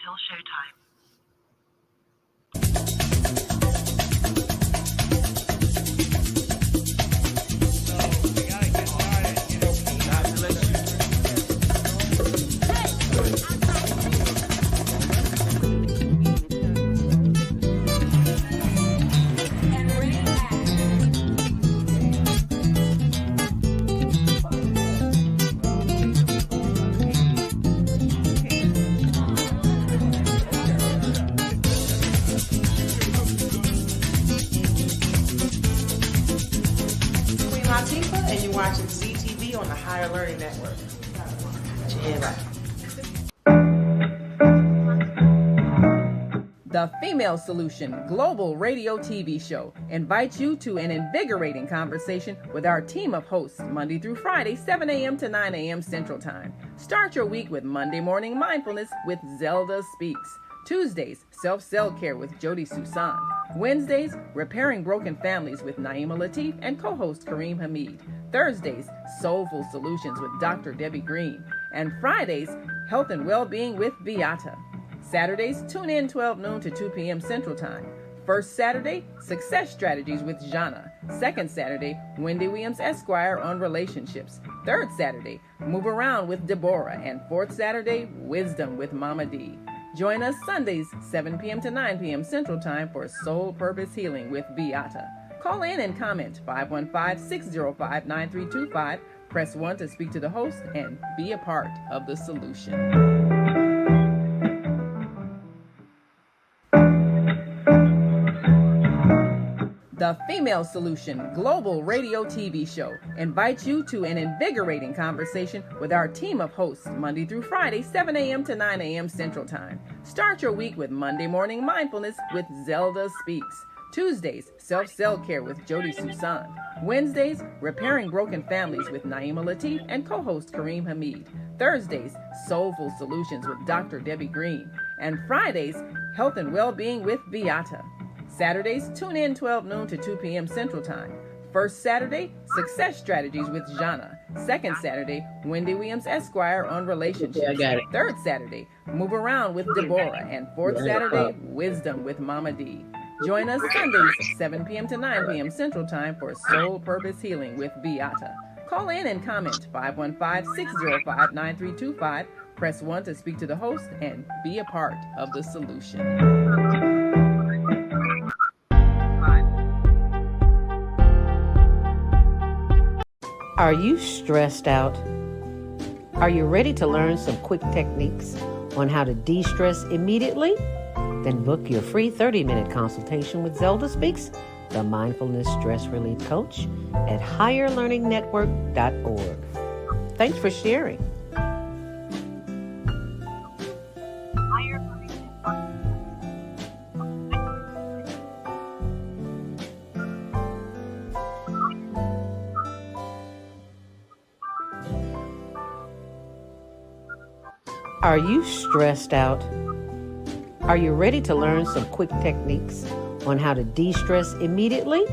until showtime. And you're watching CTV on the Higher Learning Network. Put your hand right. The Female Solution Global Radio TV Show invites you to an invigorating conversation with our team of hosts Monday through Friday, 7 a.m. to 9 a.m. Central Time. Start your week with Monday Morning Mindfulness with Zelda Speaks. Tuesdays, Self-Cell Care with Jody Susan. Wednesdays, Repairing Broken Families with Naima Latif and co-host Kareem Hamid. Thursdays, Soulful Solutions with Dr. Debbie Green. And Fridays, Health and Wellbeing with Beata. Saturdays, tune in 12 noon to 2 p.m. Central Time. First Saturday, Success Strategies with Jana. Second Saturday, Wendy Williams Esquire on relationships. Third Saturday, Move Around with Deborah. And fourth Saturday, Wisdom with Mama D. Join us Sundays, 7 p.m. to 9 p.m. Central Time for Soul Purpose Healing with Beata. Call in and comment 515-605-9325. Press 1 to speak to the host and be a part of the solution. The Female Solution Global Radio TV Show invites you to an invigorating conversation with our team of hosts Monday through Friday, 7 a.m. to 9 a.m. Central Time. Start your week with Monday Morning Mindfulness with Zelda Speaks. Tuesdays, Self-Cell Care with Jody Susan. Wednesdays, Repairing Broken Families with Naima Latif and co-host Kareem Hamid. Thursdays, Soulful Solutions with Dr. Debbie Green. And Fridays, Health and Wellbeing with Beata. Saturdays, tune in 12 noon to 2 p.m. Central Time. First Saturday, Success Strategies with Jana. Second Saturday, Wendy Williams Esquire on relationships. Third Saturday, Move Around with Deborah. And fourth Saturday, Wisdom with Mama D. Join us Sundays, 7 p.m. to 9 p.m. Central Time for Soul Purpose Healing with Beata. Call in and comment 515-605-9325. Press 1 to speak to the host and be a part of the solution. Are you stressed out? Are you ready to learn some quick techniques on how to de-stress immediately? Then book your free 30-minute consultation with Zelda Speaks, the Mindfulness Stress Relief Coach, at higherlearningnetwork.org. Thanks for sharing. Are you stressed out? Are you ready to learn some quick techniques on how to de-stress immediately?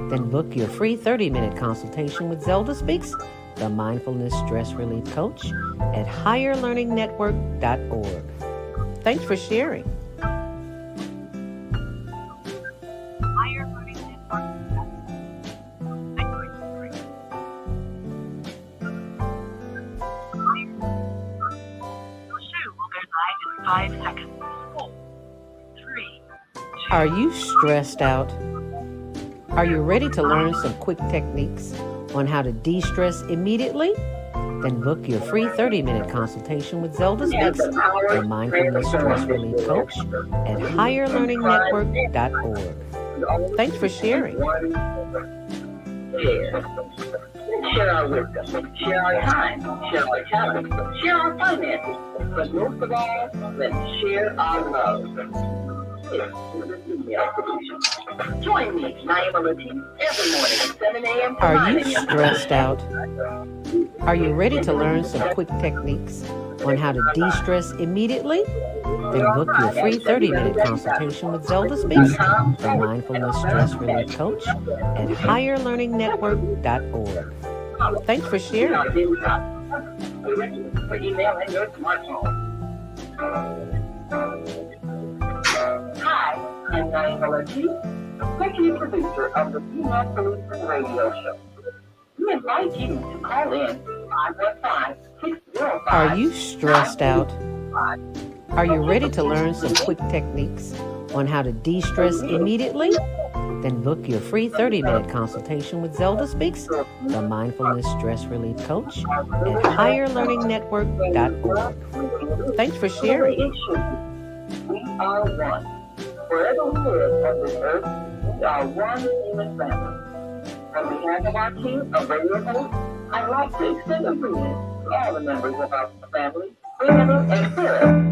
Then book your free 30-minute consultation with Zelda Speaks, the Mindfulness Stress Relief Coach, at higherlearningnetwork.org. Thanks for sharing. Are you stressed out? Are you ready to learn some quick techniques on how to de-stress immediately? Then book your free 30-minute consultation with Zelda Speaks, the Mindfulness Stress Relief Coach, at higherlearningnetwork.org. Thanks for sharing. Share our wisdom, share our time, share our talent, share our finances, but most of all, let's share our love. Join me, Naima Latif, every morning at 7 a.m. to 9 Are a.m. you stressed out? Are you ready to learn some quick techniques on how to de-stress immediately? Then book your free 30-minute consultation with Zelda Speaks, the Mindfulness Stress Relief Coach, at higherlearningnetwork.org. Thanks for sharing. For email and your smartphone. I'm Naima Latif, executive producer of the Female Solutions Radio Show. We invite you to call in 515-605. Are you stressed out? Are you ready to learn some quick techniques on how to de-stress immediately? Then book your free 30-minute consultation with Zelda Speaks, the mindfulness stress relief coach, at higherlearningnetwork.org. Thanks for sharing. We are one. Wherever we live on this earth, we are one human family. On behalf of our team of radio hosts, I'd like to extend a greeting to all the members of our family, Brandon and Phil.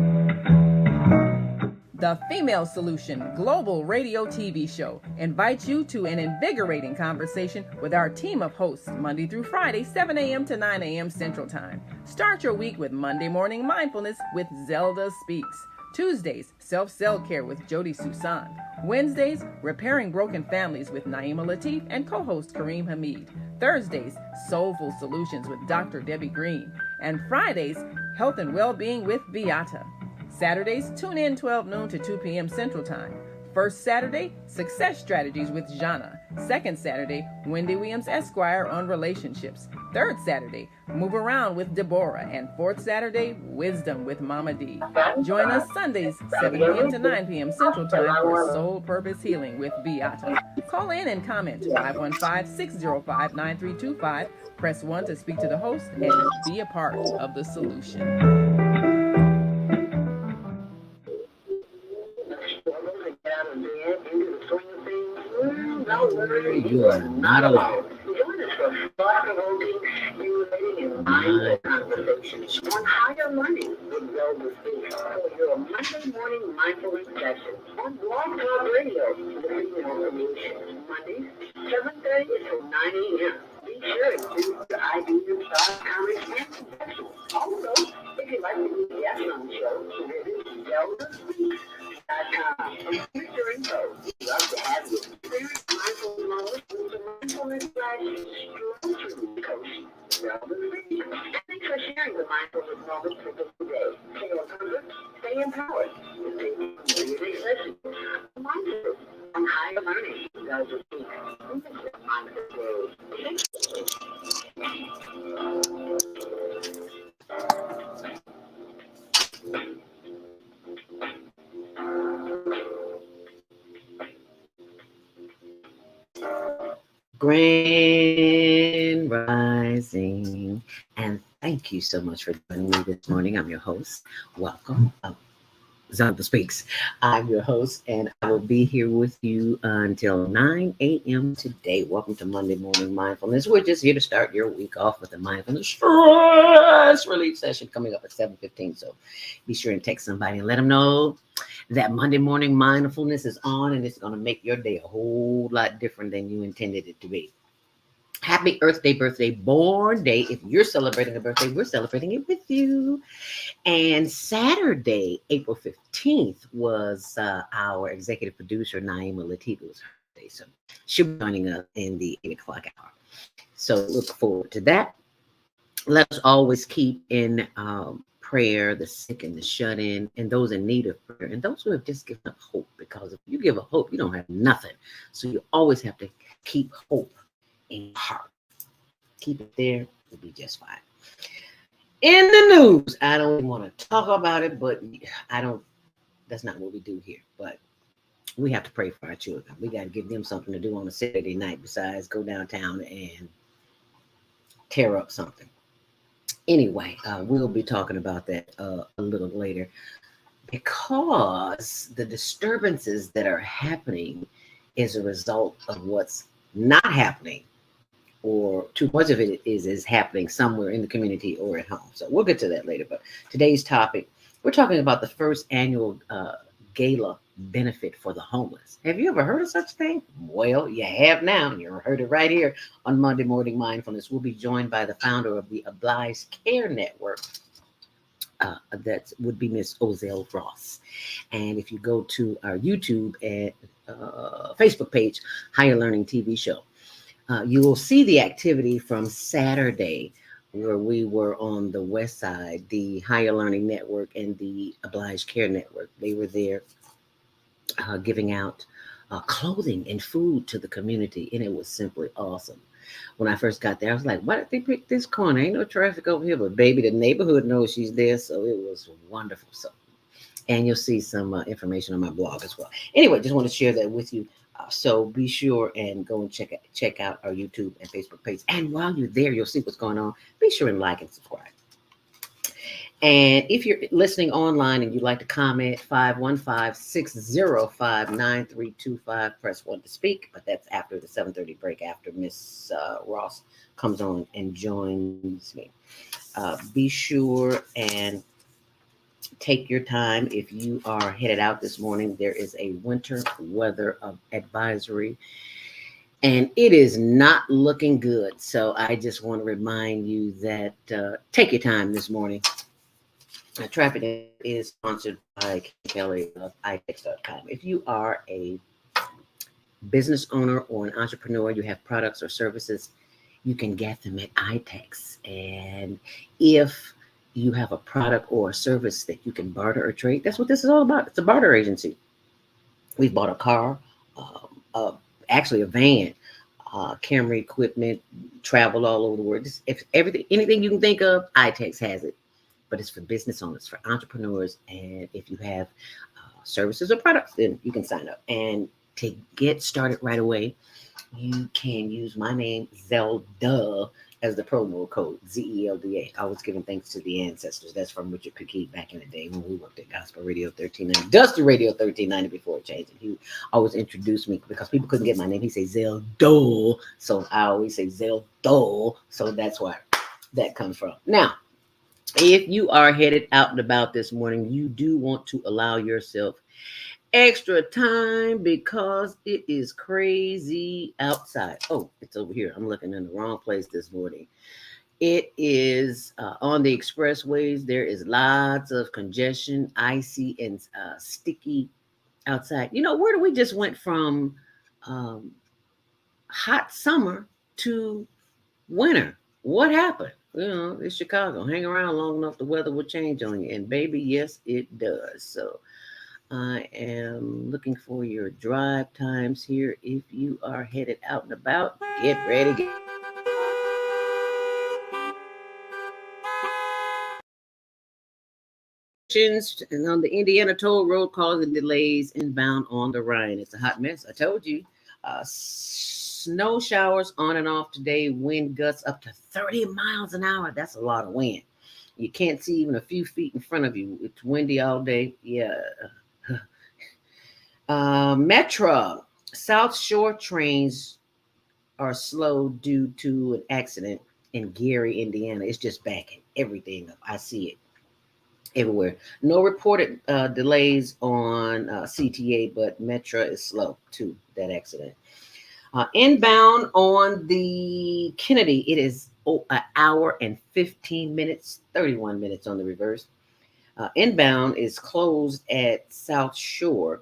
The Female Solution Global Radio TV Show invites you to an invigorating conversation with our team of hosts Monday through Friday, 7 a.m. to 9 a.m. Central Time. Start your week with Monday Morning Mindfulness with Zelda Speaks. Tuesdays, Self-Care with Jody Susan. Wednesdays, Repairing Broken Families with Naima Latif and co-host Kareem Hamid. Thursdays, Soulful Solutions with Dr. Debbie Green. And Fridays, Health and Wellbeing with Beata. Saturdays, tune in 12 noon to 2 p.m. Central Time. First Saturday, Success Strategies with Jana. Second Saturday, Wendy Williams Esquire on relationships. Third Saturday, Move Around with Deborah. And fourth Saturday, Wisdom with Mama D. Join us Sundays, 7 p.m. to 9 p.m. Central Time for Soul Purpose Healing with Beata. Call in and comment 515-605-9325. Press 1 to speak to the host and be a part of the solution. You are not alone. Join us for thought-provoking, stimulating, and mindful conversations on higher learning with Zelda Speaks for your Monday morning mindfulness session on Blog Talk Radio, the Female Solution, Mondays, 7:30 to 9 a.m. Be sure to do your ideas, thoughts, comments, and suggestions. Also, if you'd like to be a guest on the show, visit ZeldaSpeaks.com. Future info. We'd love to have you. Mindful knowledge with the mindfulness stress coach. Thanks for sharing the mindfulness knowledge for this day. Stay comfort, stay empowered, stay session. Mindful on higher learning. Guys, Grand Rising, and thank you so much for joining me this morning. I'm your host. Welcome. Zelda Speaks. I'm your host, and I will be here with you until 9 a.m. today. Welcome to Monday Morning Mindfulness. We're just here to start your week off with a mindfulness stress relief session coming up at 7:15. So be sure and text somebody and let them know that Monday morning mindfulness is on, and it's going to make your day a whole lot different than you intended it to be. Happy Earth Day, birthday, born day. If you're celebrating a birthday, we're celebrating it with you. And Saturday, April 15th, was our executive producer, Naima Latif's birthday. So she'll be joining us in the 8 o'clock hour. So look forward to that. Let us always keep in prayer the sick and the shut-in and those in need of prayer and those who have just given up hope, because if you give up hope, you don't have nothing. So you always have to keep hope in your heart. Keep it there, you'll be just fine. In the news, I don't even want to talk about it, but that's not what we do here. But we have to pray for our children. We got to give them something to do on a Saturday night besides go downtown and tear up something. Anyway, we'll be talking about that a little later, because the disturbances that are happening is a result of what's not happening, or too much of it is happening somewhere in the community or at home. So we'll get to that later. But today's topic, we're talking about the first annual Gala benefit for the homeless. Have you ever heard of such a thing? Well, you have now. You heard it right here on Monday Morning Mindfulness. We'll be joined by the founder of the Obliging Care Network. That would be Miss Ozell Ross. And if you go to our YouTube and Facebook page, Higher Learning TV Show, you will see the activity from Saturday, where we were on the west side, the Higher Learning Network and the Obliging Care Network. They were there giving out clothing and food to the community, and it was simply awesome. When I first got there, I was like, "Why did they pick this corner? Ain't no traffic over here." But baby, the neighborhood knows she's there, so it was wonderful. So, and you'll see some information on my blog as well. Anyway, just want to share that with you. So be sure and go and check out our YouTube and Facebook page. And while you're there, you'll see what's going on. Be sure and like and subscribe. And if you're listening online and you'd like to comment, 515-605-9325, press 1 to speak. But that's after the 7:30 break, after Miss Ross comes on and joins me. Be sure and take your time. If you are headed out this morning, there is a winter weather advisory, and it is not looking good. So I just want to remind you that take your time this morning. Traffic is sponsored by Kelly of itex.com. If you are a business owner or an entrepreneur, you have products or services, you can get them at iTex. And if you have a product or a service that you can barter or trade, that's what this is all about. It's a barter agency. We've bought a car, actually a van, camera equipment, traveled all over the world. If anything you can think of, iTex has it. But it's for business owners, for entrepreneurs. And if you have services or products, then you can sign up. And to get started right away, you can use my name, Zelda, as the promo code, ZELDA. I was giving thanks to the ancestors. That's from Richard Piquet back in the day when we worked at Gospel Radio 1390, Dusty Radio 1390 before it changed. And he always introduced me because people couldn't get my name. He said Zelda. So I always say Zelda. So that's where that comes from. Now, if you are headed out and about this morning, you do want to allow yourself extra time because it is crazy outside. Oh, it's over here. I'm looking in the wrong place this morning. It is on the expressways. There is lots of congestion, icy and sticky outside. You know, where do we just went from hot summer to winter? What happened? You know, it's Chicago. Hang around long enough, the weather will change on you. And baby, yes, it does. So I am looking for your drive times here. If you are headed out and about, get ready. And on the Indiana Toll Road causing delays inbound on the Rhine. It's a hot mess. I told you. Snow showers on and off today, wind gusts up to 30 miles an hour. That's a lot of wind. You can't see even a few feet in front of you. It's windy all day. Yeah. Metro South Shore trains are slow due to an accident in Gary, Indiana. It's just backing everything up. I see it everywhere. No reported delays on CTA, but Metro is slow to that accident. Inbound on the Kennedy, it is an hour and 15 minutes, 31 minutes on the reverse. Inbound is closed at South Shore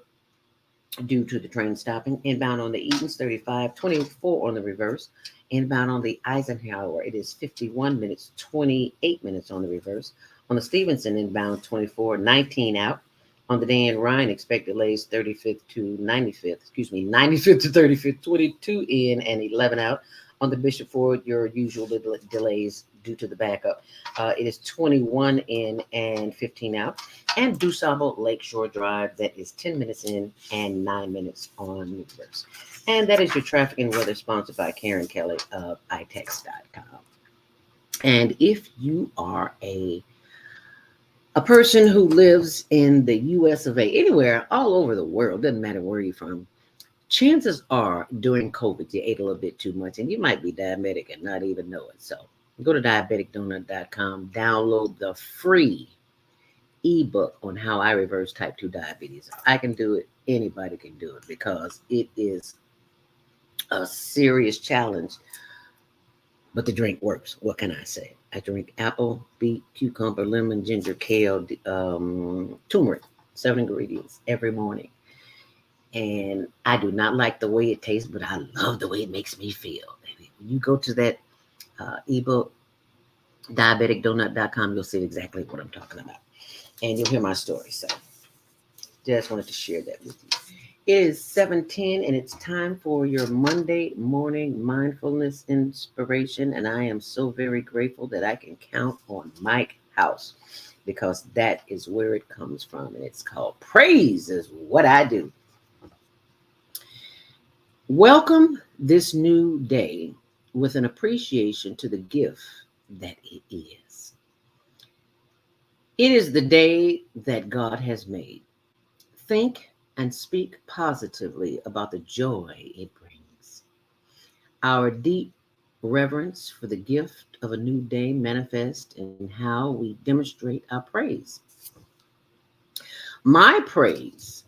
due to the train stopping. Inbound on the Edens, 35, 24 on the reverse. Inbound on the Eisenhower, it is 51 minutes, 28 minutes on the reverse. On the Stevenson, inbound 24, 19 out. On the Dan Ryan, expect delays 35th to 95th, 95th to 35th, 22 in and 11 out. On the Bishop Ford, your usual delays due to the backup. It is 21 in and 15 out. And DuSable Lakeshore Drive, that is 10 minutes in and 9 minutes on reverse. And that is your traffic and weather sponsored by Karen Kelly of itex.com. And if you are a person who lives in the US of A, anywhere, all over the world, doesn't matter where you're from, chances are during COVID, you ate a little bit too much and you might be diabetic and not even know it. So go to diabeticdonut.com, download the free ebook on how I reverse type 2 diabetes. I can do it. Anybody can do it because it is a serious challenge. But the drink works. What can I say? I drink apple, beet, cucumber, lemon, ginger, kale, turmeric, 7 ingredients every morning. And I do not like the way it tastes, but I love the way it makes me feel. When you go to that ebook, diabeticdonut.com, you'll see exactly what I'm talking about. And you'll hear my story. So Just wanted to share that with you. It is 7:10 and it's time for your Monday morning mindfulness inspiration. And I am so very grateful that I can count on Mike House because that is where it comes from. And it's called Praise is What I Do. Welcome this new day with an appreciation to the gift that it is. It is the day that God has made. Think and speak positively about the joy it brings. Our deep reverence for the gift of a new day manifests in how we demonstrate our praise. My praise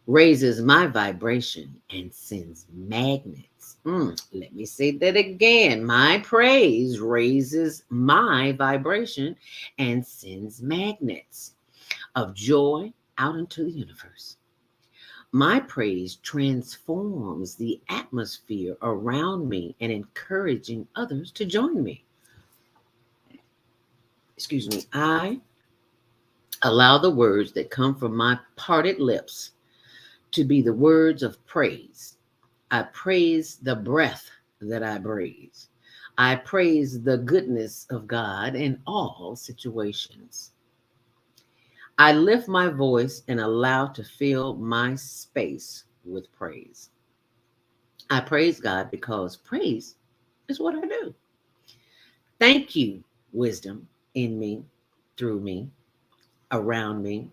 raises my vibration and sends magnets. Let me say that again. My praise raises my vibration and sends magnets of joy out into the universe. My praise transforms the atmosphere around me and encouraging others to join me. Excuse me. I allow the words that come from my parted lips to be the words of praise. I praise the breath that I breathe. I praise the goodness of God in all situations. I lift my voice and allow to fill my space with praise. I praise God because praise is what I do. Thank you, wisdom in me, through me, around me,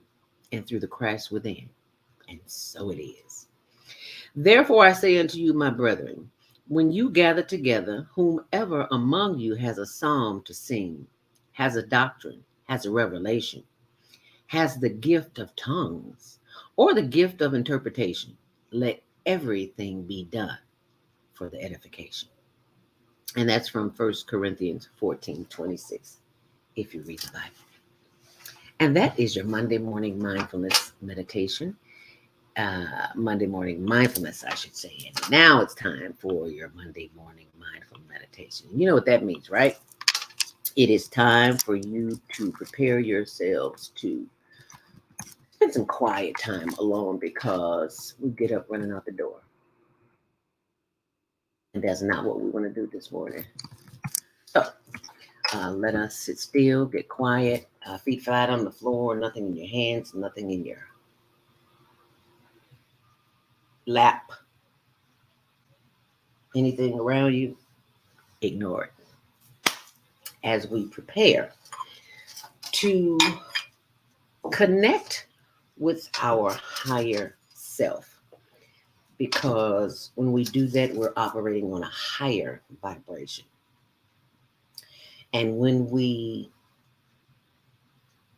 and through the Christ within. And so it is. Therefore, I say unto you, my brethren, when you gather together, whomever among you has a psalm to sing, has a doctrine, has a revelation, has the gift of tongues, or the gift of interpretation, let everything be done for the edification. And that's from 1 Corinthians 14:26, if you read the Bible. And that is your Monday morning mindfulness meditation. Monday morning mindfulness, I should say. And now it's time for your Monday morning mindful meditation. You know what that means, right? It is time for you to prepare yourselves to spend some quiet time alone because we get up running out the door. And that's not what we want to do this morning. So let us sit still, get quiet, feet flat on the floor, nothing in your hands, nothing in your lap, anything around you, ignore it. As we prepare to connect with our higher self, because when we do that, we're operating on a higher vibration. And when we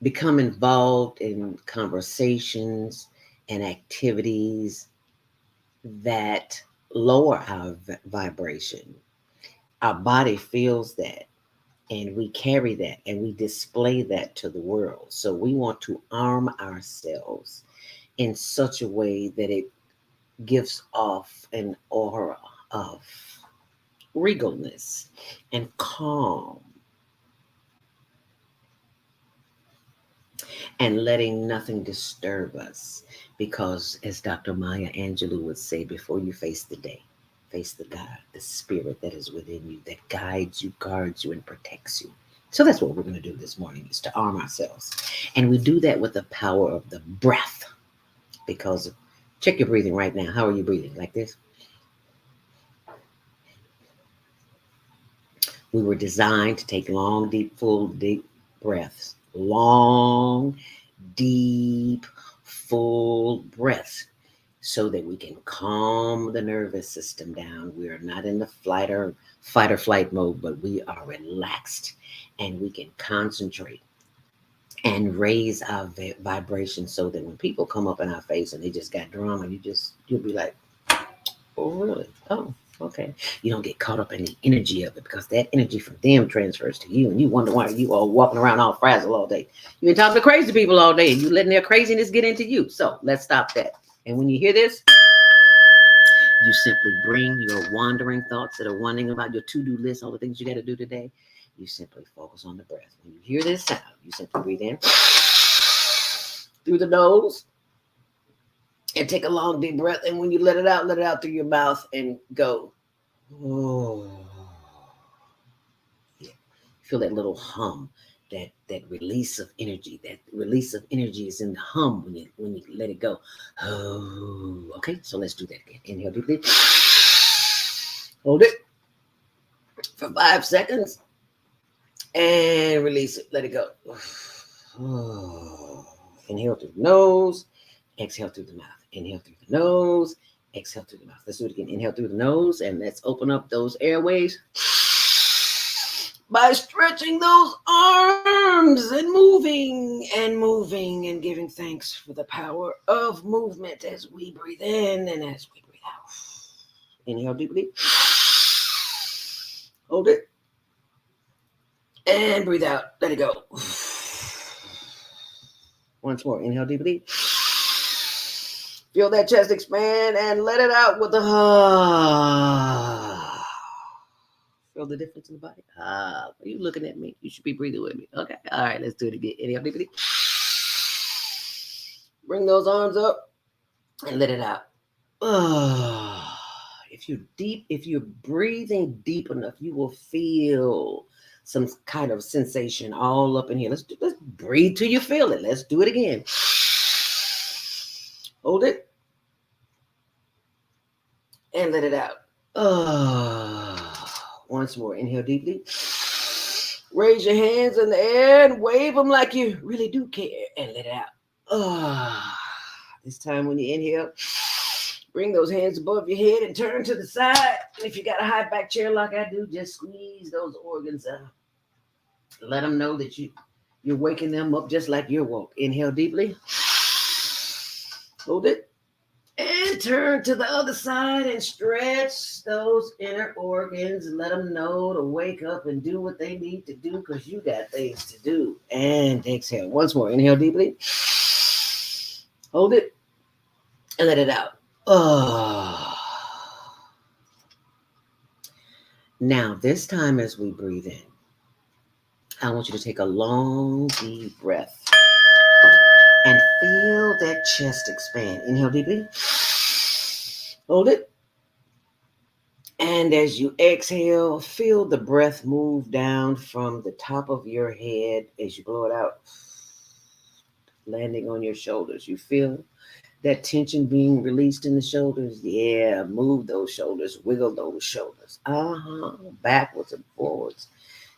become involved in conversations and activities that lower our vibration, our body feels that, and we carry that and we display that to the world. So we want to arm ourselves in such a way that it gives off an aura of regalness and calm, and letting nothing disturb us. Because as Dr. Maya Angelou would say, before you face the day, face the God, the spirit that is within you, that guides you, guards you, and protects you. So that's what we're going to do this morning, is to arm ourselves. And we do that with the power of the breath. Because check your breathing right now. How are you breathing? Like this? We were designed to take long, deep, full, deep breaths. Long, deep, full breaths, so that we can calm the nervous system down. We are not in the fight or flight mode, but we are relaxed and we can concentrate and raise our vibration, so that when people come up in our face and they just got drama, you'll be like, oh, really? Oh, okay. You don't get caught up in the energy of it, because that energy from them transfers to you, and you wonder why you are walking around all frazzled all day. You've been talking to crazy people all day, and you letting their craziness get into you. So let's stop that. And when you hear this, you simply bring your wandering thoughts that are wondering about your to-do list, all the things you got to do today. You simply focus on the breath. When you hear this sound, you simply breathe in through the nose, And take a long deep breath. And when you let it out through your mouth and go. Oh. Yeah. Feel that little hum, that release of energy. That release of energy is in the hum when you let it go. Oh. Okay, so let's do that again. Inhale deeply. Hold it for 5 seconds. And release it. Let it go. Oh. Inhale through the nose. Exhale through the mouth. Inhale through the nose. Exhale through the mouth. Let's do it again. Inhale through the nose. And let's open up those airways by stretching those arms and moving and giving thanks for the power of movement as we breathe in and as we breathe out. Inhale deeply. Hold it. And breathe out. Let it go. Once more. Inhale deeply. Feel that chest expand and let it out with a Feel the difference in the body? Are you looking at me? You should be breathing with me. Okay. All right. Let's do it again. Inhale deeply. Bring those arms up and let it out. If you're breathing deep enough, you will feel some kind of sensation all up in here. Let's breathe till you feel it. Let's do it again. Hold it and let it out. Once more. Inhale deeply. Raise your hands in the air and wave them like you really do care and let it out. This time when you inhale, bring those hands above your head and turn to the side. If you got a high back chair like I do, just squeeze those organs out. Let them know that you're waking them up just like you're woke. Inhale deeply. Hold it. And turn to the other side and stretch those inner organs. Let them know to wake up and do what they need to do because you got things to do. And exhale. Once more. Inhale deeply. Hold it. And let it out. Now, this time as we breathe in, I want you to take a long, deep breath and feel that chest expand. Inhale deeply. Hold it. And as you exhale, feel the breath move down from the top of your head as you blow it out, landing on your shoulders. You feel that tension being released in the shoulders. Yeah, move those shoulders, wiggle those shoulders. Backwards and forwards.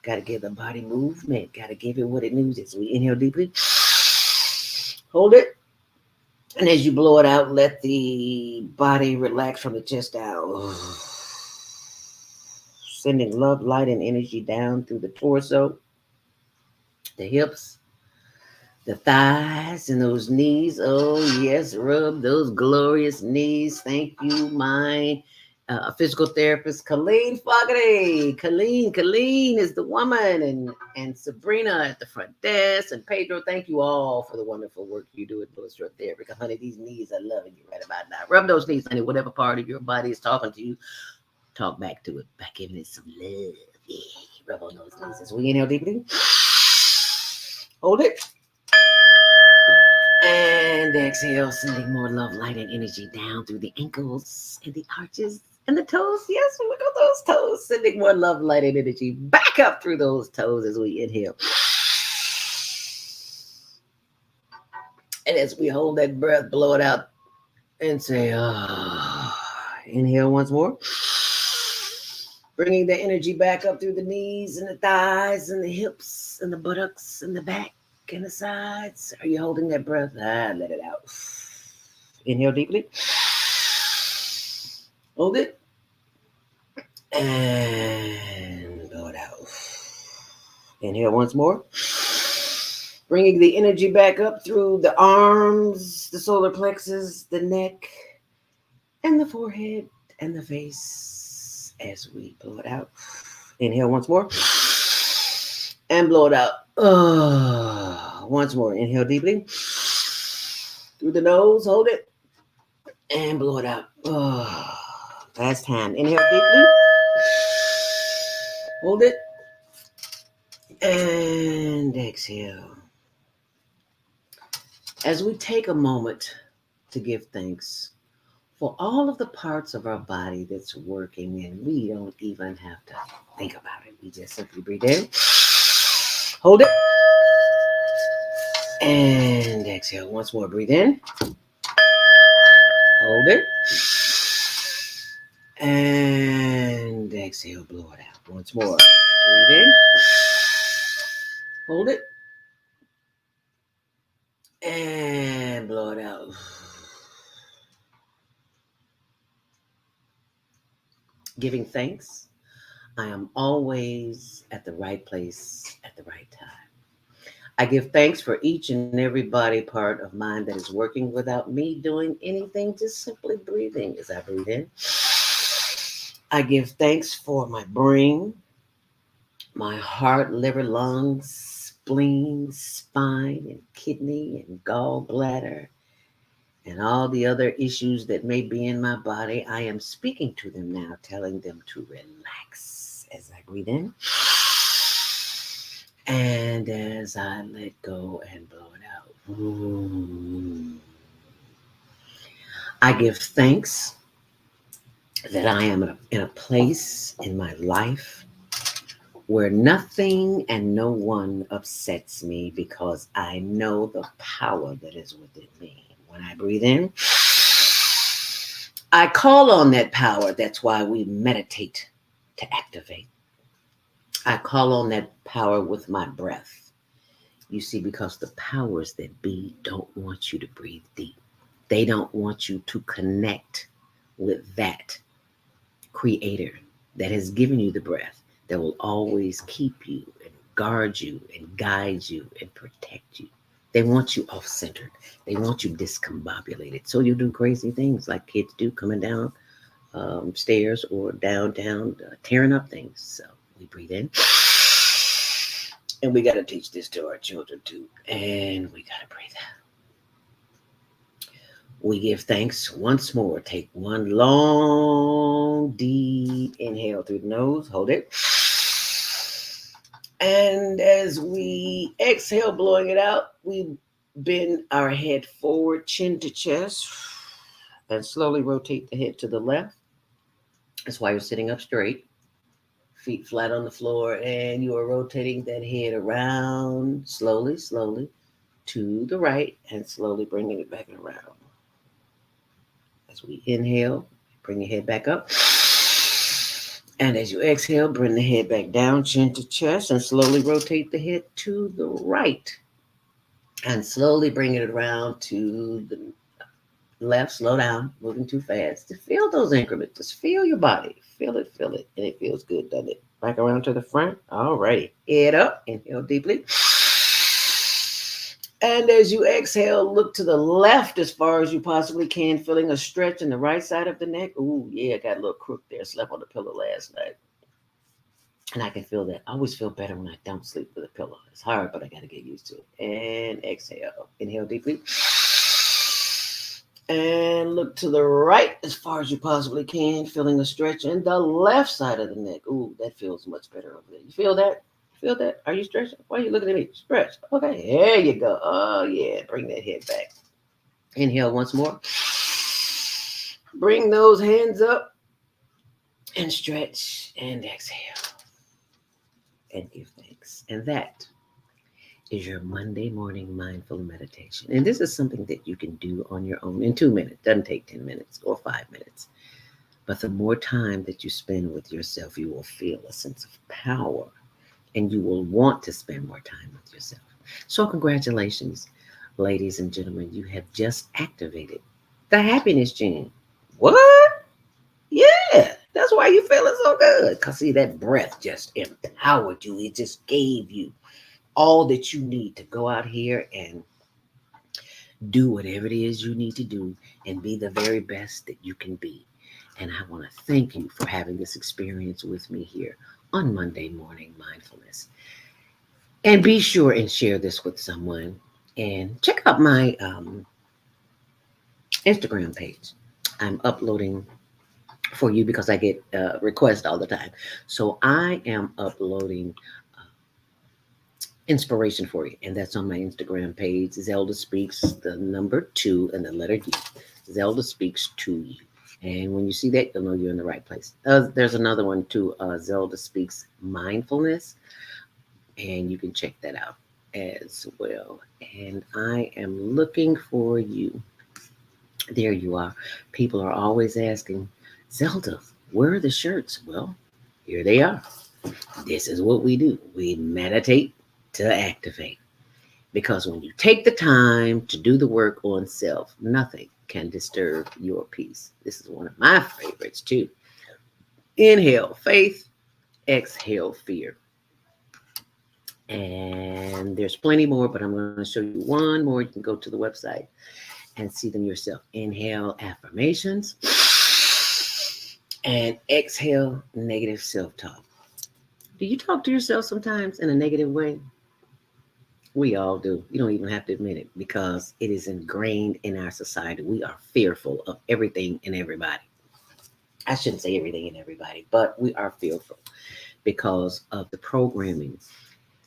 Got to give the body movement. Got to give it what it needs. As we inhale deeply. Hold it. And as you blow it out, let the body relax from the chest down. Sending love, light, and energy down through the torso, the hips, the thighs, and those knees. Oh, yes, rub those glorious knees. Thank you, my physical therapist, Colleen Fogarty. Colleen is the woman, and Sabrina at the front desk, and Pedro, thank you all for the wonderful work you do at Illustrate Therapy. Honey, these knees are loving you right about now. Rub those knees, honey, whatever part of your body is talking to you. Talk back to it, by giving it some love. Yeah, rub on those knees as we inhale deeply. Hold it. And exhale, sending more love, light, and energy down through the ankles and the arches and the toes. Yes, wiggle those toes, sending more love, light, and energy back up through those toes as we inhale. And as we hold that breath, blow it out and say, inhale once more. Bringing the energy back up through the knees and the thighs and the hips and the buttocks and the back and the sides. Are you holding that breath? Let it out. Inhale deeply. Hold it. And blow it out. Inhale once more. Bringing the energy back up through the arms, the solar plexus, the neck, and the forehead and the face. As we blow it out. Inhale once more. And blow it out. Once more. Inhale deeply. Through the nose. Hold it. And blow it out. Last time. Inhale deeply. Hold it. And exhale. As we take a moment to give thanks for all of the parts of our body that's working, and we don't even have to think about it. We just simply breathe in, hold it, and exhale. Once more, breathe in, hold it, and exhale, blow it out. Once more, breathe in, hold it, and blow it out. Giving thanks, I am always at the right place at the right time. I give thanks for each and every body part of mine that is working without me doing anything, just simply breathing as I breathe in. I give thanks for my brain, my heart, liver, lungs, spleen, spine, and kidney, and gallbladder, and all the other issues that may be in my body. I am speaking to them now, telling them to relax as I breathe in. And as I let go and blow it out. I give thanks that I am in a place in my life where nothing and no one upsets me because I know the power that is within me. When I breathe in, I call on that power. That's why we meditate, to activate. I call on that power with my breath. You see, because the powers that be don't want you to breathe deep. They don't want you to connect with that creator that has given you the breath, that will always keep you and guard you and guide you and protect you. They want you off-centered. They want you discombobulated. So you do crazy things like kids do, coming down stairs or downtown, tearing up things. So we breathe in. And we got to teach this to our children too. And we got to breathe out. We give thanks once more. Take one long, deep inhale through the nose. Hold it. And as we exhale, blowing it out, we bend our head forward, chin to chest, and slowly rotate the head to the left. That's why you're sitting up straight, feet flat on the floor, and you are rotating that head around slowly, to the right, and slowly bringing it back around. As we inhale, bring your head back up. And as you exhale, bring the head back down, chin to chest, and slowly rotate the head to the right. And slowly bring it around to the left. Slow down, moving too fast. Just feel those increments. Just feel your body. Feel it. And it feels good, doesn't it? Back around to the front. All righty. Head up. Inhale deeply. And as you exhale, look to the left as far as you possibly can, feeling a stretch in the right side of the neck. Ooh, yeah, got a little crook there. Slept on the pillow last night. And I can feel that. I always feel better when I don't sleep with a pillow. It's hard, but I got to get used to it. And exhale. Inhale deeply. And look to the right as far as you possibly can, feeling a stretch in the left side of the neck. Ooh, that feels much better over there. You feel that? Feel that? Are you stretching? Why are you looking at me? Stretch. Okay, there you go. Oh, yeah. Bring that head back. Inhale once more. Bring those hands up and stretch and exhale. And give thanks. And that is your Monday morning mindful meditation. And this is something that you can do on your own in 2 minutes. Doesn't take 10 minutes or 5 minutes. But the more time that you spend with yourself, you will feel a sense of power. And you will want to spend more time with yourself. So congratulations, ladies and gentlemen. You have just activated the happiness gene. What? Yeah, that's why you're feeling so good. Because see, that breath just empowered you. It just gave you all that you need to go out here and do whatever it is you need to do and be the very best that you can be. And I want to thank you for having this experience with me here on Monday Morning Mindfulness. And be sure and share this with someone. And check out my Instagram page. I'm uploading for you because I get requests all the time. So I am uploading inspiration for you. And that's on my Instagram page. Zelda Speaks, the number 2 and the letter U. Zelda Speaks to you. And when you see that, you'll know you're in the right place. There's another one too, Zelda Speaks Mindfulness. And you can check that out as well. And I am looking for you. There you are. People are always asking, Zelda, where are the shirts? Well, here they are. This is what we do. We meditate to activate. Because when you take the time to do the work on self, nothing can disturb your peace. This is one of my favorites too. Inhale faith, exhale fear. And there's plenty more, but I'm going to show you one more. You can go to the website and see them yourself. Inhale affirmations and exhale negative self-talk. Do you talk to yourself sometimes in a negative way? We all do. You don't even have to admit it because it is ingrained in our society. We are fearful of everything and everybody. I shouldn't say everything and everybody, but we are fearful because of the programming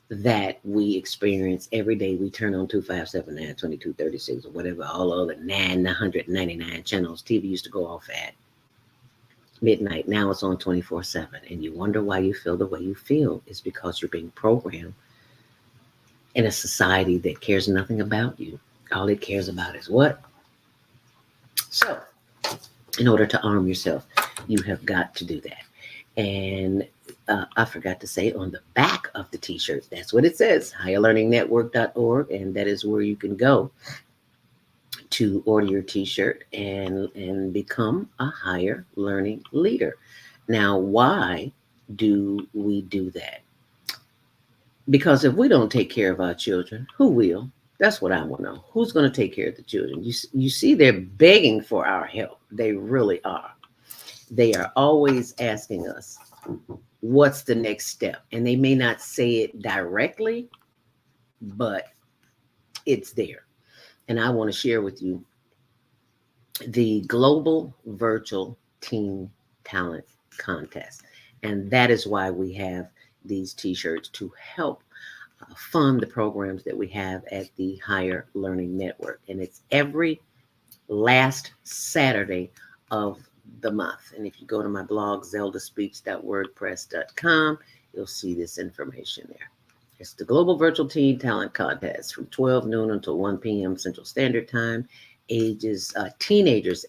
that we experience every day. We turn on 2579, 2236, or whatever, all other 999 channels. TV used to go off at midnight. Now it's on 24/7. And you wonder why you feel the way you feel. It's because you're being programmed in a society that cares nothing about you. All it cares about is what? So, in order to arm yourself, you have got to do that. And I forgot to say on the back of the t-shirt, that's what it says, higherlearningnetwork.org. And that is where you can go to order your t-shirt and become a higher learning leader. Now, why do we do that? Because if we don't take care of our children, who will? That's what I want to know. Who's going to take care of the children? You see, they're begging for our help. They really are. They are always asking us, what's the next step? And they may not say it directly, but it's there. And I want to share with you the Global Virtual Teen Talent Contest. And that is why we have these t-shirts to help fund the programs that we have at the Higher Learning Network. And it's every last Saturday of the month. And if you go to my blog, zeldaspeaks.wordpress.com, you'll see this information there. It's the Global Virtual Teen Talent Contest from 12 noon until 1 p.m. Central Standard Time. Teenagers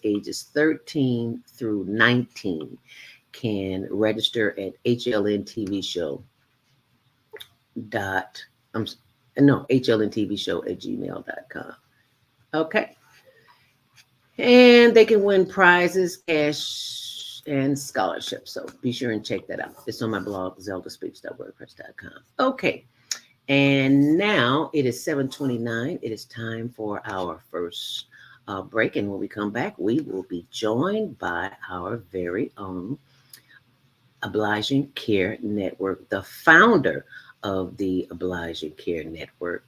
ages 13 through 19 can register at hlntvshow.gmail.com. Okay. And they can win prizes, cash, and scholarships. So be sure and check that out. It's on my blog, zeldaspeaks.wordpress.com. Okay. And now it is 7:29. It is time for our first break. And when we come back, we will be joined by our very own Obliging Care Network, the founder of the Obliging Care Network,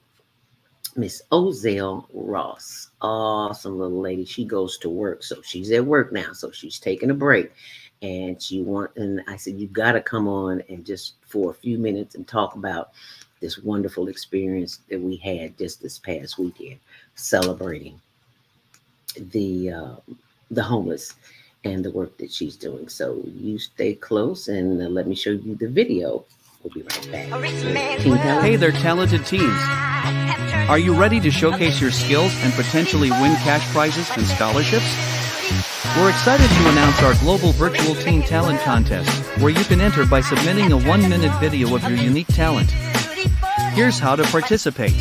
Miss Ozell Ross. Awesome little lady. She goes to work. So she's at work now. So she's taking a break. And I said, you got to come on and just for a few minutes and talk about this wonderful experience that we had just this past weekend, celebrating the homeless and the work that she's doing. So you stay close and let me show you the video. We'll be right back. Hey there, talented teens. Are you ready to showcase your skills and potentially win cash prizes and scholarships? We're excited to announce our Global Virtual Teen Talent Contest, where you can enter by submitting a 1-minute video of your unique talent. Here's how to participate.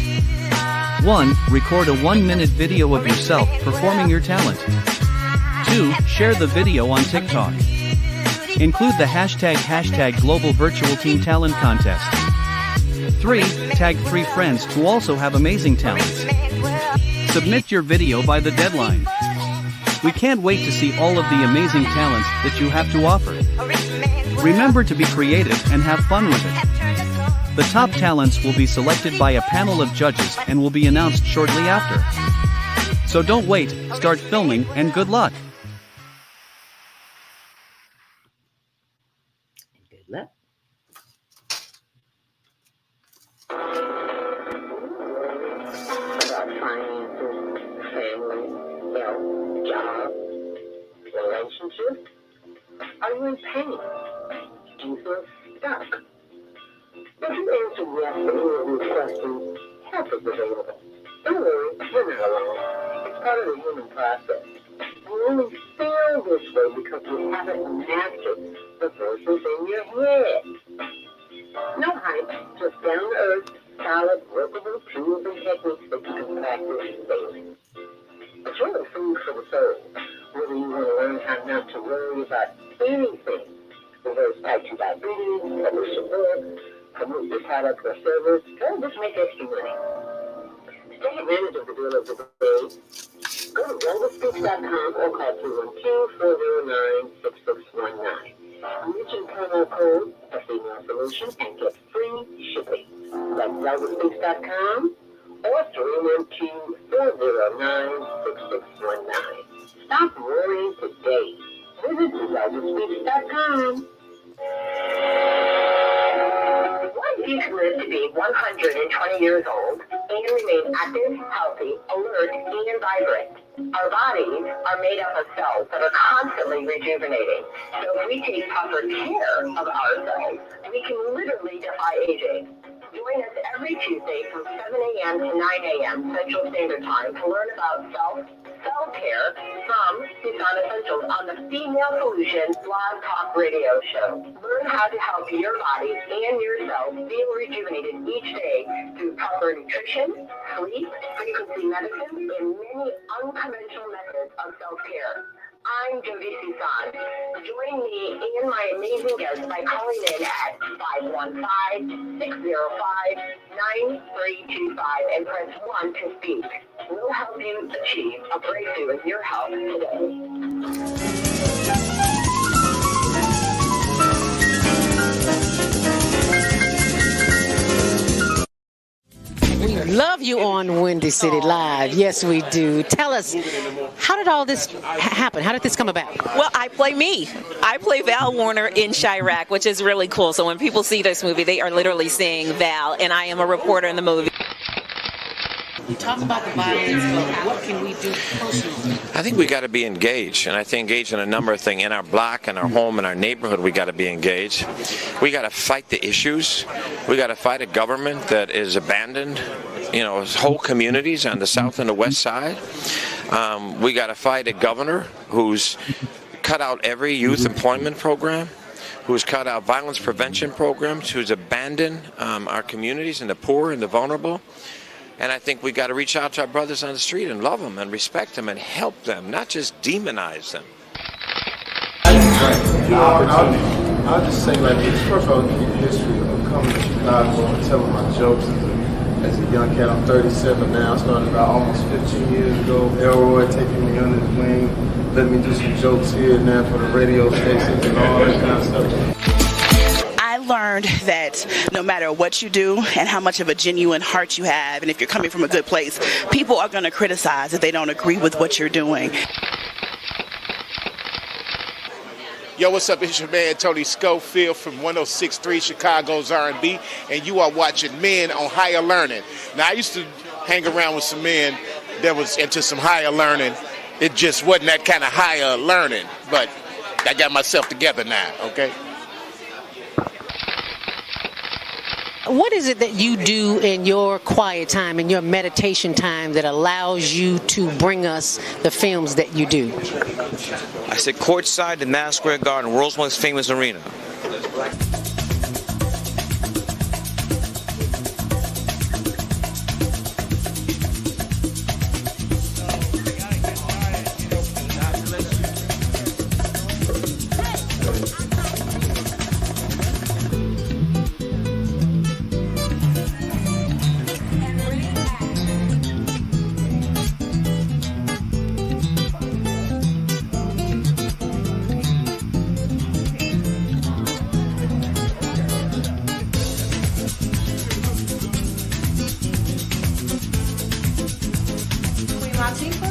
1. Record a 1-minute video of yourself performing your talent. 2. Share the video on TikTok. Include the hashtag Global Virtual Teen Talent Contest. 3. Tag 3 friends who also have amazing talents. Submit your video by the deadline. We can't wait to see all of the amazing talents that you have to offer. Remember to be creative and have fun with it. The top talents will be selected by a panel of judges and will be announced shortly after. So don't wait, start filming, and good luck. Good luck. Relationships? Are you in pain? Do you feel stuck? If you answer yes to any of these questions, help is available. Don't worry, you're not alone. It's part of the human process. You only feel this way because you haven't mastered the voices in your head. No hype, just down-to-earth, solid, workable tools and techniques that you can practice daily. It's really food for the soul. Whether you want to learn how not to worry about anything, reverse type 2 diabetes, publish a book, promote your product or service, or just make extra money. Take advantage of the deal of the day. Go to wellnesspeaks.com or call 212-409-6619. Mention promo code A Female Solution and get free shipping. That's wellnesspeaks.com or 312-409-6619. Stop worrying today. Visit wellnesspeaks.com. What if you could live to be 120 years old and remain active, healthy, alert, and vibrant? Our bodies are made up of cells that are constantly rejuvenating. So if we take proper care of ourselves, we can literally defy aging. Join us every Tuesday from 7 a.m. to 9 a.m. Central Standard Time to learn about self-care from Tucson Essentials on the Female Solution Blog Talk Radio Show. Learn how to help your body and yourself feel rejuvenated each day through proper nutrition, sleep, frequency medicine, and many unconventional methods of self-care. I'm Jody Susan. Join me and my amazing guests by calling in at 515-605-9325 and press 1 to speak. We'll help you achieve a breakthrough in your health today. We love you on Windy City Live. Yes, we do. Tell us, how did all this happen? How did this come about? Well, I play me. I play Val Warner in Chirac, which is really cool. So when people see this movie, they are literally seeing Val, and I am a reporter in the movie. You talk about the violence, but what can we do personally? I think we got to be engaged, and I think engaged in a number of things. In our block, in our home, in our neighborhood, we got to be engaged. We got to fight the issues. We got to fight a government that is abandoned, whole communities on the south and the west side. We got to fight a governor who's cut out every youth employment program, who's cut out violence prevention programs, who's abandoned our communities and the poor and the vulnerable. And I think we got to reach out to our brothers on the street and love them and respect them and help them, not just demonize them. I'll just say like this. First of all, give you the history of coming to Chicago and telling my jokes as a young cat. I'm 37 now. I started about almost 15 years ago. Elroy taking me under his wing, let me do some jokes here and there for the radio stations and all that kind of stuff. I learned that no matter what you do and how much of a genuine heart you have, and if you're coming from a good place, people are going to criticize if they don't agree with what you're doing. Yo, what's up? It's your man Tony Schofield from 106.3 Chicago's R&B, and you are watching Men on Higher Learning. Now, I used to hang around with some men that was into some higher learning. It just wasn't that kind of higher learning, but I got myself together now, okay? What is it that you do in your quiet time, in your meditation time, that allows you to bring us the films that you do? I sit courtside in Madison Square Garden, world's most famous arena.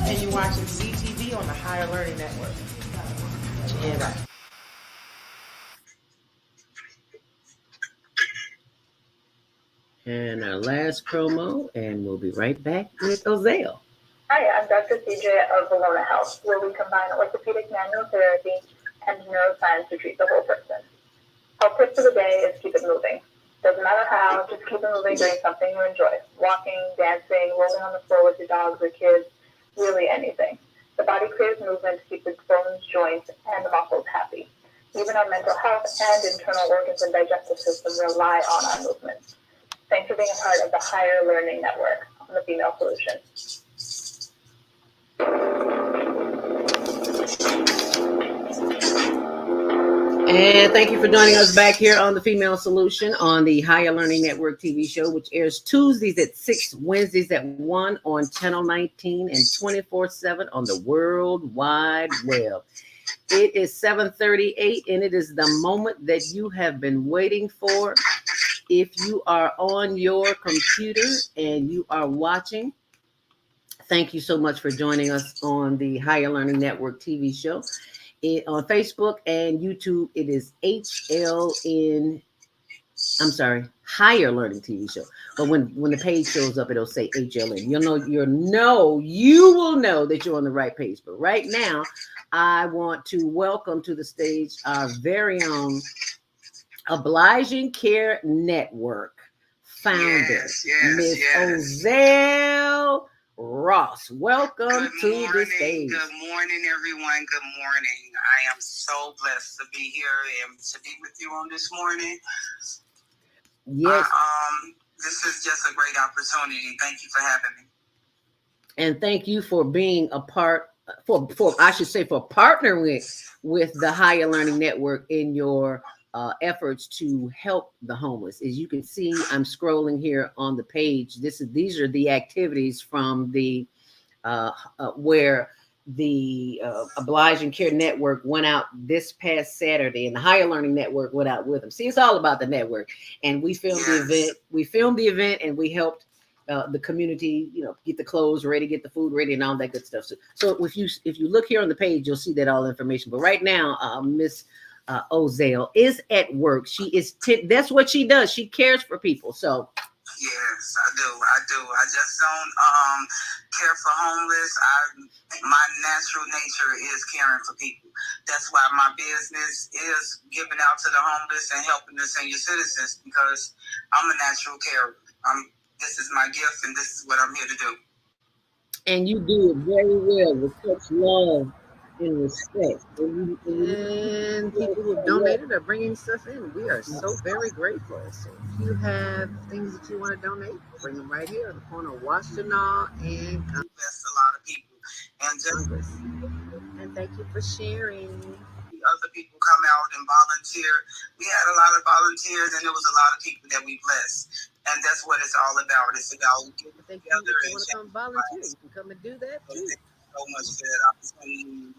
And you're watching CTV on the Higher Learning Network. Yeah, right. And our last promo, and we'll be right back with Ozell. Hi, I'm Dr. CJ of Valona Health, where we combine orthopedic manual therapy and neuroscience to treat the whole person. Our tip for the day is keep it moving. Doesn't matter how, just keep it moving doing something you enjoy. Walking, dancing, rolling on the floor with your dogs or kids, really anything. The body craves movement to keep its bones, joints, and the muscles happy. Even our mental health and internal organs and digestive system rely on our movement. Thanks for being a part of the Higher Learning Network on the Female Solution. And thank you for joining us back here on the Female Solution on the Higher Learning Network TV show, which airs Tuesdays at 6, Wednesdays at 1 on Channel 19 and 24/7 on the World Wide Web. It is 7:38 and it is the moment that you have been waiting for. If you are on your computer and you are watching, thank you so much for joining us on the Higher Learning Network TV show. On Facebook and YouTube, it is Higher Learning TV show. But when the page shows up, it'll say HLN. You will know that you're on the right page. But right now, I want to welcome to the stage our very own Obliging Care Network founder, Miss Ozelle Ross. Welcome to the stage. Good morning, everyone. Good morning. I am so blessed to be here and to be with you on this morning. Yes. This is just a great opportunity. Thank you for having me. And thank you for being a part for partnering with the Higher Learning Network in your efforts to help the homeless. As you can see, I'm scrolling here on the page. These are the activities from the where the Obliging Care Network went out this past Saturday, and the Higher Learning Network went out with them. See, it's all about the network. And we filmed the event. We filmed the event, and we helped the community, get the clothes ready, get the food ready, and all that good stuff. So if you look here on the page, you'll see that all information. But right now, Miss Ozelle is at work. She is that's what she does. She cares for people. So yes, I do. I just don't care for homeless. My natural nature is caring for people. That's why my business is giving out to the homeless and helping the senior citizens, because I'm a natural carer. This is my gift, and this is what I'm here to do. And you do it very well with such love and respect. And people who have donated are bringing stuff in. We are so very grateful. So if you have things that you want to donate, bring them right here in the corner of Washtenaw and That's a lot of people. And thank you for sharing. Other people come out and volunteer. We had a lot of volunteers, and there was a lot of people that we blessed. And that's what it's all about. It's about getting together. If you want to come volunteer, you can come and do that too. Thank you so much for that opportunity.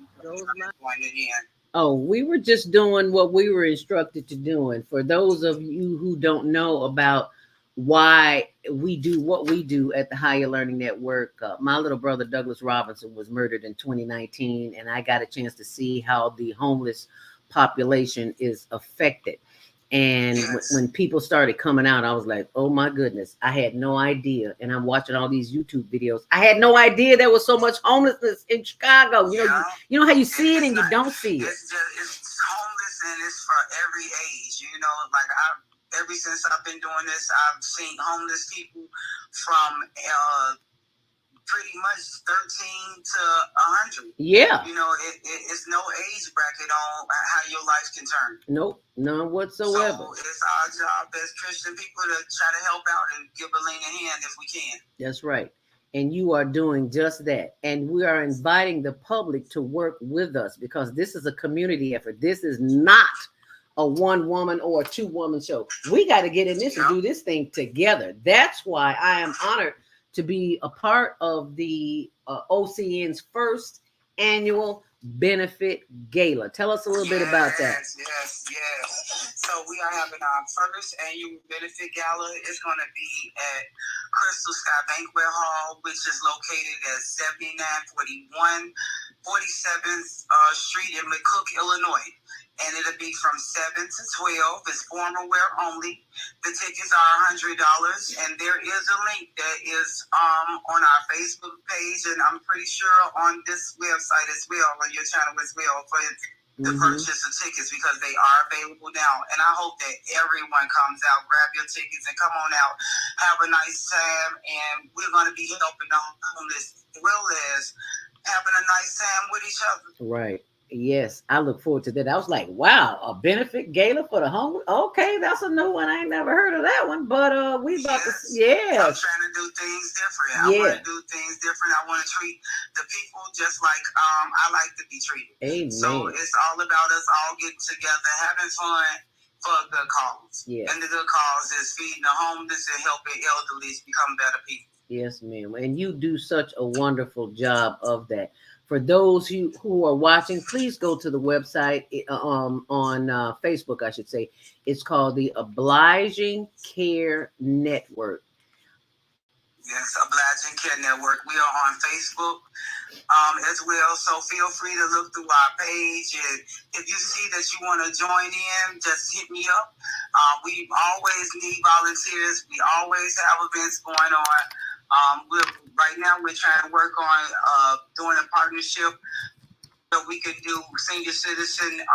Oh, we were just doing what we were instructed to do. And for those of you who don't know about why we do what we do at the Higher Learning Network, my little brother Douglas Robinson was murdered in 2019, and I got a chance to see how the homeless population is affected. And when people started coming out, I was like, oh my goodness, I had no idea. And I'm watching all these YouTube videos. I had no idea there was so much homelessness in Chicago. You know how you see it and you don't see it. It's homeless, and it's for every age. Like ever since I've been doing this, I've seen homeless people from pretty much 13 to 100. Yeah. It's no age bracket on how your life can turn. Nope, none whatsoever. So it's our job as Christian people to try to help out and give a leaning hand if we can. That's right. And you are doing just that. And we are inviting the public to work with us, because this is a community effort. This is not a one woman or a two woman show. We got to get in this and do this thing together. That's why I am honored to be a part of the OCN's first annual benefit gala. Tell us a little bit about that. Yes. So we are having our first annual benefit gala. It's going to be at Crystal Sky Banquet Hall, which is located at 7941 47th Street in McCook, Illinois. and it'll be from 7 to 12. It's formal wear only. The tickets are $100, and there is a link that is on our Facebook page, and I'm pretty sure on this website as well, on your channel as well, for the purchase of tickets, because they are available now. And I hope that everyone comes out, grab your tickets, and come on out, have a nice time. And we're going to be helping the homeless as well as having a nice time with each other. Right. Yes, I look forward to that. I was like, wow, a benefit gala for the homeless. Okay, that's a new one. I ain't never heard of that one. But we about to, I'm trying to do things different. I want to do things different. I want to treat the people just like I like to be treated. Amen. So it's all about us all getting together, having fun for a good cause. Yeah. And the good cause is feeding the homeless and helping elderly become better people. Yes, ma'am. And you do such a wonderful job of that. For those who are watching, please go to the website on Facebook, I should say. It's called the Obliging Care Network. Yes, Obliging Care Network. We are on Facebook as well, so feel free to look through our page. And if you see that you want to join in, just hit me up. We always need volunteers. We always have events going on. Right now we're trying to work on doing a partnership so we can do senior citizen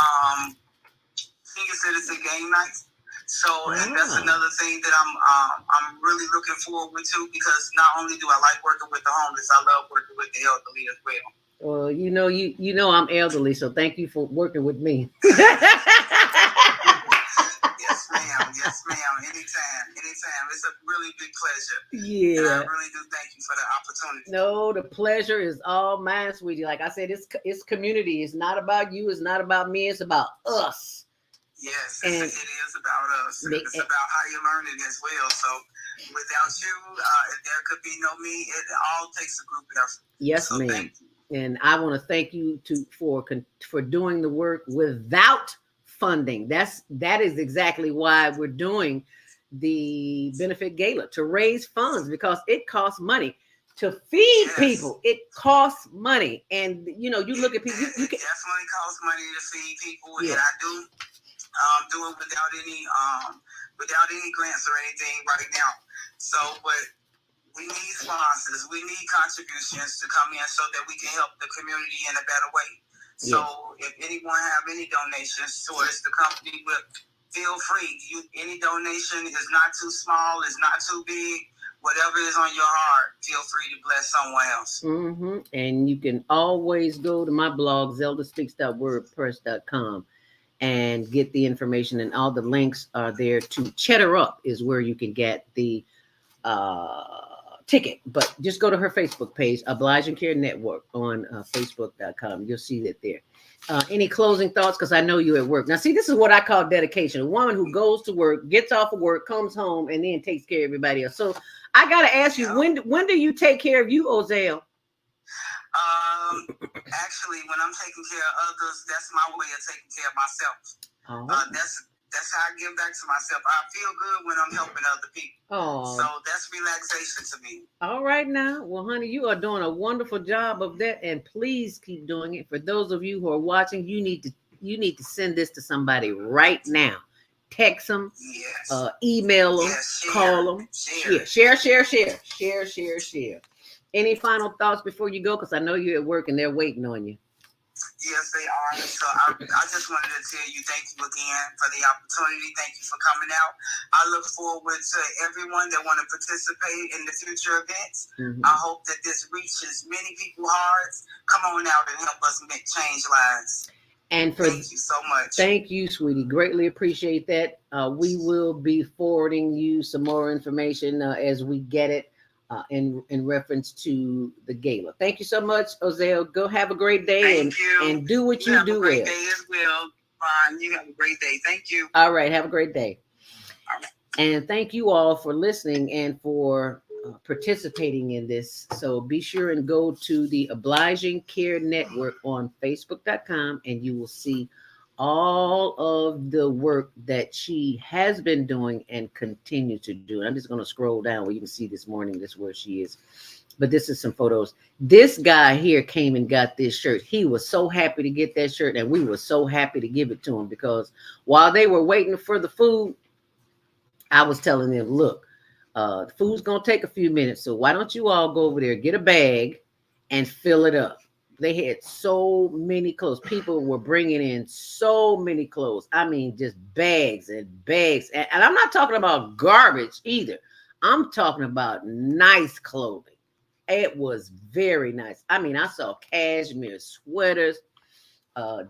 game nights. So and that's another thing that I'm really looking forward to, because not only do I like working with the homeless, I love working with the elderly as well. Well, you know I'm elderly, so thank you for working with me. Yes, ma'am. Anytime. It's a really big pleasure. Yeah. And I really do thank you for the opportunity. No, the pleasure is all mine, sweetie. Like I said, it's community. It's not about you. It's not about me. It's about us. Yes, it is about us. It's about how you're learning as well. So without you, there could be no me. It all takes a group effort. Yes, so ma'am. And I want to thank you for doing the work without funding. That is exactly why we're doing the benefit gala, to raise funds, because it costs money to feed people. It costs money, and you look at people. It definitely costs money to feed people, and I do it without any grants or anything right now. So, but we need sponsors, we need contributions to come in so that we can help the community in a better way. So if anyone have any donations towards the company, feel free. Any donation is not too small, it's not too big. Whatever is on your heart, feel free to bless someone else. And you can always go to my blog, zeldaspeaks.wordpress.com, and get the information, and all the links are there to Cheddar Up is where you can get the ticket. But just go to her Facebook page, Obliging Care Network, on facebook.com. You'll see that there. Any closing thoughts? Because I know you're at work. Now, see, this is what I call dedication. A woman who goes to work, gets off of work, comes home, and then takes care of everybody else. So I got to ask you, when do you take care of you, Ozell? Actually, when I'm taking care of others, that's my way of taking care of myself. That's how I give back to myself. I feel good when I'm helping other people. So that's relaxation to me. All right now. Well, honey, you are doing a wonderful job of that, and please keep doing it. For those of you who are watching, you need to send this to somebody right now. Text them, email them, call them. Share. Any final thoughts before you go? Because I know you're at work and they're waiting on you. Yes, they are. So I just wanted to tell you thank you again for the opportunity. Thank you for coming out. I look forward to everyone that want to participate in the future events. I hope that this reaches many people's hearts. Come on out and help us change lives. And thank you so much. Thank you, sweetie. Greatly appreciate that. We will be forwarding you some more information as we get it. In reference to the gala. Thank you so much, Ozell. Go have a great day and do what you do well. Have a great day as well. Fine. You have a great day. Thank you. All right. Have a great day. All right. And thank you all for listening and for participating in this. So be sure and go to the Obliging Care Network on Facebook.com, and you will see all of the work that she has been doing and continue to do. And I'm just going to scroll down where you can see this morning. This is where she is. But this is some photos. This guy here came and got this shirt. He was so happy to get that shirt, and we were so happy to give it to him, because while they were waiting for the food, I was telling them, look, the food's going to take a few minutes, so why don't you all go over there, get a bag, and fill it up. They had so many clothes. People were bringing in so many clothes. I mean, just bags and bags. And I'm not talking about garbage either. I'm talking about nice clothing. It was very nice. I mean, I saw cashmere sweaters,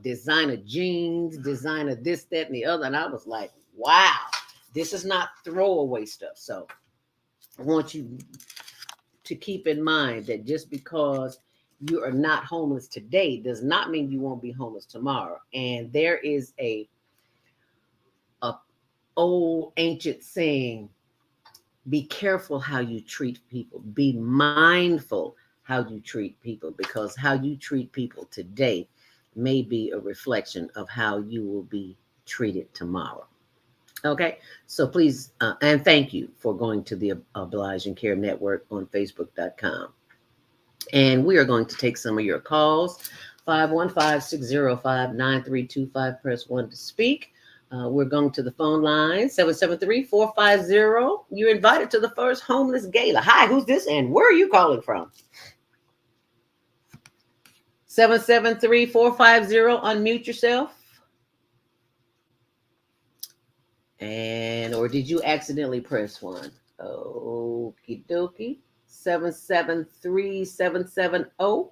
designer jeans, designer this, that, and the other. And I was like, wow, this is not throwaway stuff. So I want you to keep in mind that just because you are not homeless today does not mean you won't be homeless tomorrow. And there is a old ancient saying, be careful how you treat people. Be mindful how you treat people, because how you treat people today may be a reflection of how you will be treated tomorrow. Okay, so please, and thank you for going to the Obliging Care Network on Facebook.com. And we are going to take some of your calls. 515-605-9325. Press 1 to speak. We're going to the phone line, 773-450. You're invited to the first homeless gala. Hi, who's this and where are you calling from? 773-450. Unmute yourself. And, or did you accidentally press 1? Okie dokie. 773-770.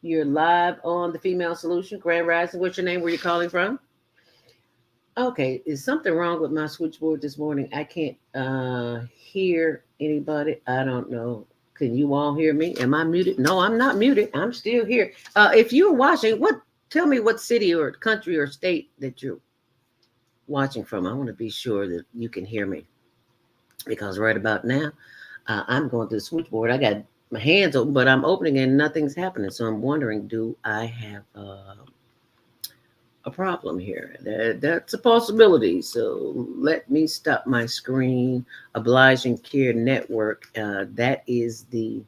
You're live on the Female Solution. Grand Rising. What's your name? Where you calling from? Okay. Is something wrong with my switchboard this morning? I can't hear anybody. I don't know. Can you all hear me? Am I muted? No, I'm not muted. I'm still here. If you're watching, tell me what city or country or state that you're watching from. I want to be sure that you can hear me, because right about now, I'm going to the switchboard. I got my hands open, but I'm opening and nothing's happening. So I'm wondering, do I have a problem here? That's a possibility. So let me stop my screen. Obliging Care Network. That is the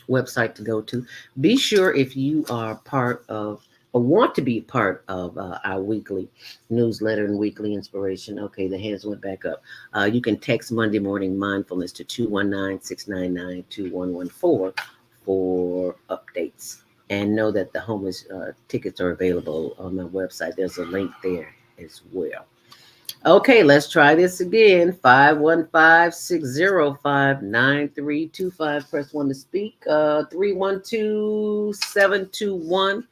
website to go to. Be sure, if you are part of or want to be part of our weekly newsletter and weekly inspiration. Okay, the hands went back up. You can text Monday Morning Mindfulness to 219-699-2114 for updates. And know that the homeless tickets are available on my website. There's a link there as well. Okay, let's try this again. 515-605-9325. Press 1 to speak. 312-721.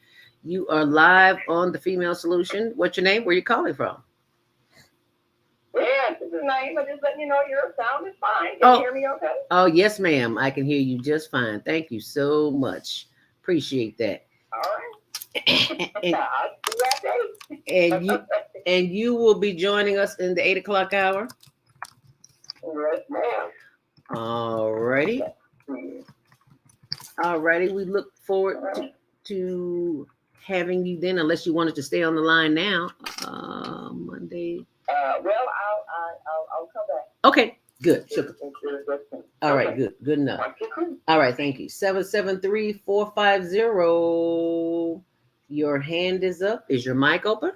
You are live on the Female Solution. What's your name? Where are you calling from? Yes, this is Naima. Just letting you know your sound is fine. Can you hear me okay? Oh, yes, ma'am. I can hear you just fine. Thank you so much. Appreciate that. All right. and you will be joining us in the 8 o'clock hour. Yes, ma'am. All righty. We look forward to having you then, unless you wanted to stay on the line now. Monday. Well, I'll come back. Okay, good. Sure. All right, good enough. All right, thank you. 773-450. Your hand is up. Is your mic open?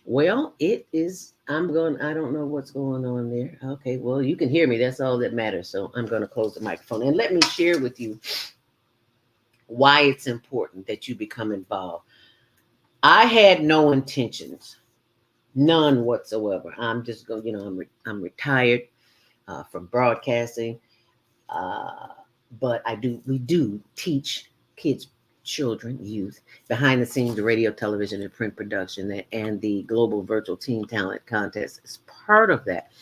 Well, it is. I don't know what's going on there. Okay, well, you can hear me. That's all that matters. So I'm going to close the microphone and let me share with you why it's important that you become involved. I had no intentions, none whatsoever. I'm just going, I'm retired from broadcasting, but we do teach kids, children, youth, behind the scenes, radio, television, and print production, and the Global Virtual Teen Talent Contest is part of that.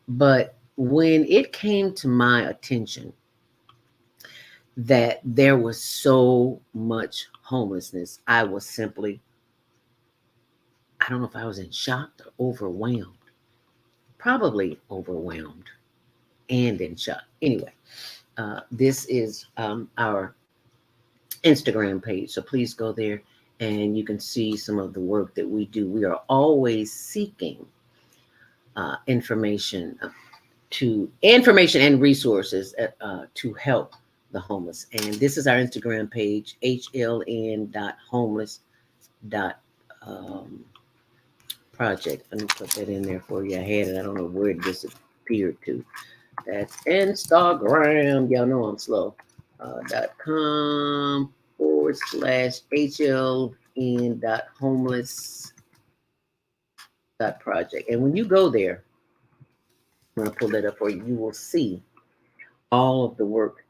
But when it came to my attention that there was so much homelessness, I was simply, I don't know if I was in shock or overwhelmed. Probably overwhelmed and in shock. Anyway, this is our Instagram page. So please go there and you can see some of the work that we do. We are always seeking information to information and resources to help the homeless. And this is our Instagram page, hln.homeless.project. Let me put that in there for you. I had it. I don't know where it disappeared to. That's Instagram. Y'all know I'm slow. .com/hln.homeless.project. And when you go there, I'm going to pull that up for you. You will see all of the work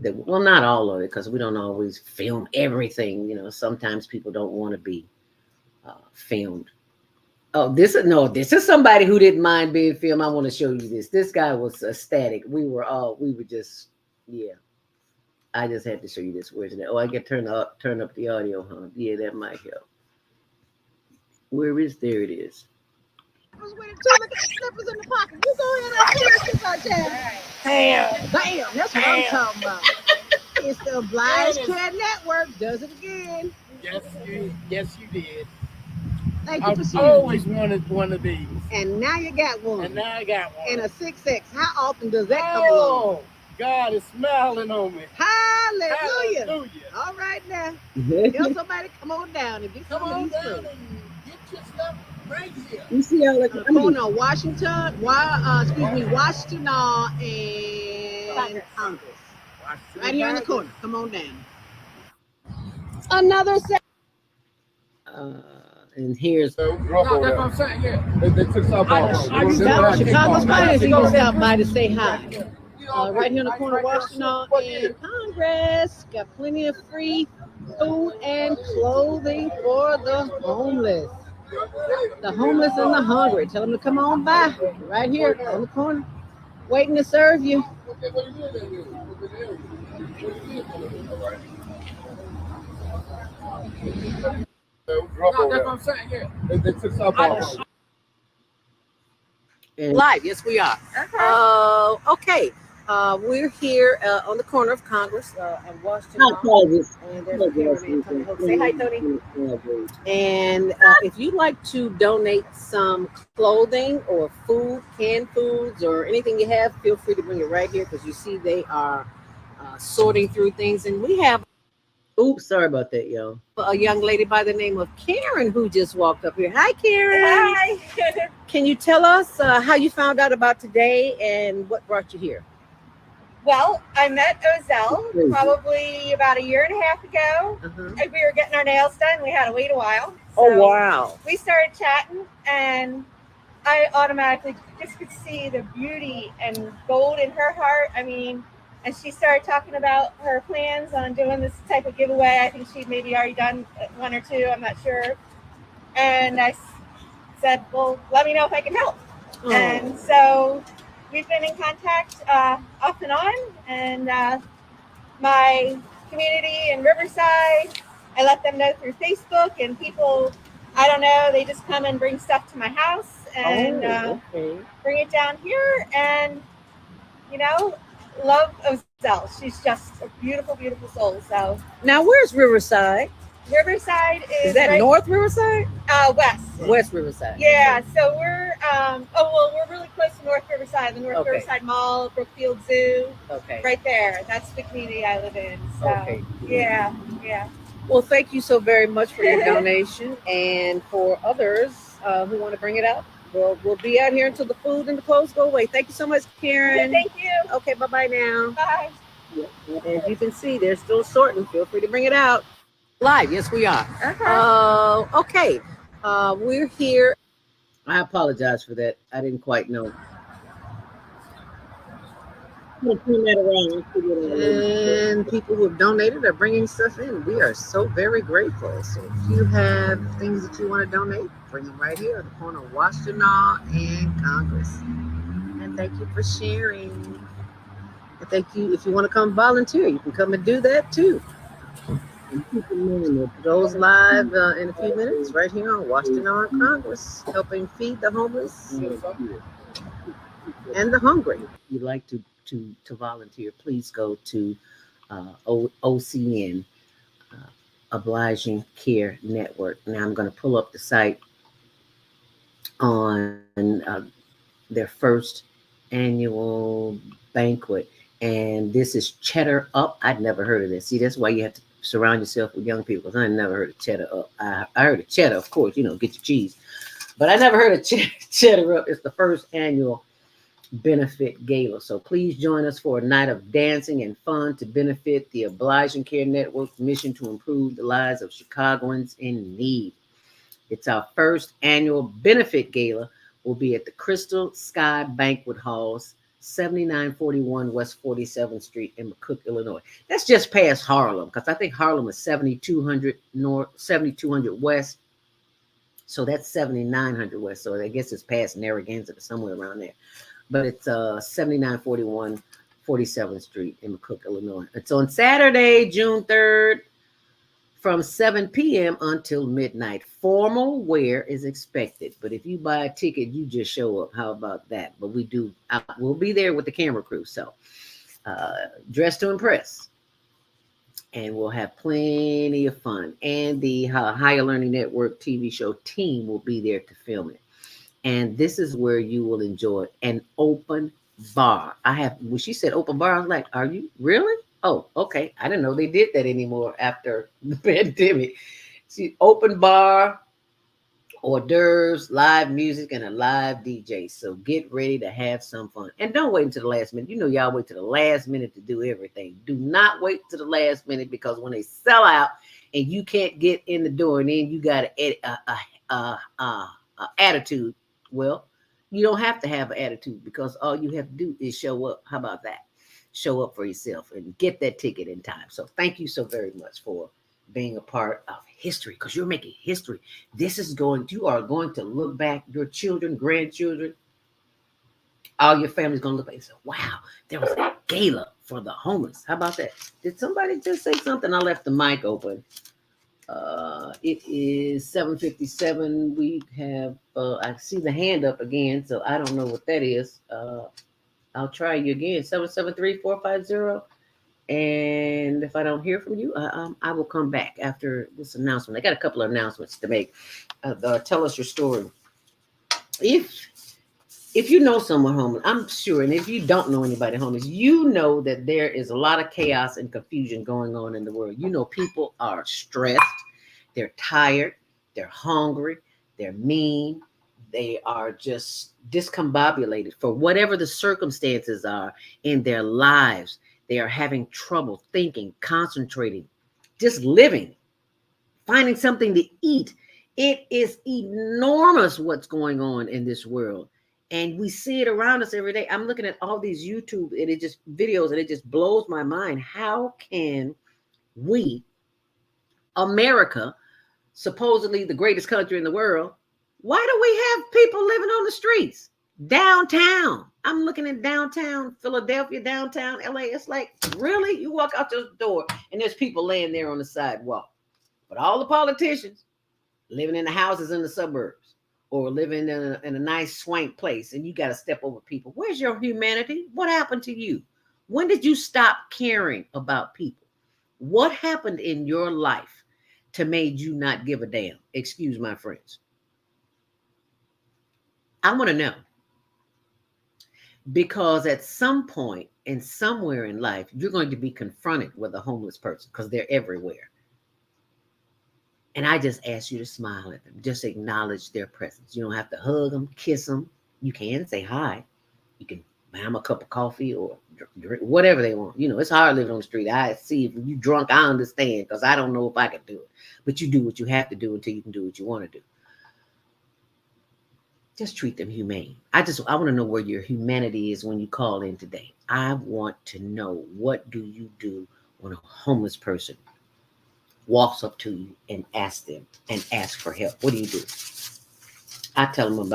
that, well, not all of it, because we don't always film everything. You know, sometimes people don't want to be filmed. Oh, this is somebody who didn't mind being filmed. I want to show you this. This guy was ecstatic. We were just, yeah. I just had to show you this. Where's it? Oh, I can turn up the audio, huh? Yeah, that might help. Where is there? It is. Look at the slippers in the pocket. You go ahead and kiss our child. Bam. That's what I'm talking about. It's the Obliging Network. Does it again. Yes, you did. Thank you for I've sharing. always wanted one of these. And now you got one. And now I got one. And a 6X. How often does that come along? God is smiling on me. Hallelujah. Hallelujah. All right now. Tell somebody come on down and get some of these down fruit. and get your stuff right here. You see how like corner of Washington, Washington and Congress. Right here in the corner. Come on down. Another set. And here's That's what I'm saying. Yeah. They took Chicago's finest. He gonna stop by to say hi. Right here in the corner of Washington and Congress. Got plenty of free food and clothing for the homeless. The homeless and the hungry. Tell them to come on by. Right here on the corner. Waiting to serve you. That's what I'm saying. Yeah. They took softball. Live, yes, we are. Okay. We're here on the corner of Congress and Washington. And there's a cameraman coming home. Say hi, Tony. And if you'd like to donate some clothing or food, canned foods, or anything you have, feel free to bring it right here because you see they are sorting through things. And we have sorry about that, y'all. a young lady by the name of Karen who just walked up here. Hi, Karen. Hi. Can you tell us how you found out about today and what brought you here? Well, I met Ozell probably about a year and a half ago. And we were getting our nails done. We had to wait a while. Oh, wow. We started chatting, and I automatically just could see the beauty and gold in her heart. I mean, and she started talking about her plans on doing this type of giveaway. I think she'd maybe already done one or two. I'm not sure. And I said, well, let me know if I can help. Oh. And so we've been in contact off and on. And my community in Riverside, I let them know through Facebook. And people, I don't know, they just come and bring stuff to my house and bring it down here. And, you know, love Ozell. She's just a beautiful, beautiful soul. So now, where's Riverside? Riverside is that right, North Riverside? West. West Riverside. Yeah. So we're we're really close to North Riverside, the North Riverside Mall, Brookfield Zoo. Okay. Right there. That's the community I live in. So yeah. Well, thank you so very much for your donation, and for others who want to bring it out. We'll be out here until the food and the clothes go away. Thank you so much, Karen. Thank you. Okay, bye-bye now. Bye. As you can see, they're still sorting. Feel free to bring it out. Live, yes, we are. Okay. We're here. I apologize for that. I didn't quite know. And people who have donated are bringing stuff in. We are so very grateful. So if you have things that you want to donate, bring them right here at the corner of Washington and Congress. And thank you for sharing. And thank you. If you want to come volunteer, you can come and do that too. And keep in mind that those live in a few minutes right here on Washington and Congress, helping feed the homeless and the hungry. If you'd like to volunteer, please go to OCN, Obliging Care Network. Now I'm going to pull up the site on their first annual banquet. And this is Cheddar Up. I'd never heard of this. See, that's why you have to surround yourself with young people. I never heard of Cheddar Up. I heard of cheddar, of course, get your cheese. But I never heard of Cheddar Up. It's the first annual benefit gala. So please join us for a night of dancing and fun to benefit the Obliging Care Network's mission to improve the lives of Chicagoans in need. It's our first annual benefit gala. Will be at the Crystal Sky Banquet Halls, 7941 West 47th Street in McCook, Illinois. That's just past Harlem, because I think Harlem is 7200 North, 7200 West. So that's 7900 West. So I guess it's past Narragansett or somewhere around there. But it's 7941 47th Street in McCook, Illinois. It's on Saturday, June 3rd, from 7 p.m. until midnight. Formal wear is expected, but if you buy a ticket, you just show up. How about that? But we'll be there with the camera crew, so dress to impress, and we'll have plenty of fun. And the Higher Learning Network TV show team will be there to film it. And this is where you will enjoy an open bar. When she said open bar, I was like, are you really? Oh, okay. I didn't know they did that anymore after the pandemic. See, open bar, hors d'oeuvres, live music, and a live DJ. So get ready to have some fun. And don't wait until the last minute. Y'all wait to the last minute to do everything. Do not wait to the last minute, because when they sell out and you can't get in the door, and then you got an attitude, well, you don't have to have an attitude, because all you have to do is show up. How about that? Show up for yourself and get that ticket in time. So thank you so very much for being a part of history, because you're making history. You are going to look back, your children, grandchildren, all your family's going to look back and say, wow, there was a gala for the homeless. How about that? Did somebody just say something? I left the mic open. It is 7:57. We have, I see the hand up again, so I don't know what that is. I'll try you again, 773-450. And if I don't hear from you, I will come back after this announcement. I got a couple of announcements to make. Tell us your story. If you know someone homeless, I'm sure, and if you don't know anybody homeless, you know that there is a lot of chaos and confusion going on in the world. People are stressed, they're tired, they're hungry, they're mean, they are just discombobulated for whatever the circumstances are in their lives. They are having trouble thinking, concentrating, just living, finding something to eat. It is enormous what's going on in this world. And we see it around us every day. I'm looking at all these YouTube videos, and it just blows my mind. How can we, America, supposedly the greatest country in the world, why do we have people living on the streets? Downtown. I'm looking at downtown Philadelphia, downtown LA. It's like, really? You walk out your door and there's people laying there on the sidewalk. But all the politicians living in the houses in the suburbs, or living in a nice swank place, and you got to step over people. Where's your humanity? What happened to you? When did you stop caring about people? What happened in your life to made you not give a damn? Excuse my French. I want to know. Because at some point and somewhere in life, you're going to be confronted with a homeless person, because they're everywhere. And I just ask you to smile at them. Just acknowledge their presence. You don't have to hug them, kiss them. You can say hi. You can buy them a cup of coffee or drink, whatever they want. It's hard living on the street. I see if you drunk, I understand, because I don't know if I could do it. But you do what you have to do until you can do what you want to do. Just treat them humane. I want to know where your humanity is when you call in today. I want to know, what do you do when a homeless person walks up to you and asks for help? What do you do? I tell them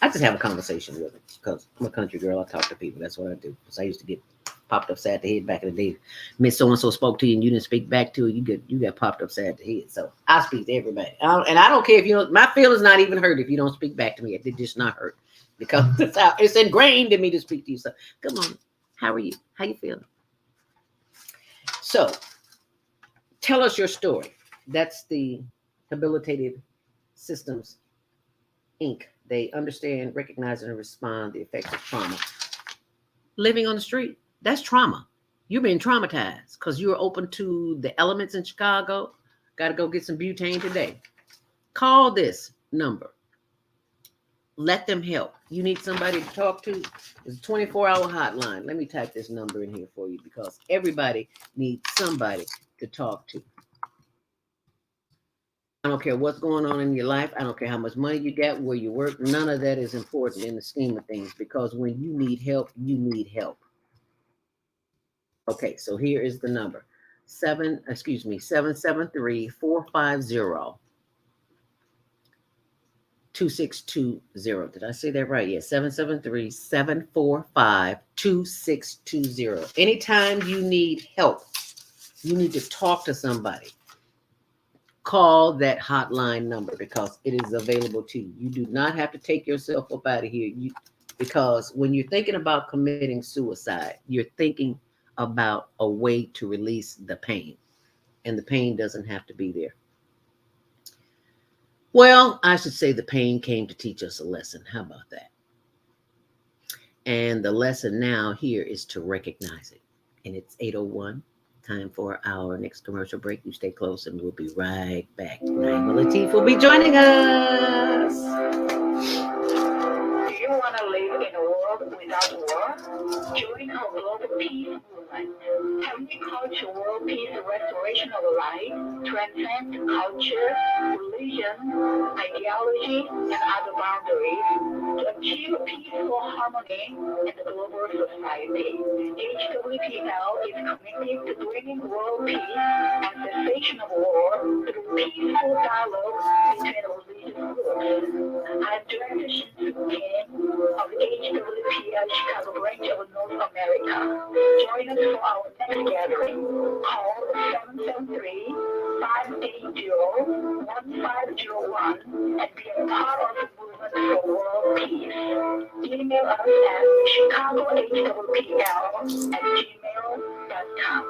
I just have a conversation with them, because I'm a country girl. I talk to people. That's what I do. Because I used to get popped upside the head back in the day. Miss so-and-so spoke to you and you didn't speak back to her, you got popped upside the head. So I speak to everybody. And I don't care if my feelings not even hurt if you don't speak back to me. It just not hurt, because it's ingrained in me to speak to you. So come on. How are you? How you feeling? So tell us your story. That's the Habilitated Systems Inc. They understand, recognize, and respond the effects of trauma. Living on the street, that's trauma. You're being traumatized because you're open to the elements in Chicago. Got to go get some butane today. Call this number. Let them help. You need somebody to talk to. It's a 24-hour hotline. Let me type this number in here for you because everybody needs somebody to talk to. I don't care what's going on in your life. I don't care how much money you got, where you work. None of that is important in the scheme of things because when you need help, you need help. Okay, so here is the number. 773-450-2620. Did I say that right? Yes, 773-745-2620. Anytime you need help, you need to talk to somebody. Call that hotline number because it is available to you. You do not have to take yourself up out of here. Because when you're thinking about committing suicide, you're thinking about a way to release the pain, and the pain doesn't have to be there. Well, I should say the pain came to teach us a lesson. How about that? And the lesson now here is to recognize it. And it's 8:01. Time for our next commercial break. You stay close and we'll be right back. Naima Latif will be joining us. Do you want to live in a world without war? Join our global peace movement. Helping culture world peace restoration of life, transcend culture, religion, ideology, and other boundaries to achieve peaceful harmony in the global society. HWPL is committed to bringing world peace and cessation of war through peaceful dialogue between religious groups. I'm Director Shinsu Kim of the HWPL Chicago branch of North America. Join us for our next gathering. Call 773-580-1501 and be a part of the movement for world peace. Email us at chicagohwpl@gmail.com.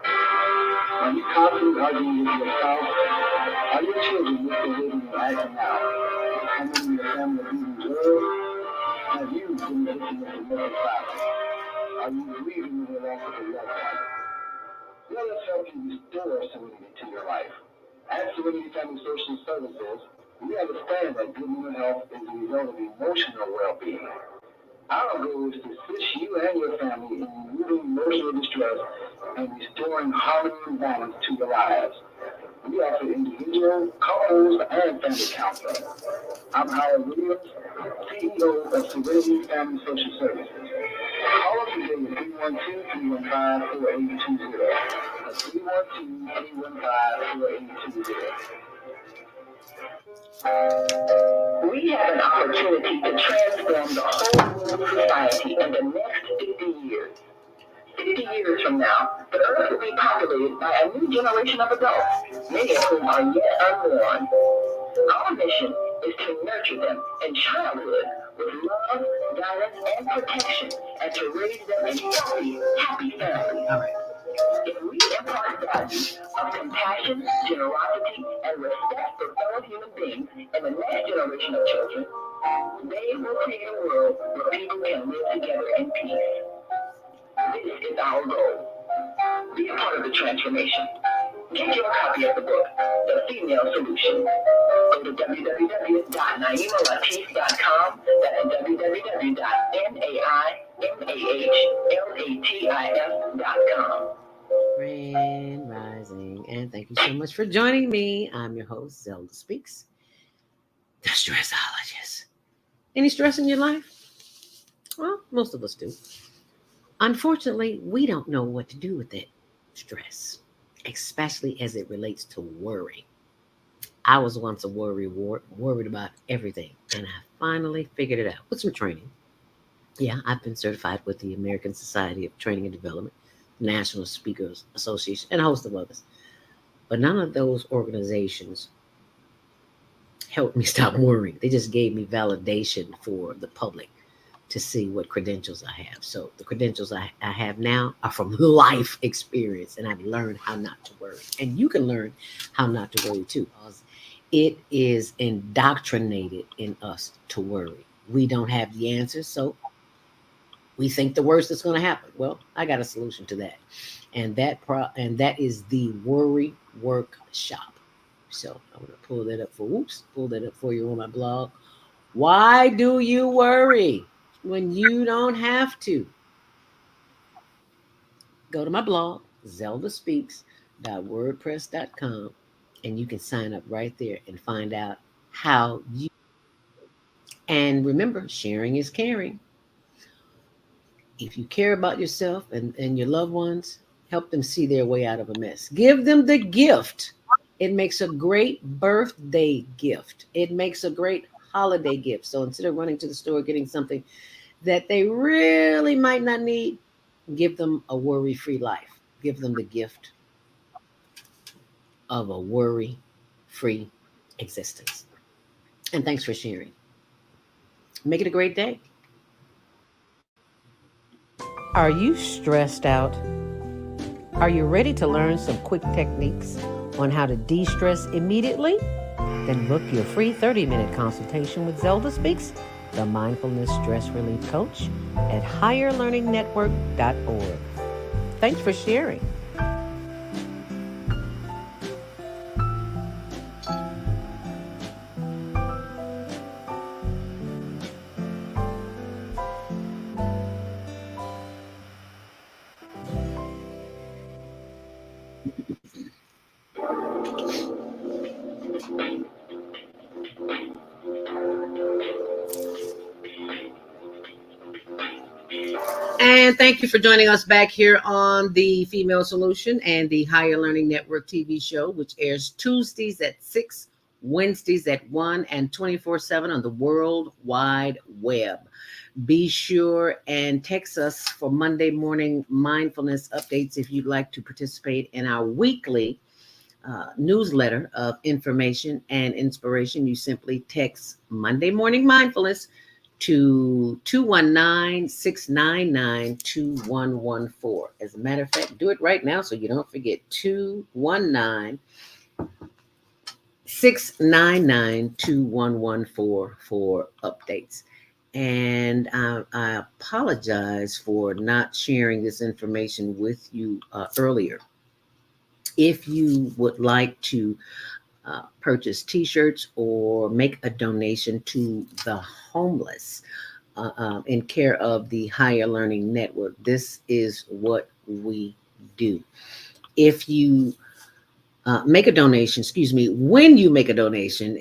Are you constantly arguing with yourself? Are your children misbehaving and acting out? Someone in your family abusing drugs? Have you been victim of domestic violence? Are you grieving the loss of a loved one? Let us help you restore serenity to your life. At Serenity Family Social Services, we understand that good mental health is the result of emotional well-being. Our goal is to assist you and your family in removing emotional distress and restoring harmony and balance to your lives. We offer individual, couples, and family counseling. I'm Howard Williams, CEO of Serenity Family Social Services. Call us today at 312-315-4820. That's 312-315-4820. We have an opportunity to transform the whole world society in the next 50 years. 50 years from now, the earth will be populated by a new generation of adults, many of whom are yet unborn. Our mission is to nurture them in childhood with love, guidance, and protection, and to raise them in healthy, happy families. If we impart values of compassion, generosity, and respect for fellow human beings in the next generation of children, they will create a world where people can live together in peace. This is our goal. Be a part of the transformation. Get your copy of the book, The Female Solution. Go to www.naimalatif.com. That's www.naimalatif.com. Grand Rising, and thank you so much for joining me. I'm your host, Zelda Speaks, the stressologist. Any stress in your life? Well, most of us do. Unfortunately, we don't know what to do with that stress, especially as it relates to worry. I was once a worried about everything, and I finally figured it out with some training. Yeah, I've been certified with the American Society of Training and Development, National Speakers Association, and a host of others. But none of those organizations helped me stop worrying. They just gave me validation for the public to see what credentials I have. So the credentials I have now are from life experience, and I've learned how not to worry. And you can learn how not to worry too. Because It is indoctrinated in us to worry. We don't have the answers, so we think the worst is going to happen. Well, I got a solution to that, and that is the worry workshop. So I'm going to pull that up for you on my blog. Why do you worry when you don't have to? Go to my blog, zeldaspeaks.wordpress.com, and you can sign up right there and find out how you. And remember, sharing is caring. If you care about yourself and your loved ones, help them see their way out of a mess. Give them the gift. It makes a great birthday gift. It makes a great holiday gift. So instead of running to the store getting something that they really might not need, give them a worry-free life. Give them the gift of a worry-free existence. And thanks for sharing. Make it a great day. Are you stressed out? Are you ready to learn some quick techniques on how to de-stress immediately? Then book your free 30-minute consultation with Zelda Speaks, the mindfulness stress relief coach, at higherlearningnetwork.org. Thanks for sharing. And thank you for joining us back here on the Female Solution and the Higher Learning Network TV show, which airs Tuesdays at 6, Wednesdays at 1, and 24/7 on the World Wide Web. Be sure and text us for Monday morning mindfulness updates if you'd like to participate in our weekly newsletter of information and inspiration. You simply text Monday Morning Mindfulness to 219-699-2114. As a matter of fact, do it right now so you don't forget. 219-699-2114 for updates. And I apologize for not sharing this information with you earlier. If you would like to purchase t-shirts or make a donation to the homeless in care of the Higher Learning Network, this is what we do. If you make a donation, when you make a donation,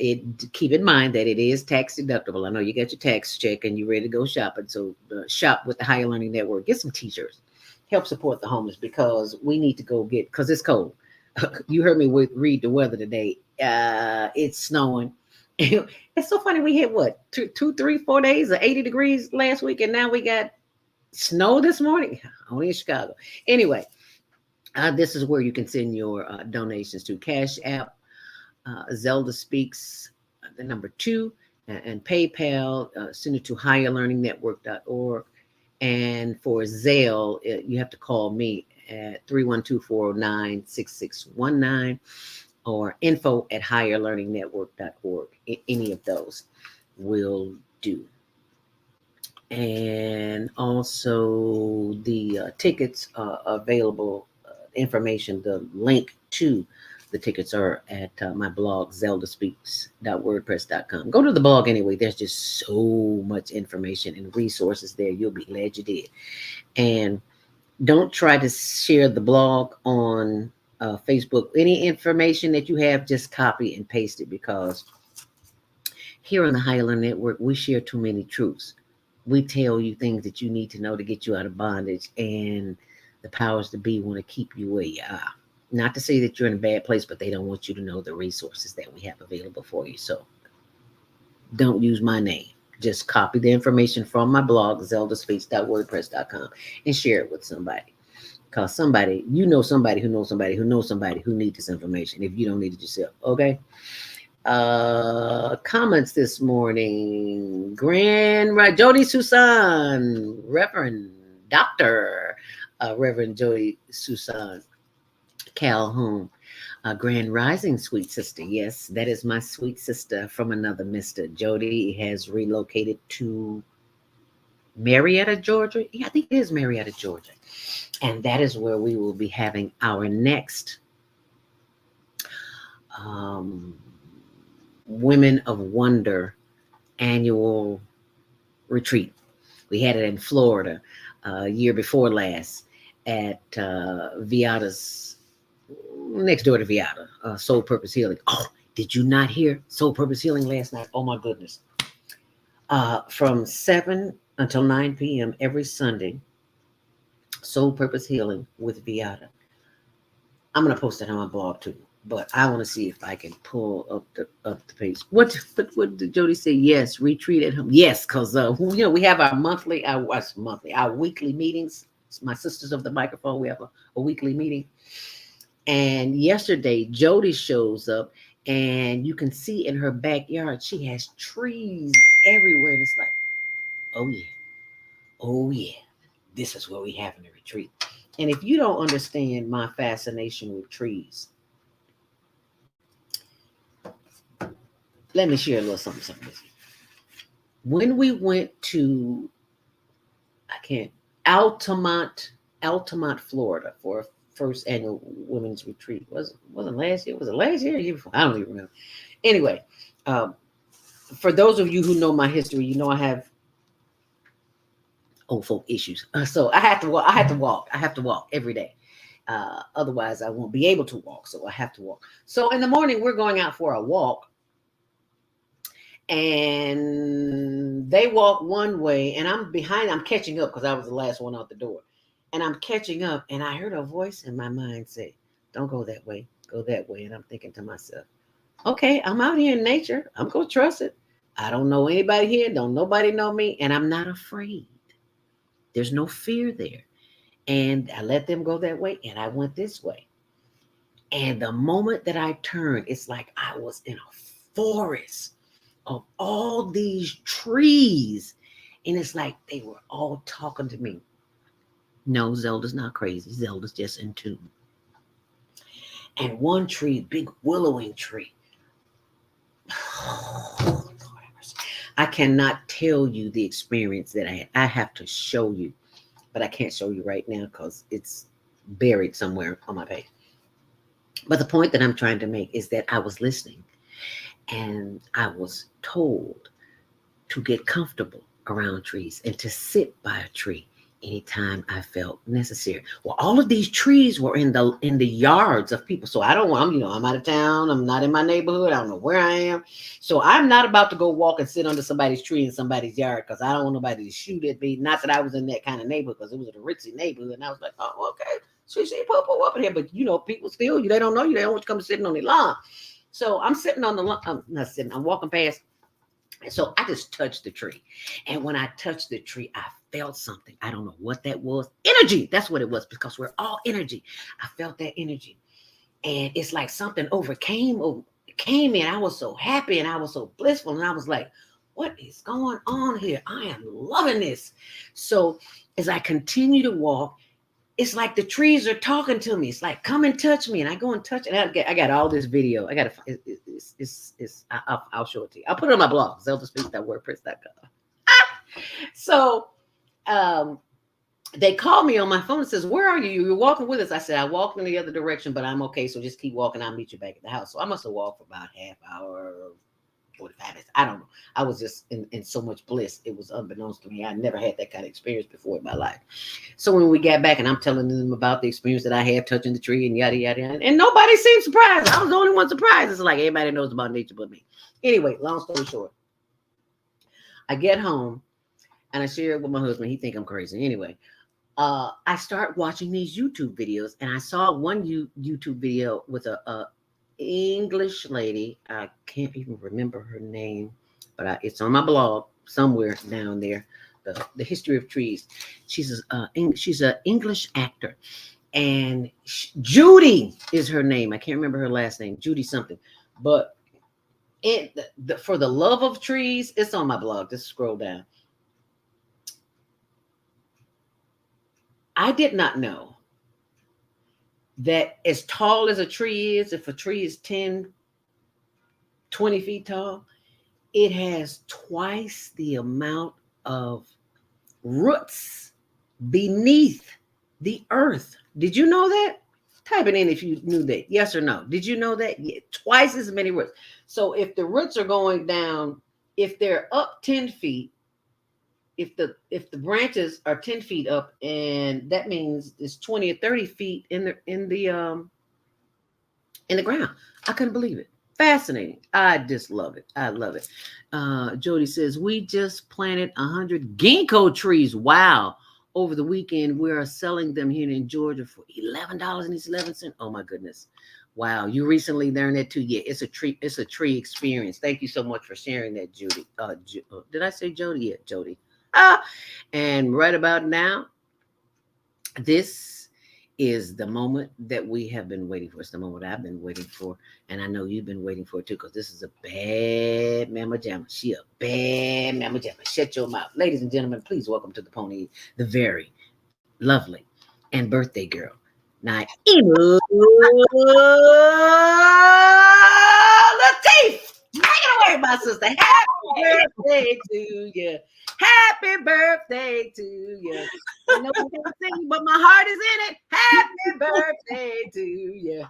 keep in mind that it is tax deductible. I know you got your tax check and you're ready to go shopping, so shop with the Higher Learning Network. Get some t-shirts. Help support the homeless because we need to go because it's cold. You heard me read the weather today. It's snowing. It's so funny. We hit what, 2, 3, 4 days of 80 degrees last week, and now we got snow this morning. Only in Chicago. Anyway, this is where you can send your donations to Cash App, Zelda Speaks, the number 2, and PayPal. Send it to higherlearningnetwork.org. And for Zelle, you have to call me at 312-409-6619 or info@higherlearningnetwork.org. Any of those will do. And also the tickets are available. Information, the link to the tickets are at my blog, zeldaspeaks.wordpress.com. Go to the blog anyway. There's just so much information and resources there. You'll be glad you did. And don't try to share the blog on Facebook. Any information that you have, just copy and paste it, because here on the Higher Learning Network, we share too many truths. We tell you things that you need to know to get you out of bondage, and the powers to be want to keep you where you are. Not to say that you're in a bad place, but they don't want you to know the resources that we have available for you. So don't use my name. Just copy the information from my blog, zeldaspeaks.wordpress.com, and share it with somebody. Because somebody, you know somebody who knows somebody who knows somebody who needs this information if you don't need it yourself. Okay? Comments this morning. Jody Susan, Reverend Dr. Reverend Jody Susan Calhoun. Grand Rising, sweet sister. Yes, that is my sweet sister from another mister. Jody has relocated to Marietta, Georgia. Yeah, I think it is Marietta, Georgia. And that is where we will be having our next um, Women of Wonder annual retreat. We had it in Florida year before last at Viata's, next door to Viata, Soul Purpose Healing. Oh, did you not hear Soul Purpose Healing last night? Oh my goodness. From 7 until 9 p.m. every Sunday, Soul Purpose Healing with Viata. I'm gonna post it on my blog too, but I want to see if I can pull up the page. What did Jody say? Yes, retreat at home. Yes, because we have our our weekly meetings. It's my sisters of the microphone. We have a weekly meeting. And yesterday, Jody shows up, and you can see in her backyard she has trees everywhere. And it's like, oh yeah, oh yeah, this is where we having a retreat. And if you don't understand my fascination with trees, let me share a little something with you. When we went to, Altamont, Florida for a first annual women's retreat. Wasn't last year? Was it last year or year before? I don't even remember. Anyway, for those of you who know my history, you know I have old folk issues. So I have to walk. I have to walk every day. Otherwise, I won't be able to walk. So I have to walk. So in the morning, we're going out for a walk. And they walk one way, and I'm behind. I'm catching up because I was the last one out the door. And I'm catching up, and I heard a voice in my mind say, don't go that way. Go that way. And I'm thinking to myself, okay, I'm out here in nature. I'm going to trust it. I don't know anybody here. Don't nobody know me. And I'm not afraid. There's no fear there. And I let them go that way, and I went this way. And the moment that I turned, it's like I was in a forest of all these trees. And it's like they were all talking to me. No, Zelda's not crazy. Zelda's just in tune. And one tree, big willowing tree. I cannot tell you the experience that I had. I have to show you, but I can't show you right now because it's buried somewhere on my page. But the point that I'm trying to make is that I was listening, and I was told to get comfortable around trees and to sit by a tree anytime I felt necessary. Well, all of these trees were in the yards of people. So I'm out of town. I'm not in my neighborhood. I don't know where I am. So I'm not about to go walk and sit under somebody's tree in somebody's yard because I don't want nobody to shoot at me. Not that I was in that kind of neighborhood, because it was a ritzy neighborhood. And I was like, oh, okay. So she pop up in here. But people steal you. They don't know you. They don't want you to come sitting on their lawn. So I'm sitting on the lawn. I'm not sitting. I'm walking past. And so I just touched the tree. And when I touched the tree, I felt something. I don't know what that was. Energy. That's what it was, because we're all energy. I felt that energy. And it's like something came in. I was so happy and I was so blissful. And I was like, what is going on here? I am loving this. So as I continue to walk, it's like the trees are talking to me. It's like, come and touch me. And I go and touch it. I got all this video. I'll show it to you. I'll put it on my blog, zeldaspeaks.wordpress.com. So they called me on my phone and says, where are you? You're walking with us. I said, I walked in the other direction, but I'm okay. So just keep walking. I'll meet you back at the house. So I must have walked for about half hour, 45 minutes. I don't know. I was just in so much bliss. It was unbeknownst to me. I never had that kind of experience before in my life. So when we got back and I'm telling them about the experience that I had touching the tree and yada, yada, yada, and nobody seemed surprised. I was the only one surprised. It's like everybody knows about nature but me. Anyway, long story short, I get home and I share it with my husband. He think I'm crazy. Anyway, I start watching these YouTube videos, and I saw one YouTube video with a English lady. I can't even remember her name, but it's on my blog somewhere down there. The history of trees. She's an English actor, and Judy is her name. I can't remember her last name, Judy something. But for the love of trees, it's on my blog. Just scroll down. I did not know that as tall as a tree is, if a tree is 10, 20 feet tall, it has twice the amount of roots beneath the earth. Did you know that? Type it in if you knew that. Yes or no. Did you know that? Yeah, twice as many roots. So if the roots are going down, if they're up 10 feet, if the branches are 10 feet up, and that means it's 20 or 30 feet in the ground. I couldn't believe it. Fascinating. I just love it. I love it. Jody says, we just planted 100 ginkgo trees. Wow. Over the weekend, we are selling them here in Georgia for $11.11. Oh my goodness. Wow. You recently learned that too. Yeah, it's a tree experience. Thank you so much for sharing that, Judy. Did I say Jody? Yeah, Jody. And right about now, this is the moment that we have been waiting for. It's the moment I've been waiting for, and I know you've been waiting for it too, because this is a bad mama jamma. She a bad mama jamma. Shut your mouth. Ladies and gentlemen, please welcome to the pony, the very lovely and birthday girl, Naima Latif. Take it away, my sister. Happy birthday to you. Happy birthday to you. I know I can't sing, but my heart is in it. Happy birthday to you.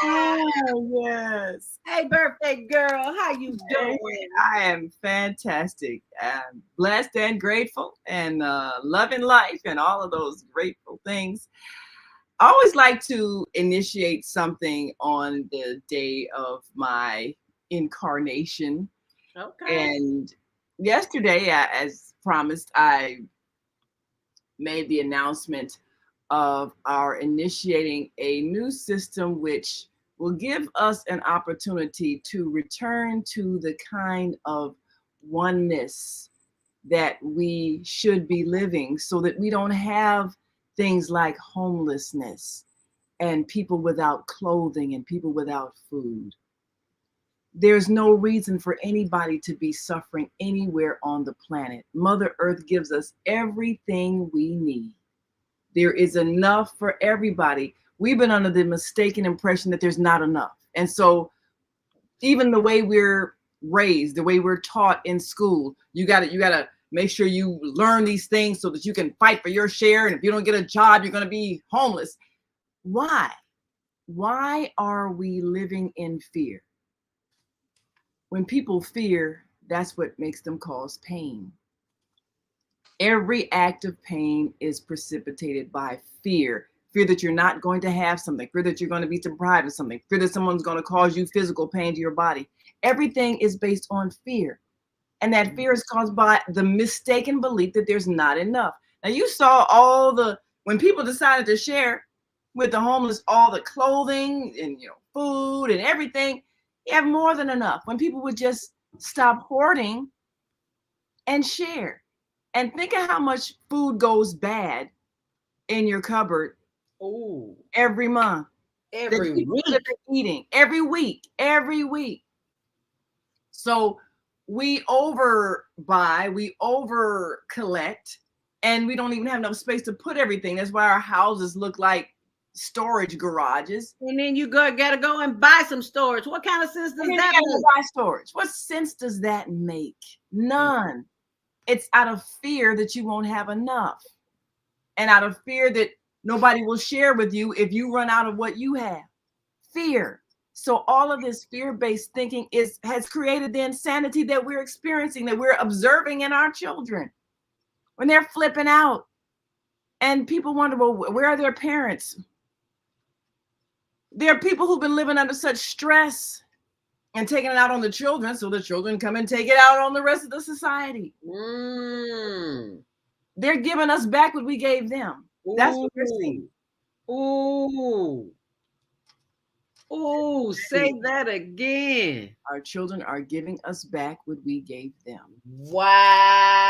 Oh, yes. Hey, birthday girl, how you doing? I am fantastic. I'm blessed and grateful and loving life and all of those grateful things. I always like to initiate something on the day of my incarnation. Okay. And yesterday, as promised, I made the announcement of our initiating a new system which will give us an opportunity to return to the kind of oneness that we should be living, so that we don't have things like homelessness and people without clothing and people without food. There's no reason for anybody to be suffering anywhere on the planet. Mother Earth gives us everything we need. There is enough for everybody. We've been under the mistaken impression that there's not enough. And so even the way we're raised, the way we're taught in school, you gotta make sure you learn these things so that you can fight for your share. And if you don't get a job, you're gonna be homeless. Why? Why are we living in fear? When people fear, that's what makes them cause pain. Every act of pain is precipitated by fear. Fear that you're not going to have something, fear that you're going to be deprived of something, fear that someone's going to cause you physical pain to your body. Everything is based on fear. And that fear is caused by the mistaken belief that there's not enough. Now, you saw when people decided to share with the homeless, all the clothing and food and everything, you have more than enough. When people would just stop hoarding and share. And think of how much food goes bad in your cupboard every month. Every week. That you're eating every week. So we overbuy, we over collect, and we don't even have enough space to put everything. That's why our houses look like storage garages. And then you gotta go and buy some storage. What kind of sense does that make? Buy storage. What sense does that make? None. It's out of fear that you won't have enough, and out of fear that nobody will share with you if you run out of what you have. Fear. So all of this fear-based thinking has created the insanity that we're experiencing, that we're observing in our children when they're flipping out. And people wonder, well, where are their parents? There are people who've been living under such stress and taking it out on the children, so the children come and take it out on the rest of the society. They're giving us back what we gave them. That's what we're seeing. Say that again. Our children are giving us back what we gave them. Wow.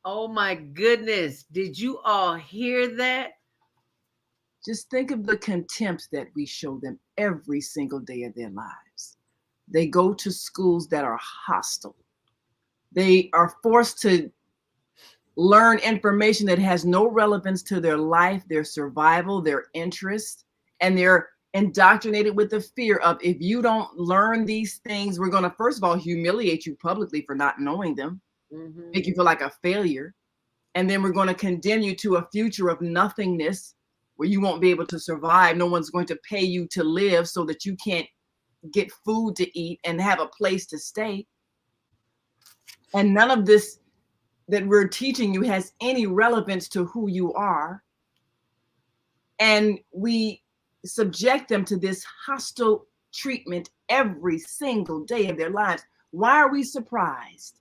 Oh my goodness. Did you all hear that? Just think of the contempt that we show them every single day of their lives. They go to schools that are hostile. They are forced to learn information that has no relevance to their life, their survival, their interest, and they're indoctrinated with the fear of, if you don't learn these things, we're going to, first of all, humiliate you publicly for not knowing them, make you feel like a failure. And then we're going to condemn you to a future of nothingness where you won't be able to survive. No one's going to pay you to live so that you can't get food to eat and have a place to stay. And none of this that we're teaching you has any relevance to who you are. And we subject them to this hostile treatment every single day of their lives. Why are we surprised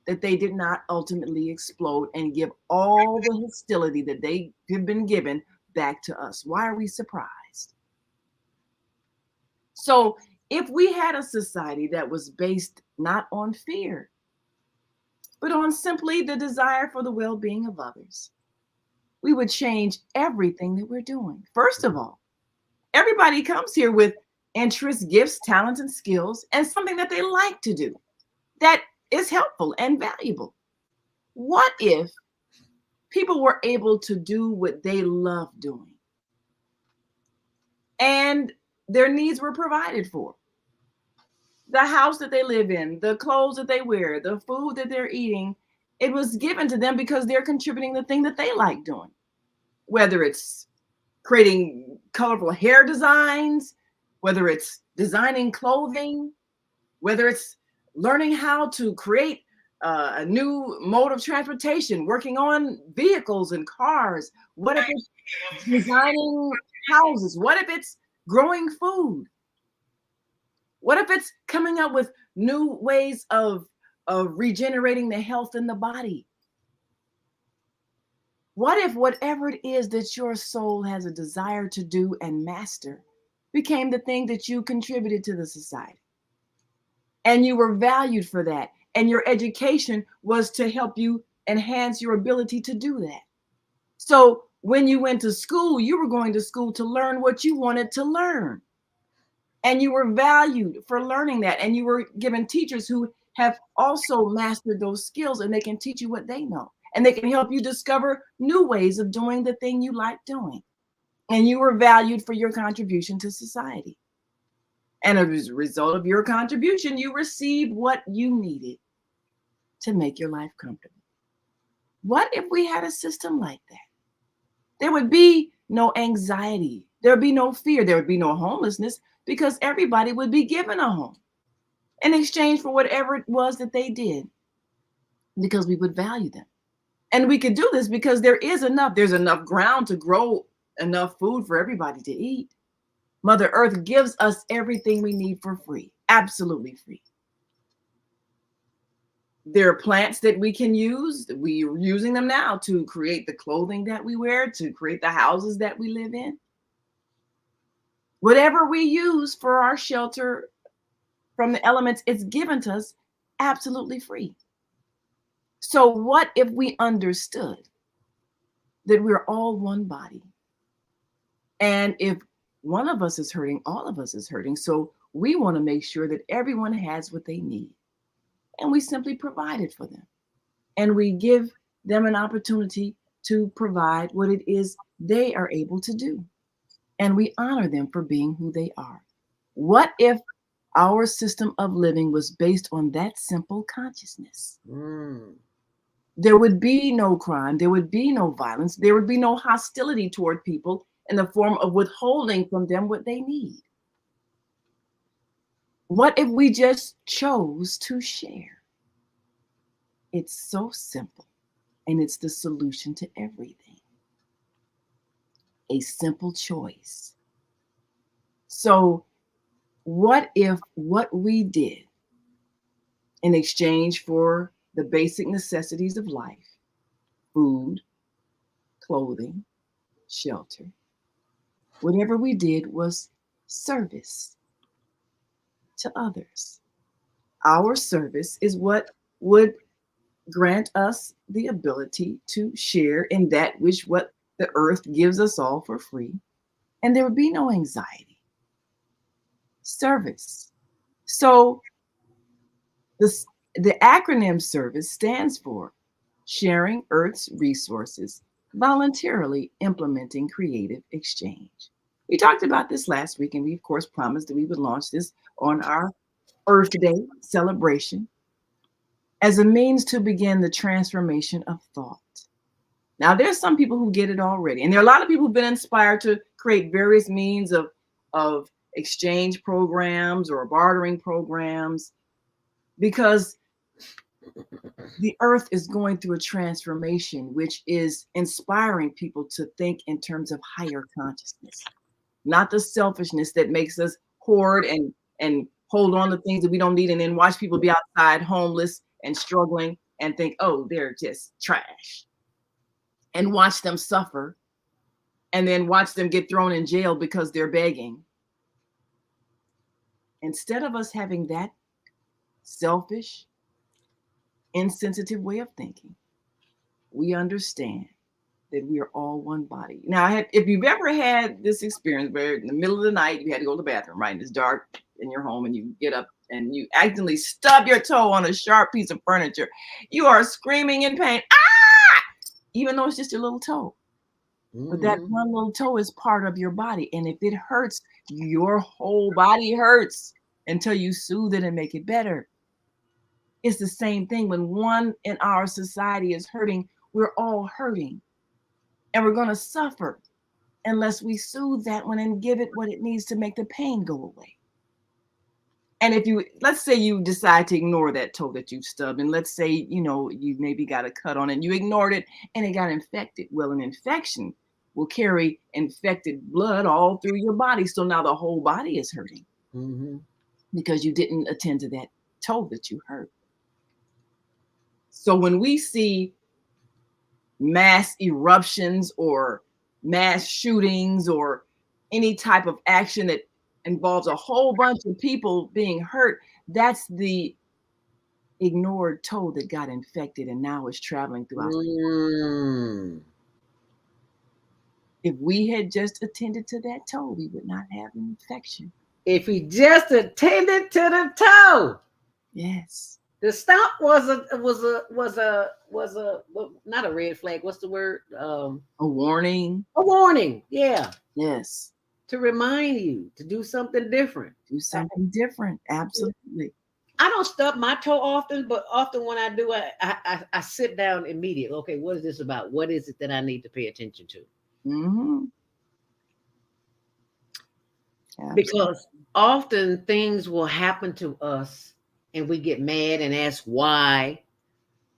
that they did not ultimately explode and give all the hostility that they have been given back to us? Why are we surprised? So if we had a society that was based not on fear, but on simply the desire for the well-being of others, we would change everything that we're doing. First of all, everybody comes here with interests, gifts, talents, and skills, and something that they like to do that is helpful and valuable. What if people were able to do what they love doing and their needs were provided for? The house that they live in, the clothes that they wear, the food that they're eating, it was given to them because they're contributing the thing that they like doing. Whether it's creating colorful hair designs, whether it's designing clothing, whether it's learning how to create a new mode of transportation, working on vehicles and cars. What if it's designing houses? What if it's growing food? What if it's coming up with new ways of regenerating the health in the body? What if whatever it is that your soul has a desire to do and master became the thing that you contributed to the society? And you were valued for that. And your education was to help you enhance your ability to do that. So when you went to school, you were going to school to learn what you wanted to learn. And you were valued for learning that. And you were given teachers who have also mastered those skills, and they can teach you what they know. And they can help you discover new ways of doing the thing you like doing. And you were valued for your contribution to society. And as a result of your contribution, you received what you needed to make your life comfortable. What if we had a system like that? There would be no anxiety. There would be no fear. There would be no homelessness, because everybody would be given a home in exchange for whatever it was that they did, because we would value them. And we could do this because there's enough ground to grow enough food for everybody to eat. Mother Earth gives us everything we need for free, absolutely free. There are plants that we can use. We are using them now to create the clothing that we wear, to create the houses that we live in. Whatever we use for our shelter from the elements, it's given to us absolutely free. So what if we understood that we're all one body? And if one of us is hurting, all of us is hurting. So we want to make sure that everyone has what they need. And we simply provide it for them. And we give them an opportunity to provide what it is they are able to do. And we honor them for being who they are. What if our system of living was based on that simple consciousness? There would be no crime. There would be no violence. There would be no hostility toward people in the form of withholding from them what they need. What if we just chose to share? It's so simple, and it's the solution to everything. A simple choice. So what if what we did in exchange for the basic necessities of life, food, clothing, shelter, whatever we did was service to others? Our service is what would grant us the ability to share in that which what the earth gives us all for free, and there would be no anxiety. Service. So the acronym service stands for sharing Earth's resources, voluntarily implementing creative exchange. We talked about this last week, and we, of course, promised that we would launch this on our Earth Day celebration as a means to begin the transformation of thought. Now, there's some people who get it already, and there are a lot of people who've been inspired to create various means of exchange programs or bartering programs, because the earth is going through a transformation, which is inspiring people to think in terms of higher consciousness, not the selfishness that makes us hoard and hold on to things that we don't need, and then watch people be outside homeless and struggling and think, oh, they're just trash, and watch them suffer, and then watch them get thrown in jail because they're begging. Instead of us having that selfish, insensitive way of thinking, we understand that we are all one body. Now, if you've ever had this experience where in the middle of the night you had to go to the bathroom, right, and it's dark in your home, and you get up and you accidentally stub your toe on a sharp piece of furniture, you are screaming in pain, ah! Even though it's just your little toe. But that one little toe is part of your body, and if it hurts, your whole body hurts until you soothe it and make it better. It's the same thing. When one in our society is hurting, we're all hurting, and we're going to suffer unless we soothe that one and give it what it needs to make the pain go away. And if you, let's say you decide to ignore that toe that you stubbed, and let's say, you maybe got a cut on it and you ignored it and it got infected. Well, an infection will carry infected blood all through your body. So now the whole body is hurting because you didn't attend to that toe that you hurt. So when we see mass eruptions or mass shootings or any type of action that involves a whole bunch of people being hurt, that's the ignored toe that got infected and now is traveling throughout. If we had just attended to that toe, we would not have an infection. If we just attended to the toe. Yes. The stomp was not a red flag. What's the word? A warning. A warning. Yeah. Yes. To remind you to do something different. Do something different. Absolutely. I don't stub my toe often, but often when I do, I sit down immediately. Okay, what is this about? What is it that I need to pay attention to? Because often things will happen to us and we get mad and ask why.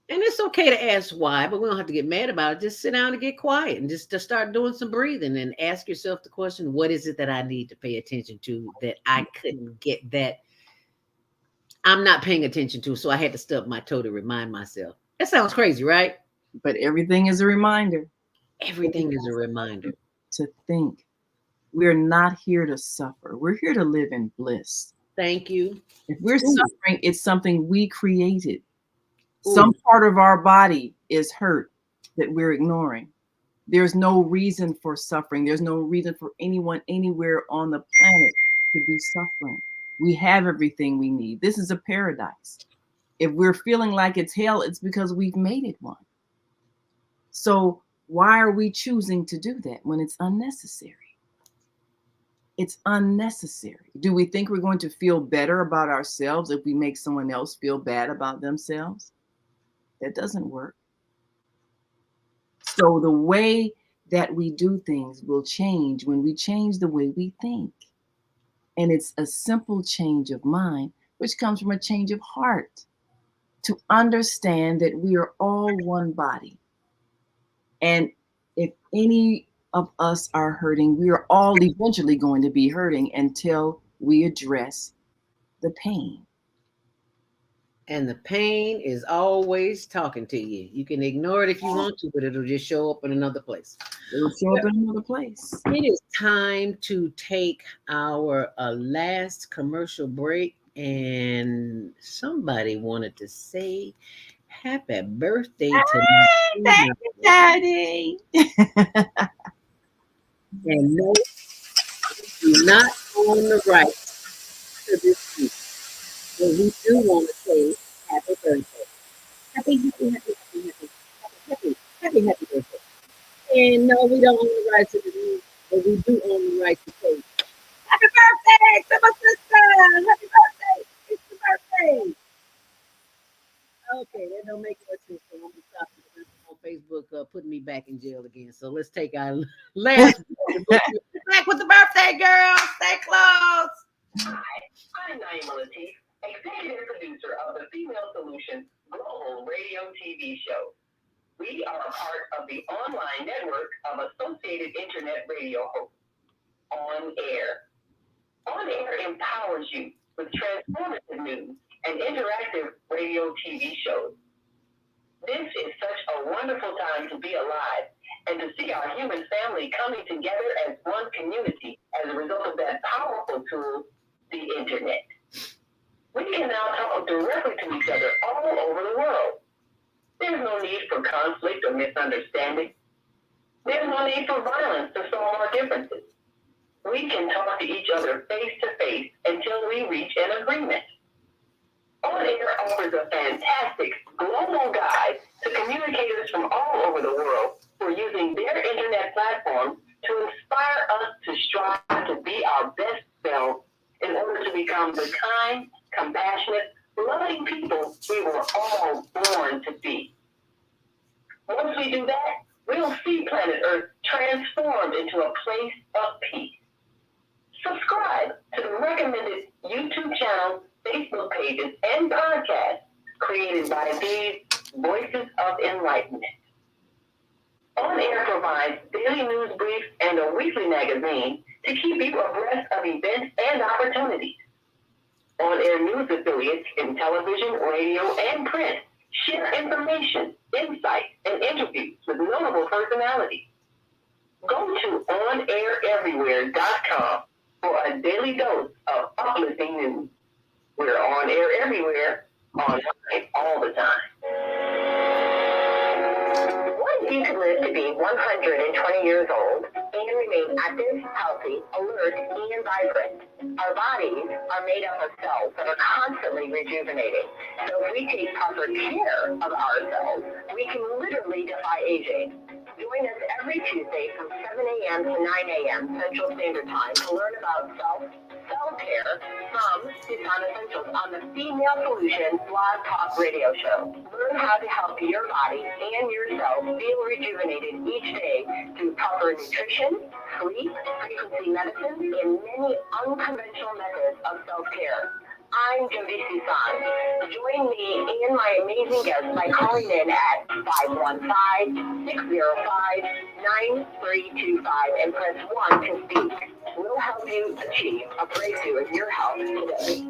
And it's okay to ask why, but we don't have to get mad about it. Just sit down and get quiet and just to start doing some breathing and ask yourself the question, what is it that I need to pay attention to that I couldn't get, that I'm not paying attention to? So I had to stub my toe to remind myself. That sounds crazy, right? But everything is a reminder. Everything is a reminder. To think. We're not here to suffer. We're here to live in bliss. Thank you. If we're suffering, it's something we created. Some part of our body is hurt that we're ignoring. There's no reason for suffering. There's no reason for anyone anywhere on the planet to be suffering. We have everything we need. This is a paradise. If we're feeling like it's hell, it's because we've made it one. So why are we choosing to do that when it's unnecessary? It's unnecessary. Do we think we're going to feel better about ourselves if we make someone else feel bad about themselves? That doesn't work. So the way that we do things will change when we change the way we think. And it's a simple change of mind, which comes from a change of heart, to understand that we are all one body. And if any of us are hurting, we are all eventually going to be hurting until we address the pain. And the pain is always talking to you. You can ignore it if you want to, but it'll just show up in another place. It'll show up in another place. It is time to take our last commercial break. And somebody wanted to say happy birthday to me. Thank you, Daddy. And no, you're not on the right to this week. But we do want to say happy birthday. Happy Happy birthday. And no, we don't own the rights to the music, but we do own the rights to say, happy birthday to my sister! Happy birthday! It's your birthday! Okay, that don't make much sense. So I'm gonna stop because on Facebook putting me back in jail again. So let's take our last back with the birthday girl. Stay close. Hi, I'm Naima Latif, executive producer of the Female Solution Global Radio TV show. We are a part of the online network of Associated Internet Radio hosts, On Air. On Air empowers you with transformative news and interactive radio TV shows. This is such a wonderful time to be alive and to see our human family coming together as one community as a result of that powerful tool, the internet. We can now talk directly to each other all over the world. There's no need for conflict or misunderstanding. There's no need for violence to solve our differences. We can talk to each other face to face until we reach an agreement. On Air offers a fantastic global guide to communicators from all over the world who are using their internet platforms to inspire us to strive to be our best selves in order to become the kind, compassionate, loving people we were all born to be. Once we do that, we'll see planet Earth transformed into a place of peace. Subscribe to the recommended YouTube channels, Facebook pages, and podcasts created by these Voices of Enlightenment. On Air provides daily news briefs and a weekly magazine to keep you abreast of events and opportunities. On Air news affiliates in television, radio, and print share information, insights, and interviews with notable personalities. Go to onaireverywhere.com for a daily dose of uplifting news. We're on air everywhere, online all the time. What if you could live to be 120 years old and remain active, healthy, alert, and vibrant? Our bodies are made up of cells that are constantly rejuvenating. So if we take proper care of ourselves, we can literally defy aging. Join us every Tuesday from 7 a.m. to 9 a.m. Central Standard Time to learn about self-care from Tucson Essentials on the Female Solution Blog Talk Radio Show. Learn how to help your body and yourself feel rejuvenated each day through proper nutrition, sleep, frequency medicine, and many unconventional methods of self-care. I'm Jody Tucson. Join me and my amazing guests by calling in at 515-605-9325 and press 1 to speak. We'll help you achieve a breakthrough in your health today.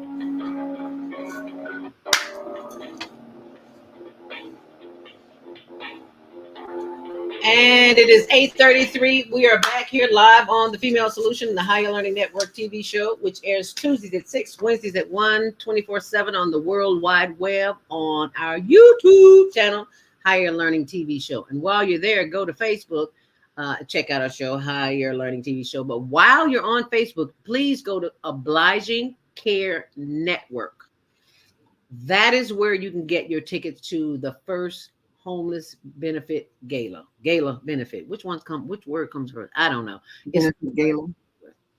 And it is 8:33. We are back here live on the Female Solution, the Higher Learning Network TV show, which airs Tuesdays at 6, Wednesdays at 1, 24/7 on the World Wide Web on our YouTube channel, Higher Learning TV Show. And while you're there, go to Facebook, check out our show, Higher Learning TV Show. But while you're on Facebook, please go to Obliging Care Network. That is where you can get your tickets to the first homeless benefit gala benefit. Which word comes first? I don't know. It's Gala.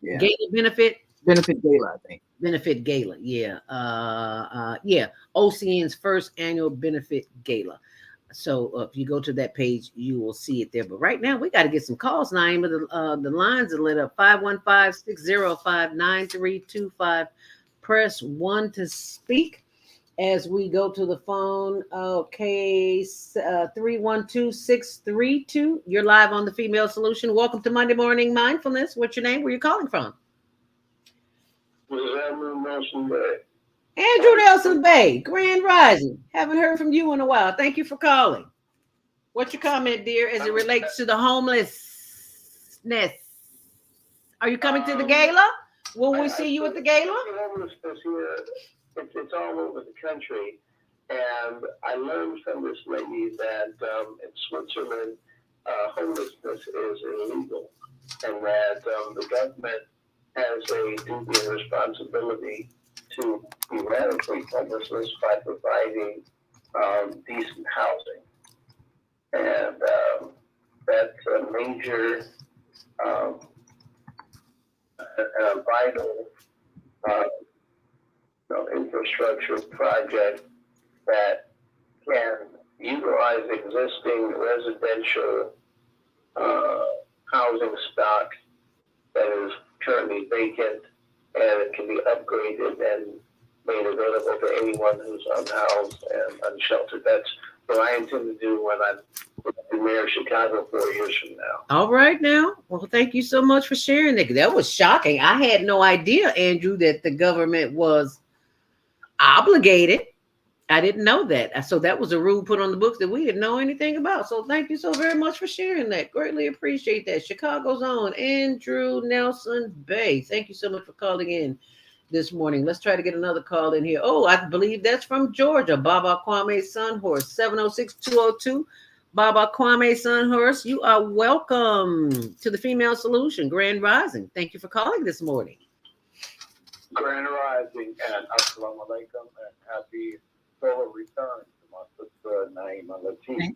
Yeah. Gala benefit Gala, I think. Benefit gala. Yeah. OCN's first annual benefit gala. So if you go to that page, you will see it there. But right now we got to get some calls. Naima, the lines are lit up. 515-605-9325. Press 1 to speak. As we go to the phone, okay, 312-632. You're live on the Female Solution. Welcome to Monday Morning Mindfulness. What's your name? Where are you calling from? Andrew Nelson Bay. Andrew Nelson Bay, Grand Rising. Haven't heard from you in a while. Thank you for calling. What's your comment, dear, as it relates to the homelessness? Are you coming to the gala? Will we see you at the gala? Homelessness here. It's all over the country, and I learned from this lady that in Switzerland, homelessness is illegal, and that the government has a duty and responsibility to eradicate homelessness by providing decent housing. And that's a major vital infrastructure project that can utilize existing residential housing stock that is currently vacant, and it can be upgraded and made available to anyone who's unhoused and unsheltered. That's what I intend to do when I'm the mayor of Chicago 4 years from now. All right now. Well, thank you so much for sharing that. That was shocking. I had no idea, Andrew, that the government was obligated. I didn't know that. So that was a rule put on the books that we didn't know anything about. So thank you so very much for sharing that. Greatly appreciate that. Chicago's own Andrew Nelson Bay. Thank you so much for calling in this morning. Let's try to get another call in here. Oh, I believe that's from Georgia. Baba Kwame Sunhorse, 706-202. Baba Kwame Sunhorse, you are welcome to the Female Solution, Grand Rising. Thank you for calling this morning. Grand Rising and Assalamu Alaikum and happy solar return to my sister Naima Latif.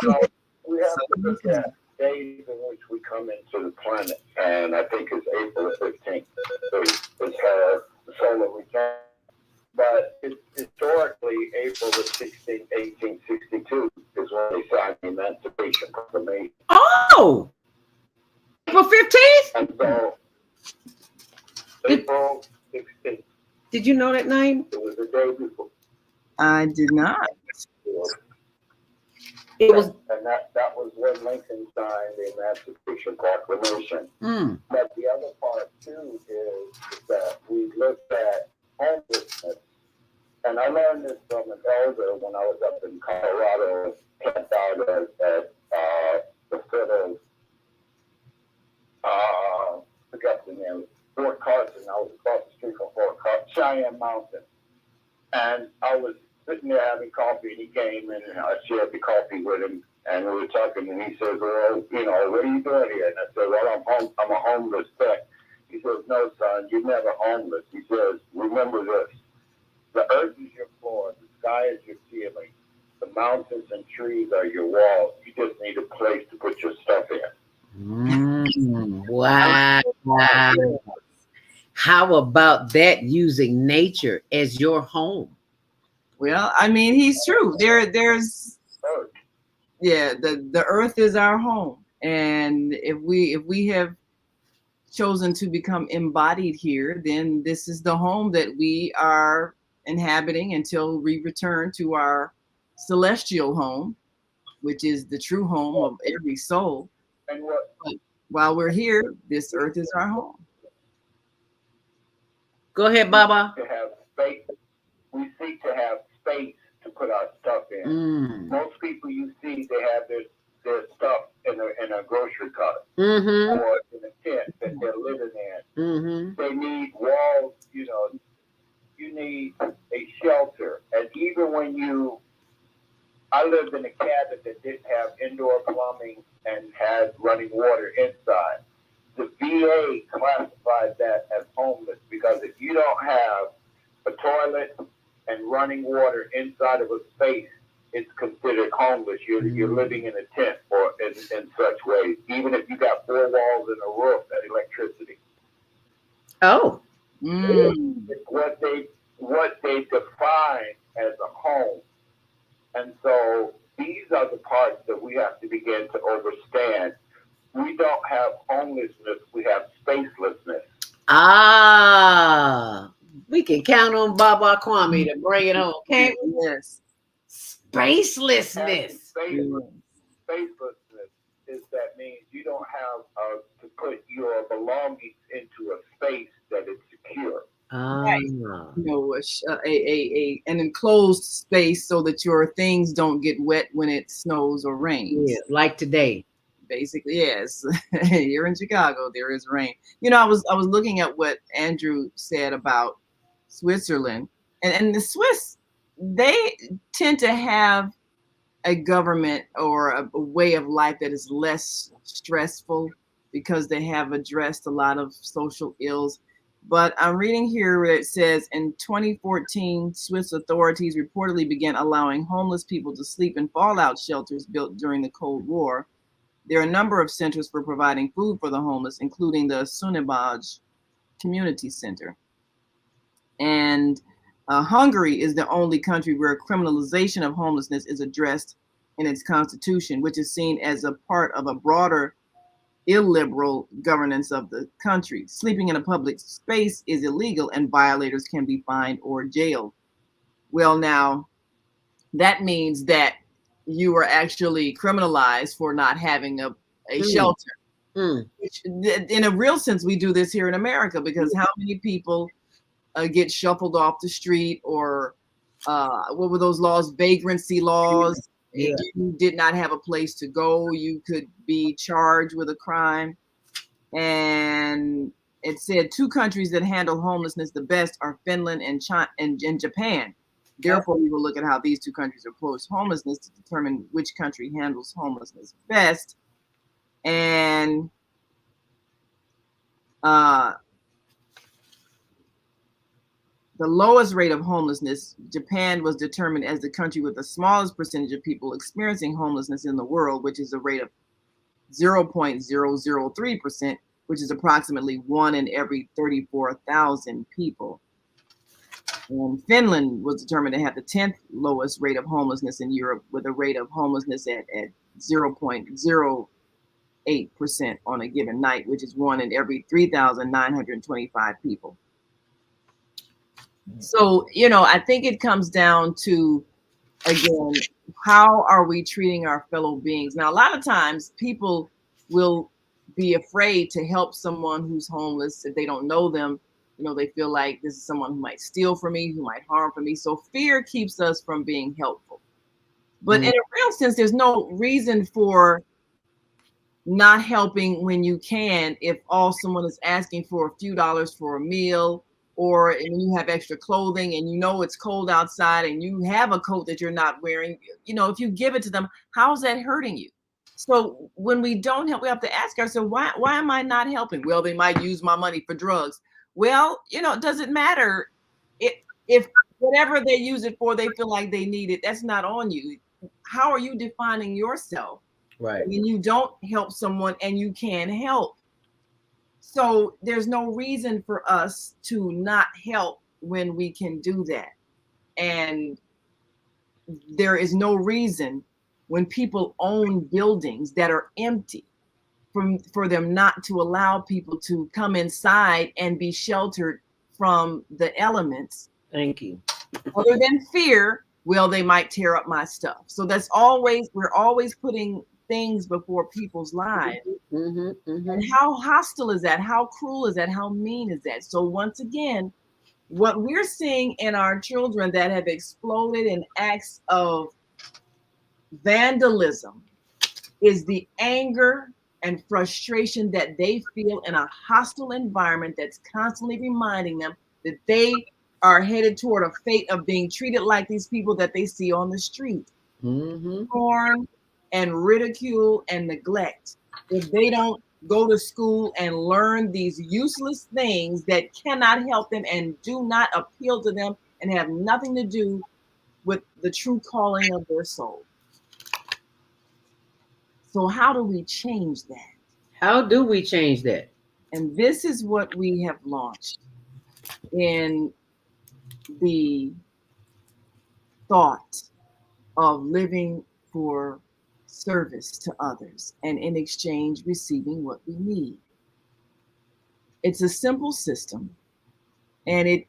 So we have to look at days in which we come into the planet, and I think it's April 15th is her solar return. But historically, April the 16th, 1862 is when they signed the Emancipation Proclamation. Oh! April 15th? And so April 16th. Did you know that name? It was the day before. I did not. It was, and that was when Lincoln signed the Emancipation Proclamation. Mm. But the other part too is that we looked at homelessness, and I learned this from an elder when I was up in Colorado, camped out at the foot of forgot the name, Fort Carson. I was across the street from Fort Carson, Cheyenne Mountain, and I was sitting there having coffee, and he came in, and I shared the coffee with him, and we were talking, and he says, well, what are you doing here? And I said, well, I'm a homeless vet. He says, no, son, you're never homeless. He says, remember this, the earth is your floor, the sky is your ceiling, the mountains and trees are your walls. You just need a place to put your stuff in. Wow. How about that, using nature as your home? Well, I mean, he's true. There's the earth is our home, and if we have chosen to become embodied here, then this is the home that we are inhabiting until we return to our celestial home, which is the true home of every soul. And what? But while we're here, this earth is our home. Go ahead, Baba. To have space, we seek to have space to put our stuff in. Most people you see, they have their stuff in a grocery cart or in a tent that they're living in. They need walls, you need a shelter. And even when I lived in a cabin that didn't have indoor plumbing and had running water inside. The VA classified that as homeless because if you don't have a toilet and running water inside of a space, it's considered homeless. You're living in a tent or in such ways. Even if you got 4 walls and a roof and electricity. Oh. It's what they define as a home. And so these are the parts that we have to begin to understand. We don't have homelessness, we have spacelessness. We can count on Baba Kwame to bring it home, can't we? Yes. Spacelessness. Spacelessness is that means you don't have to put your belongings into a space that is secure. Right. An enclosed space so that your things don't get wet when it snows or rains. Yeah, like today. Basically, yes. Here in Chicago, there is rain. I was looking at what Andrew said about Switzerland, and the Swiss, they tend to have a government or a way of life that is less stressful because they have addressed a lot of social ills. But I'm reading here where it says in 2014, Swiss authorities reportedly began allowing homeless people to sleep in fallout shelters built during the Cold War. There are a number of centers for providing food for the homeless, including the Sunibaj Community Center. And Hungary is the only country where criminalization of homelessness is addressed in its constitution, which is seen as a part of a broader illiberal governance of the country. Sleeping in a public space is illegal and violators can be fined or jailed. Well, now that means that you are actually criminalized for not having a shelter. Which, in a real sense, we do this here in America, because how many people get shuffled off the street, or what were those laws? Vagrancy laws. Yeah. If you did not have a place to go, you could be charged with a crime. And it said 2 countries that handle homelessness the best are Finland and China and Japan. Therefore, we will look at how these 2 countries approach homelessness to determine which country handles homelessness best. And the lowest rate of homelessness, Japan was determined as the country with the smallest percentage of people experiencing homelessness in the world, which is a rate of 0.003%, which is approximately 1 in every 34,000 people. And Finland was determined to have the 10th lowest rate of homelessness in Europe, with a rate of homelessness at 0.08% on a given night, which is 1 in every 3,925 people. So, I think it comes down to, again, how are we treating our fellow beings? Now, a lot of times people will be afraid to help someone who's homeless if they don't know them. They feel like this is someone who might steal from me, who might harm from me. So fear keeps us from being helpful. But in a real sense, there's no reason for not helping when you can, if all someone is asking for a few dollars for a meal, or you have extra clothing and it's cold outside and you have a coat that you're not wearing. If you give it to them, how's that hurting you? So when we don't help, we have to ask ourselves, why am I not helping? Well, they might use my money for drugs. Well, it doesn't matter if whatever they use it for, they feel like they need it. That's not on you. How are you defining yourself? Right. When you don't help someone and you can help. So there's no reason for us to not help when we can do that. And there is no reason when people own buildings that are empty for them not to allow people to come inside and be sheltered from the elements. Thank you. Other than fear, well, they might tear up my stuff. So we're always putting things before people's lives. And how hostile is that? How cruel is that? How mean is that? So once again, what we're seeing in our children that have exploded in acts of vandalism is the anger and frustration that they feel in a hostile environment that's constantly reminding them that they are headed toward a fate of being treated like these people that they see on the street. Scorn and ridicule and neglect. If they don't go to school and learn these useless things that cannot help them and do not appeal to them and have nothing to do with the true calling of their soul. So how do we change that? How do we change that? And this is what we have launched in the thought of living for service to others and in exchange receiving what we need. It's a simple system, and it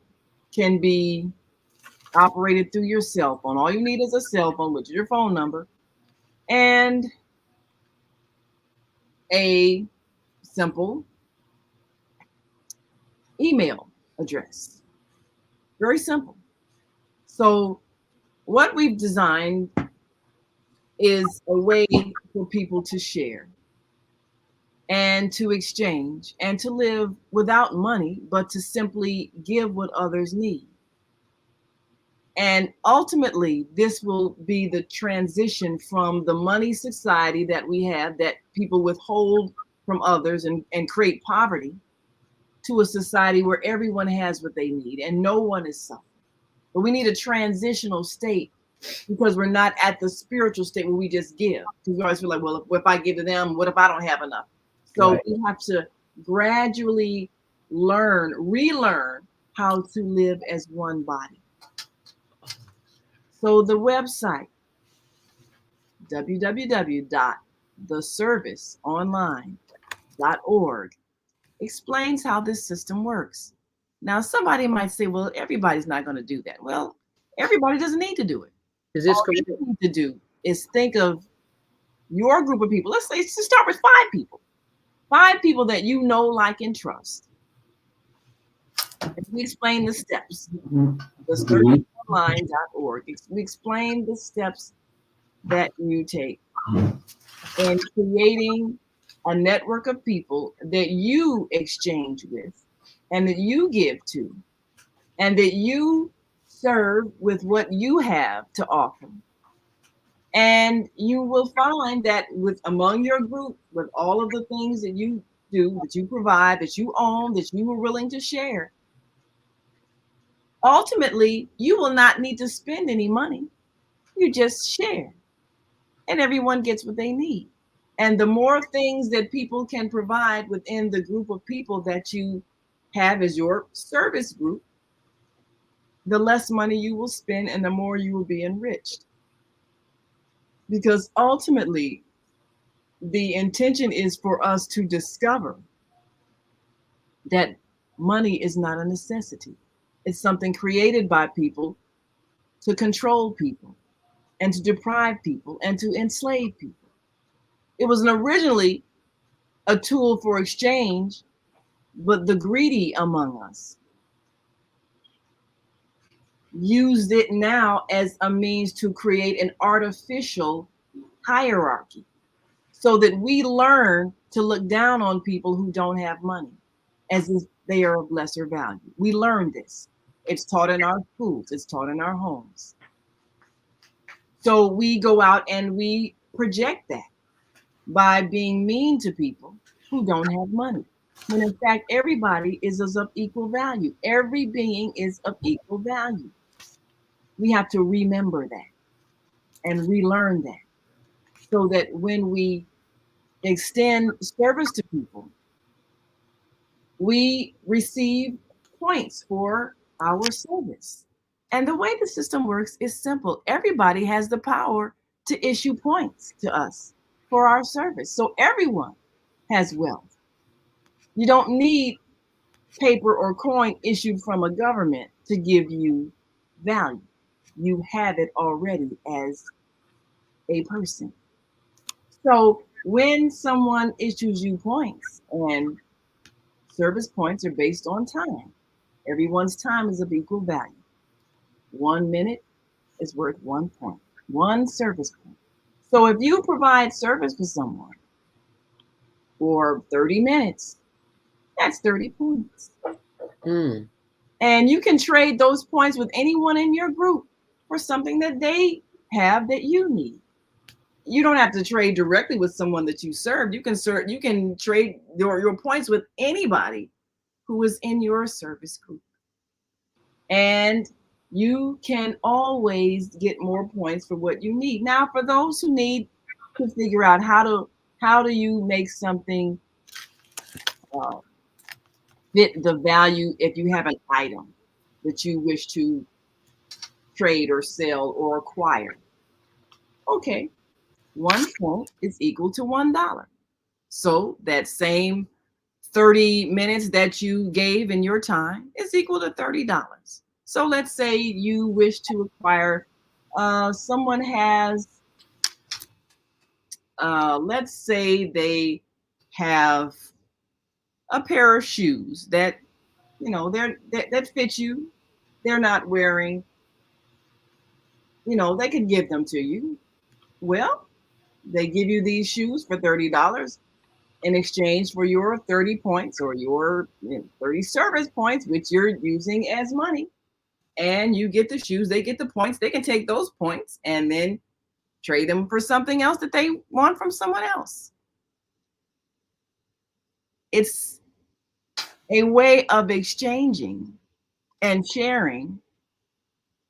can be operated through your cell phone. All you need is a cell phone, which is your phone number, and a simple email address. Very simple. So what we've designed is a way for people to share and to exchange and to live without money, but to simply give what others need. And ultimately, this will be the transition from the money society that we have, that people withhold from others and create poverty, to a society where everyone has what they need and no one is suffering. But we need a transitional state because we're not at the spiritual state where we just give. Because we always feel like, well, if I give to them, what if I don't have enough? So Right. we have to gradually relearn how to live as one body. So the website, www.theserviceonline.org, explains how this system works. Now, somebody might say, well, everybody's not going to do that. Well, everybody doesn't need to do it. Is this All correct? you need to do is think of your group of people. Let's say, just start with 5 people. 5 people that you know, like, and trust. And we explain the steps. theserviceonline.org. We explain the steps that you take in creating a network of people that you exchange with and that you give to and that you serve with what you have to offer. And you will find that among your group, with all of the things that you do, that you provide, that you own, that you are willing to share, ultimately, you will not need to spend any money. You just share, and everyone gets what they need. And the more things that people can provide within the group of people that you have as your service group, the less money you will spend and the more you will be enriched. Because ultimately, the intention is for us to discover that money is not a necessity. It's something created by people to control people and to deprive people and to enslave people. It was originally a tool for exchange, but the greedy among us used it now as a means to create an artificial hierarchy so that we learn to look down on people who don't have money as if they are of lesser value. We learn this. It's taught in our schools. It's taught in our homes. So we go out and we project that by being mean to people who don't have money. When in fact, everybody is of equal value. Every being is of equal value. We have to remember that and relearn that so that when we extend service to people, we receive points for our service. And the way the system works is simple. Everybody has the power to issue points to us for our service. So everyone has wealth. You don't need paper or coin issued from a government to give you value. You have it already as a person. So when someone issues you points, and service points are based on time, everyone's time is of equal value. 1 minute is worth 1 point, 1 service point. So if you provide service for someone for 30 minutes, that's 30 points. And you can trade those points with anyone in your group for something that they have that you need. You don't have to trade directly with someone that you served. You can trade your points with anybody who is in your service group. And you can always get more points for what you need. Now, for those who need to figure out how do you make something fit the value if you have an item that you wish to trade or sell or acquire. Okay, 1 point is equal to $1. So that same 30 minutes that you gave in your time is equal to $30. So let's say you wish to acquire, someone has, let's say they have a pair of shoes that, that fit you. They're not wearing, they could give them to you. Well, they give you these shoes for $30 in exchange for your 30 points or your 30 service points, which you're using as money. And you get the shoes, they get the points. They can take those points and then trade them for something else that they want from someone else. It's a way of exchanging and sharing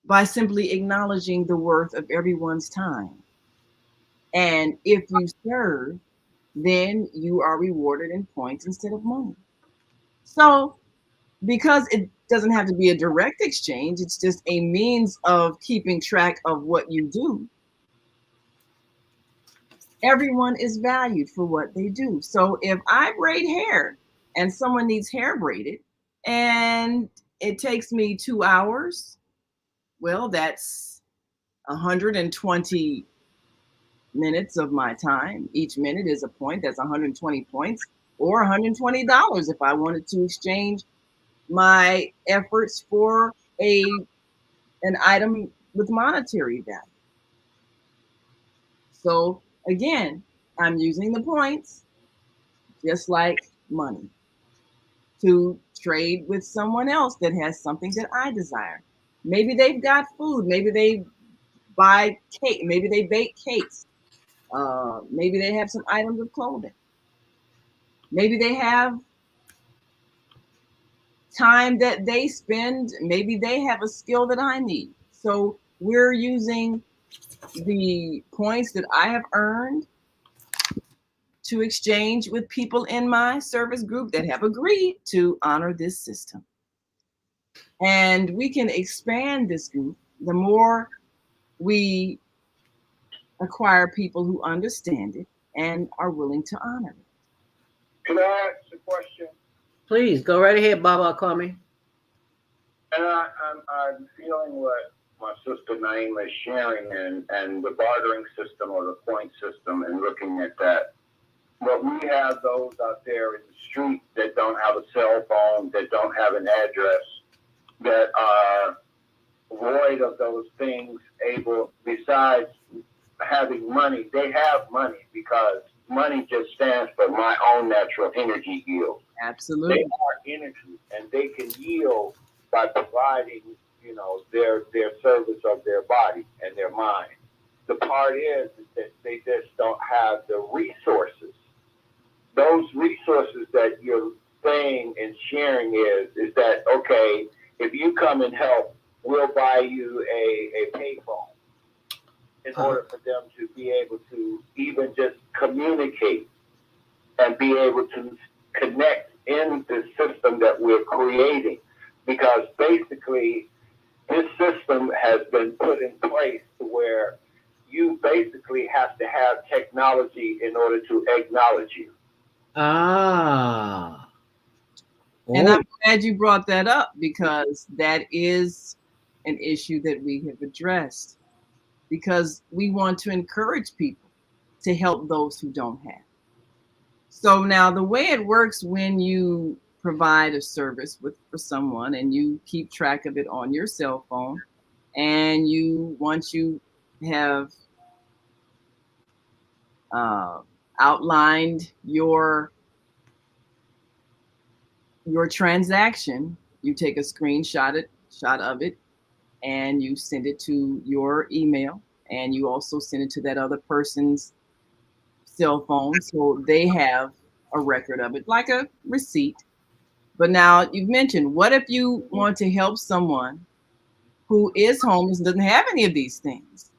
by simply acknowledging the worth of everyone's time. And if you serve, then you are rewarded in points instead of money. So, because it doesn't have to be a direct exchange, it's just a means of keeping track of what you do. Everyone is valued for what they do. So if I braid hair and someone needs hair braided and it takes me 2 hours, well, that's 120 minutes of my time. Each minute is a point. That's 120 points or $120 if I wanted to exchange my efforts for an item with monetary value. So again, I'm using the points just like money to trade with someone else that has something that I desire. Maybe they've got food. Maybe they buy cake. Maybe they bake cakes. Maybe they have some items of clothing. Maybe they have time that they spend. Maybe they have a skill that I need. So we're using the points that I have earned to exchange with people in my service group that have agreed to honor this system. And we can expand this group the more we acquire people who understand it and are willing to honor it. Can I ask a question? Please go right ahead, Baba Kwame. And I'm feeling what my sister Naima is sharing and the bartering system or the point system and looking at that. But we have those out there in the street that don't have a cell phone, that don't have an address, that are void of those things, able, besides having money, they have money because money just stands for my own natural energy yield. Absolutely. They are energy and they can yield by providing, their service of their body and their mind. The part is that they just don't have the resources. Those resources that you're saying and sharing is that, okay, if you come and help, we'll buy you a payphone in order for them to be able to even just communicate and be able to connect in the system that we're creating. Because basically, this system has been put in place to where you basically have to have technology in order to acknowledge you. Ah. And I'm glad you brought that up because that is an issue that we have addressed because we want to encourage people to help those who don't have. So now the way it works when you provide a service for someone and you keep track of it on your cell phone and once you have outlined your transaction, you take a screenshot of it and you send it to your email and you also send it to that other person's cell phone so they have a record of it like a receipt. But now you've mentioned, what if you want to help someone who is homeless and doesn't have any of these things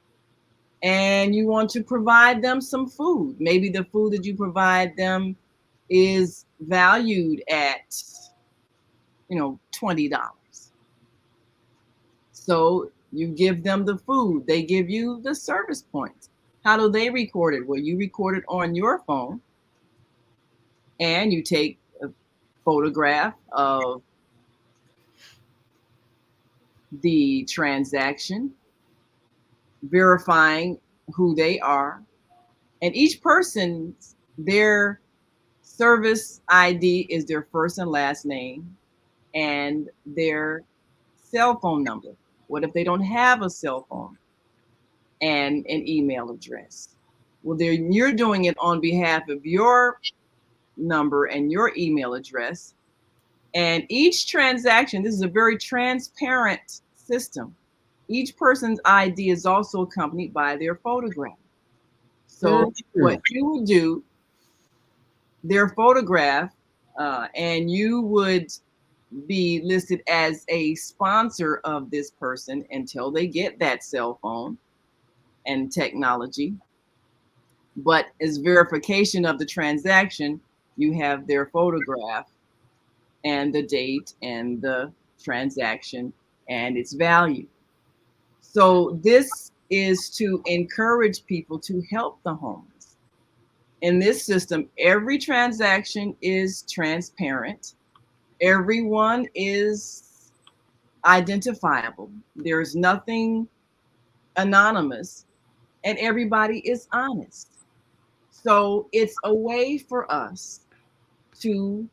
and you want to provide them some food? Maybe the food that you provide them is valued at $20. So you give them the food, they give you the service points. How do they record it? Well, you record it on your phone and you take a photograph of the transaction, verifying who they are. And each person, their service ID is their first and last name and their cell phone number. What if they don't have a cell phone and an email address? Well, you're doing it on behalf of your number and your email address. And each transaction, this is a very transparent system. Each person's ID is also accompanied by their photograph. So what you would do, their photograph and you would be listed as a sponsor of this person until they get that cell phone and technology. But as verification of the transaction, you have their photograph and the date and the transaction and its value. So this is to encourage people to help the homeless. In this system, every transaction is transparent. Everyone is identifiable. There's nothing anonymous, and everybody is honest. So it's a way for us to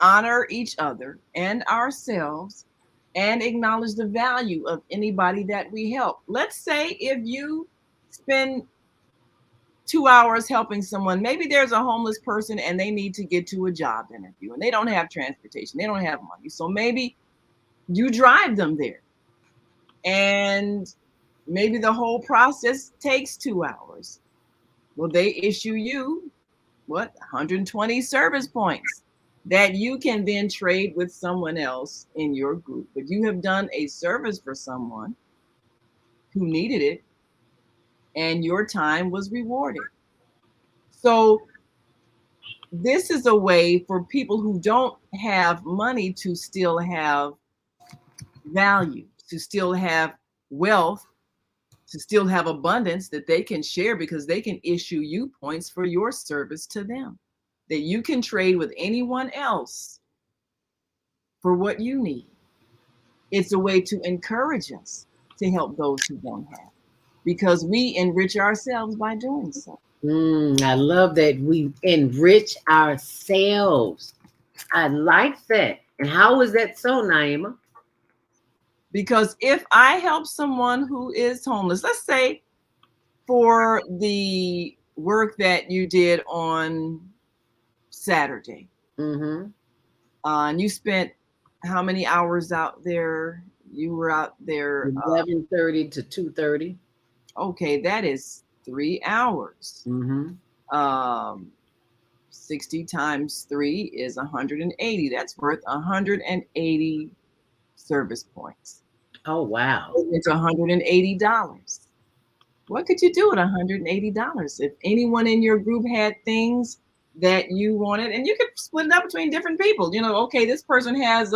honor each other and ourselves and acknowledge the value of anybody that we help. Let's say if you spend 2 hours helping someone, maybe there's a homeless person and they need to get to a job interview and they don't have transportation, they don't have money. So maybe you drive them there. And maybe the whole process takes 2 hours. Well, they issue you 120 service points that you can then trade with someone else in your group. But you have done a service for someone who needed it, and your time was rewarded. So this is a way for people who don't have money to still have value, to still have wealth, to still have abundance that they can share, because they can issue you points for your service to them that you can trade with anyone else for what you need. It's a way to encourage us to help those who don't have, because we enrich ourselves by doing so. I love that we enrich ourselves. I like that. And how is that so, Naima? Because if I help someone who is homeless, let's say for the work that you did on Saturday, and you spent how many hours out there? You were out there 11:30 to 2:30. Okay, that is 3 hours. 60 times 3 is 180. That's worth 180 service points. Oh, wow. It's $180. What could you do with $180? If anyone in your group had things that you wanted, and you could split it up between different people. You know, okay, this person has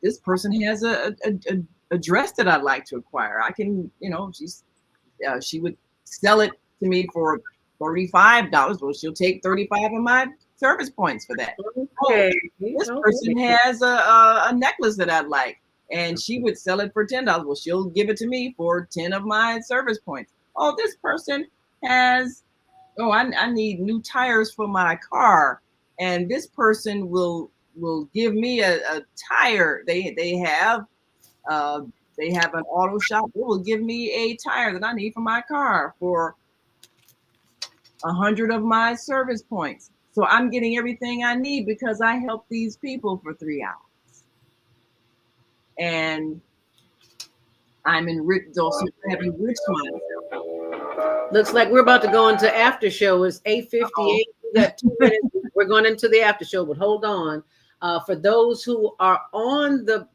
this person has a dress that I'd like to acquire. I can, she would sell it to me for $35. Well, she'll take 35 of my service points for that. Okay. This person has a necklace that I'd like, and she would sell it for $10. Well, she'll give it to me for 10 of my service points. Oh, this person has, I need new tires for my car, and this person will give me a tire. They have an auto shop. They will give me a tire that I need for my car for 100 of my service points. So I'm getting everything I need because I helped these people for 3 hours. And I'm enriched, also have enriched myself. Looks like we're about to go into after show. It's 8:58. We got 2 minutes. We're going into the after show, but hold on. For those who are on the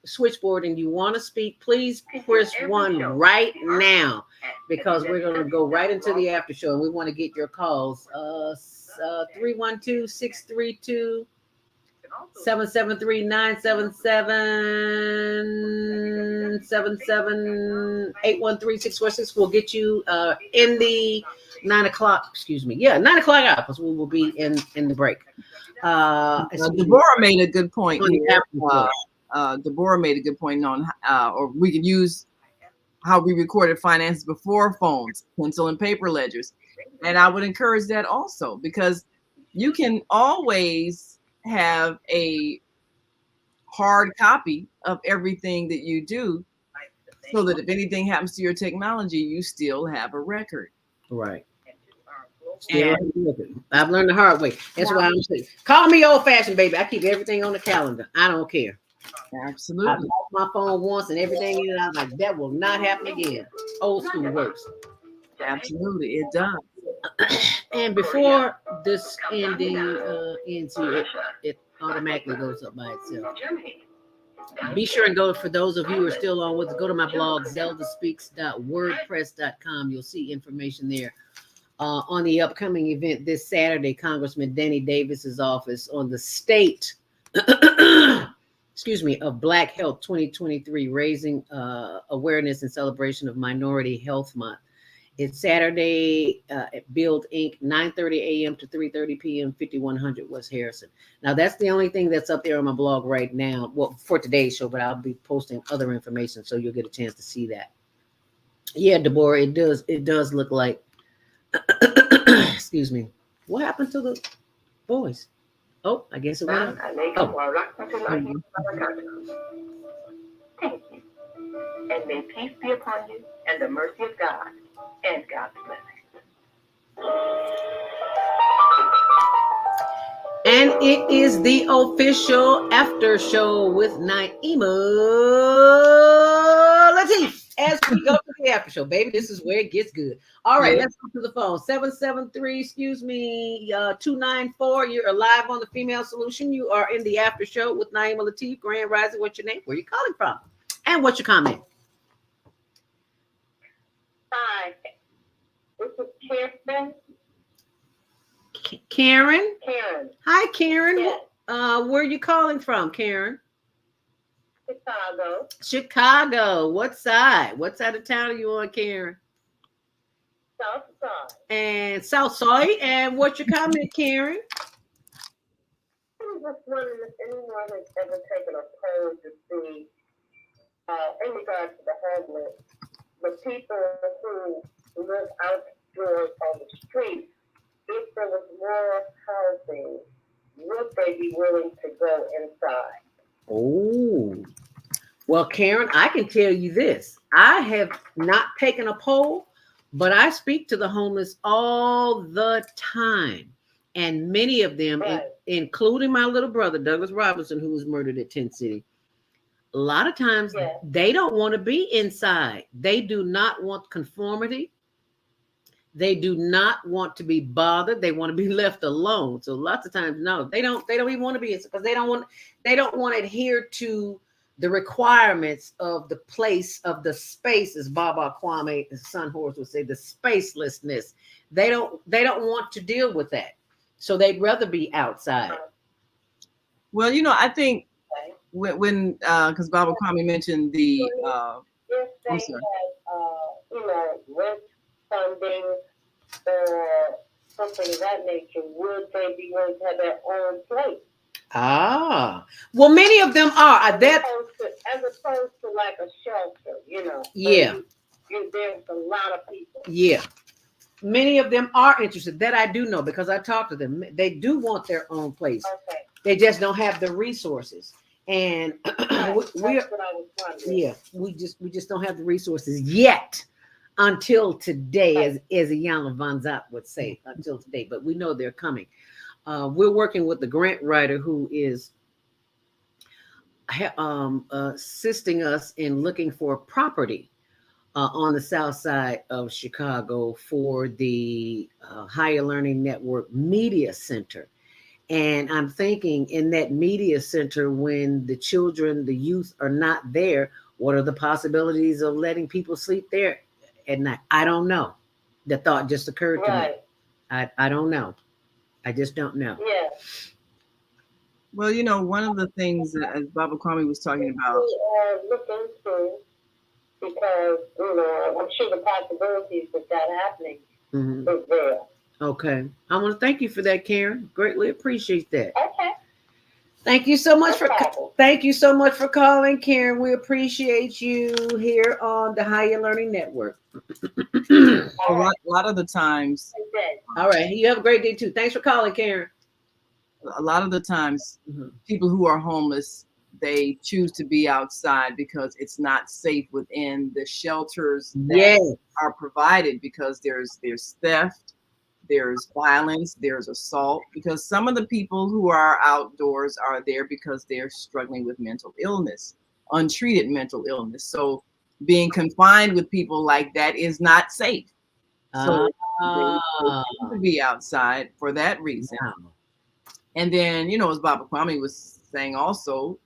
switchboard and you want to speak, please press 1 right now, because we're going to go right into the after show and we want to get your calls. 312-632 773-977 813-646 will get you in the 9 o'clock, 9 o'clock hour, because we will be in the break. Deborah made a good point. Deborah made a good point on, or we could use how we recorded finances before phones, pencil and paper ledgers. And I would encourage that also, because you can always have a hard copy of everything that you do, so that if anything happens to your technology, you still have a record. Right. I've learned the hard way. That's why I'm saying, call me old fashioned, baby. I keep everything on the calendar. I don't care. Absolutely. I lost my phone once and everything in it. I was like, that will not happen again. Old school works. Absolutely, it does. And before this ending ends here, it automatically goes up by itself. Be sure and go, for those of you who are still on with us, go to my blog, zeldaspeaks.wordpress.com. You'll see information there on the upcoming event this Saturday, Congressman Danny Davis's office on the state, excuse me, of Black Health 2023, raising awareness and celebration of Minority Health Month. It's Saturday at Build Inc., 9:30 a.m. to 3:30 p.m., 5100 West Harrison. Now, that's the only thing that's up there on my blog right now, well, for today's show, but I'll be posting other information, so you'll get a chance to see that. Yeah, Deborah, it does look like, excuse me, what happened to the voice? Oh, I guess it went up. Oh. Thank you. And may peace be upon you and the mercy of God and God's blessing. And it is the official after show with Naima Latif. As we go to the after show, baby, this is where it gets good. All right, let's go to the phone. 773, 294. You're live on the Female Solution. You are in the after show with Naima Latif. Grand Rising, what's your name? Where are you calling from? And what's your comment? Hi. This is Kirsten. Karen? Karen. Hi, Karen. Yes. Where are you calling from, Karen? Chicago. Chicago. What side? What side of town are you on, Karen? South side. And South side. And what's your comment, Karen? I was just wondering if anyone has ever taken a poll to see, in regards to the homeless, the people who live outdoors on the street, if there was more housing, would they be willing to go inside? Oh, well, Karen, I can tell you this. I have not taken a poll, but I speak to the homeless all the time. And many of them, including my little brother, Douglas Robinson, who was murdered at 10 City, a lot of times they don't want to be inside. They do not want conformity. They do not want to be bothered. They want to be left alone. So lots of times, no, they don't even want to be inside because they don't want to adhere to the requirements of the place, of the space, as Baba Kwame, his son Horace would say, the spacelessness. They don't want to deal with that. So they'd rather be outside. Well, I think when because Baba Kwame mentioned the if they had rent funding or something of that nature, would they be willing to have their own place? Ah, well, many of them are. As opposed to like a shelter, Yeah. There's a lot of people. Yeah. Many of them are interested. That I do know because I talked to them. They do want their own place. Okay. They just don't have the resources. And we just don't have the resources yet until today, as Iyanla Van Zant would say, until today. But we know they're coming. We're working with the grant writer who is assisting us in looking for property on the south side of Chicago for the Higher Learning Network Media Center. And I'm thinking in that media center, when the children, the youth are not there, what are the possibilities of letting people sleep there at night? I don't know. The thought just occurred to me. I don't know. I just don't know. Yeah. Well, one of the things that, as Baba Kwame was talking about. Look into, because, I'm sure the possibilities of that happening is there. Okay. I want to thank you for that, Karen. Greatly appreciate that. Okay. Thank you so much for calling, Karen. We appreciate you here on the Higher Learning Network. A lot of the times. All right. You have a great day too. Thanks for calling, Karen. A lot of the times, people who are homeless, they choose to be outside because it's not safe within the shelters that are provided, because there's theft, there's violence, there's assault, because some of the people who are outdoors are there because they're struggling with mental illness, untreated mental illness. So being confined with people like that is not safe. So they tend to be outside for that reason. And then, as Baba Kwame was saying also,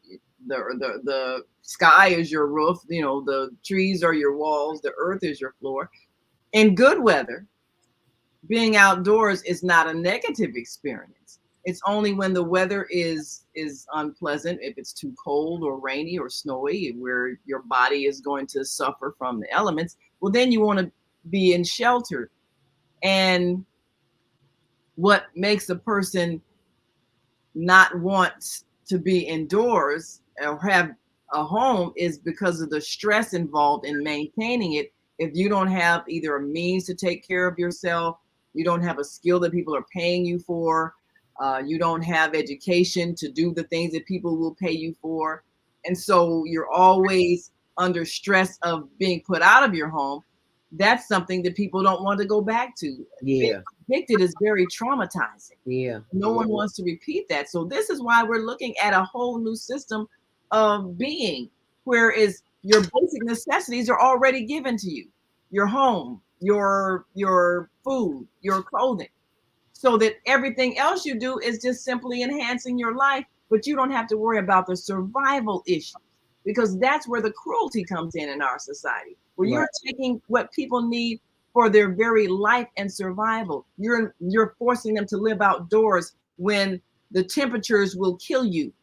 the sky is your roof, the trees are your walls, the earth is your floor. In good weather, being outdoors is not a negative experience. It's only when the weather is unpleasant, if it's too cold or rainy or snowy, where your body is going to suffer from the elements. Well, then you want to be in shelter. And what makes a person not want to be indoors or have a home is because of the stress involved in maintaining it. If you don't have either a means to take care of yourself, you don't have a skill that people are paying you for, you don't have education to do the things that people will pay you for, and so you're always under stress of being put out of your home, that's something that people don't want to go back to. Yeah. Being evicted is very traumatizing. Yeah. No one wants to repeat that. So this is why we're looking at a whole new system of being, whereas your basic necessities are already given to you. Your home, your food, your clothing. So that everything else you do is just simply enhancing your life, but you don't have to worry about the survival issues, because that's where the cruelty comes in our society, where you're taking what people need for their very life and survival. You're forcing them to live outdoors when the temperatures will kill you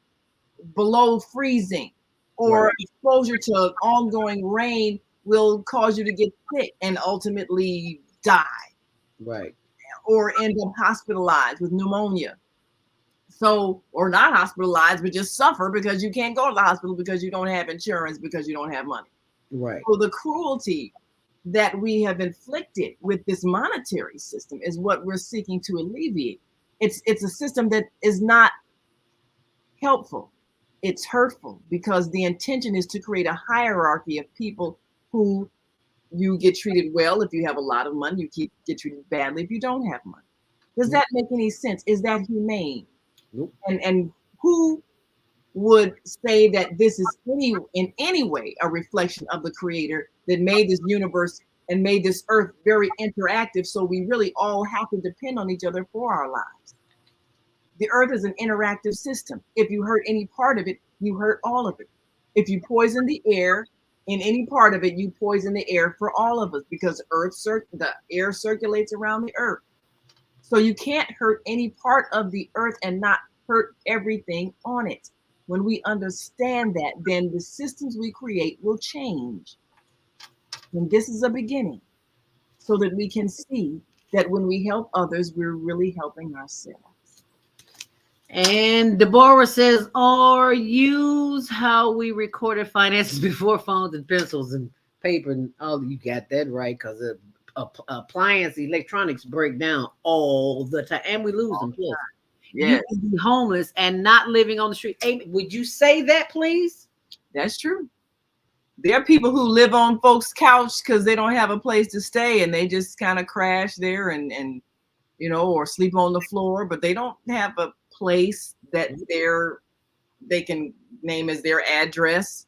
below freezing, or exposure to ongoing rain will cause you to get sick and ultimately die. Right. Or end up hospitalized with pneumonia. So, or not hospitalized, but just suffer because you can't go to the hospital because you don't have insurance, because you don't have money. Right. So the cruelty that we have inflicted with this monetary system is what we're seeking to alleviate. It's a system that is not helpful. It's hurtful, because the intention is to create a hierarchy of people who you get treated well if you have a lot of money, you get treated badly if you don't have money. Does that make any sense? Is that humane? Nope. And who would say that this is in any way a reflection of the creator that made this universe and made this earth very interactive, so we really all have to depend on each other for our lives? The earth is an interactive system. If you hurt any part of it, you hurt all of it. If you poison the air in any part of it, you poison the air for all of us, because the air circulates around the earth. So you can't hurt any part of the earth and not hurt everything on it. When we understand that, then the systems we create will change. And this is a beginning, so that we can see that when we help others, we're really helping ourselves. And Deborah says, or use how we recorded finances before phones and pencils and paper. And you got that right, because appliance electronics break down all the time, and we lose them. Plus, you can be homeless and not living on the street. Amy, would you say that, please? That's true. There are people who live on folks' couch because they don't have a place to stay, and they just kind of crash there and or sleep on the floor, but they don't have a place that they can name as their address.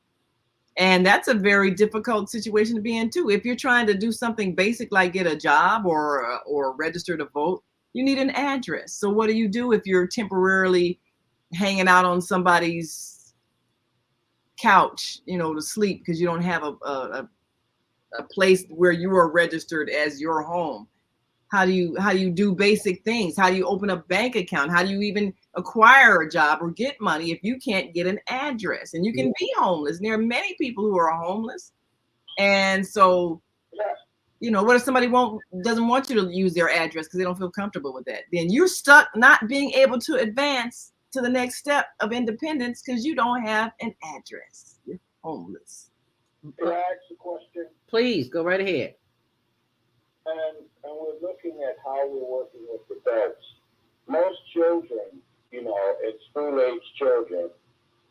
And that's a very difficult situation to be in too. If you're trying to do something basic like get a job or register to vote, you need an address. So what do you do if you're temporarily hanging out on somebody's couch, to sleep because you don't have a place where you are registered as your home? How do you do basic things? How do you open a bank account? How do you even acquire a job or get money if you can't get an address? And you can be homeless. And there are many people who are homeless. And so, what if somebody doesn't want you to use their address because they don't feel comfortable with that? Then you're stuck not being able to advance to the next step of independence because you don't have an address. You're homeless. Can I ask a question? Please, go right ahead. And we're looking at how we're working with adults. Most children, it's school-age children,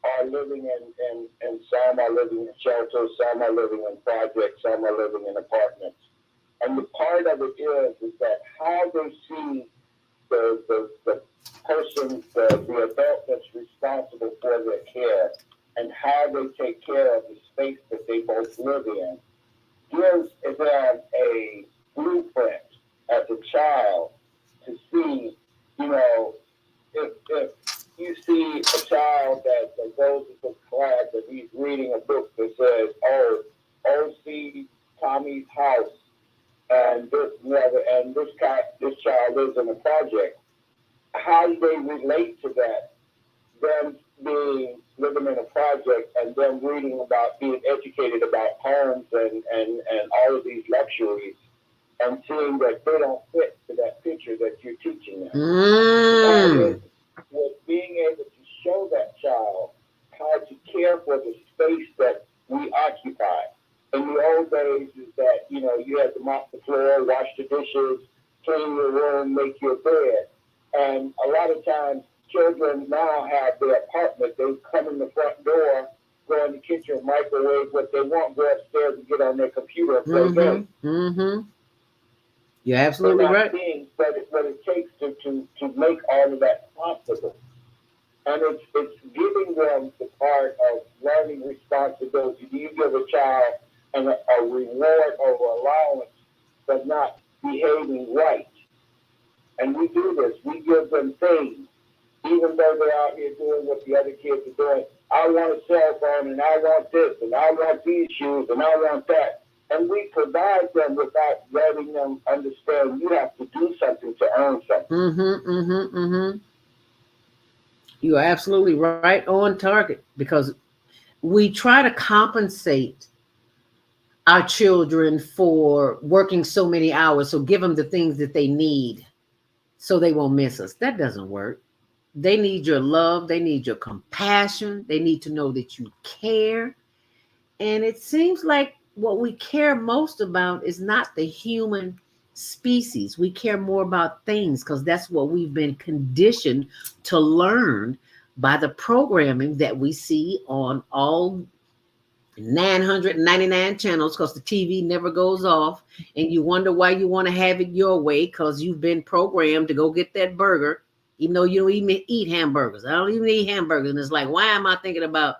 are living and some are living in shelters, some are living in projects, some are living in apartments. And the part of it is that how they see the person, the adult that's responsible for their care, and how they take care of the space that they both live in, gives them a blueprint as a child to see, you know, if you see a child that goes into class and he's reading a book that says, see Tommy's house and this child lives in a project, how do they relate to that? Them living in a project and them reading about being educated about homes and all of these luxuries and seeing that they don't fit to that picture that you're teaching them. That is, with being able to show that child how to care for the space that we occupy. In the old days is that, you know, you had to mop the floor, wash the dishes, clean your room, make your bed. And a lot of times children now have their apartment. They come in the front door, go in the kitchen, microwave what they want, go upstairs and get on their computer and play games. Mm-hmm. You're absolutely right. Seeing what it takes to make all of that possible. And it's giving them the part of learning responsibility. Do you give a child a reward or allowance for not behaving right? And we do this. We give them things, even though they're out here doing what the other kids are doing. I want a cell phone, and I want this, and I want these shoes, and I want that. And we provide them without letting them understand you have to do something to earn something. You are absolutely right on target, because we try to compensate our children for working so many hours. So give them the things that they need so they won't miss us. That doesn't work. They need your love. They need your compassion. They need to know that you care. And it seems like what we care most about is not the human species. We care more about things because that's what we've been conditioned to learn by the programming that we see on all 999 channels, because the TV never goes off, and you wonder why you want to have it your way, because you've been programmed to go get that burger, even though you don't even eat hamburgers. I don't even eat hamburgers, and it's like, why am I thinking about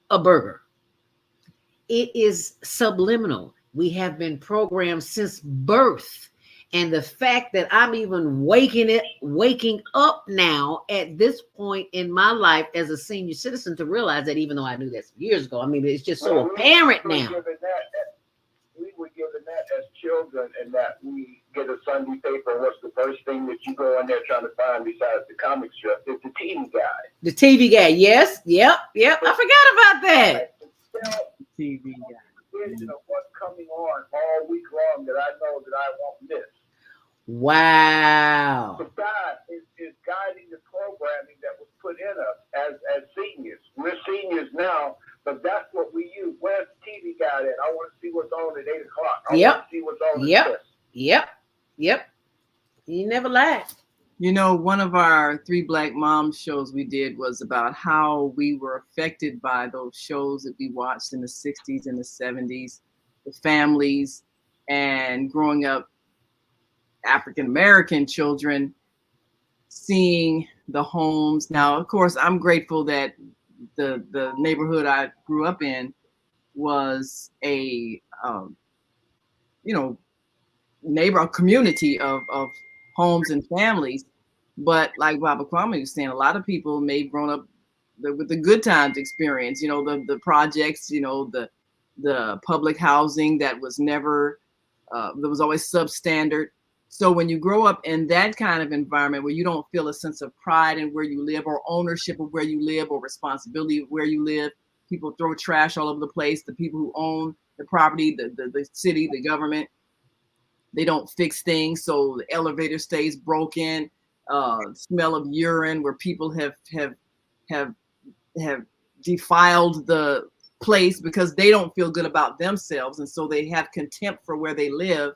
a burger? It is subliminal. We have been programmed since birth. And the fact that I'm even waking up now at this point in my life as a senior citizen to realize that, even though I knew that years ago, I mean, it's just so apparent now. We were given that as children, and that we get a Sunday paper. What's the first thing that you go in there trying to find besides the comic strip? It's the TV guide. The TV guide, yes, yep. I forgot about that. TV guide. Of what's coming on all week long that I know that I won't miss. Wow. But God is guiding the programming that was put in us as seniors. We're seniors now, but that's what we use. Where's the TV guide at? I want to see what's on at 8 o'clock. I want to see what's on at 6. Yep. You never lied. You know, one of our 3 Black Moms shows we did was about how we were affected by those shows that we watched in the 60s and the 70s, the families, and growing up African-American children, seeing the homes. Now, of course, I'm grateful that the neighborhood I grew up in was a, a community of homes and families. But like Baba Kwame was saying, a lot of people may have grown up with the good times experience, the projects, the public housing that was never, that was always substandard. So when you grow up in that kind of environment where you don't feel a sense of pride in where you live, or ownership of where you live, or responsibility of where you live, people throw trash all over the place. The people who own the property, the city, the government, they don't fix things. So the elevator stays broken, smell of urine where people have defiled the place because they don't feel good about themselves. And so they have contempt for where they live.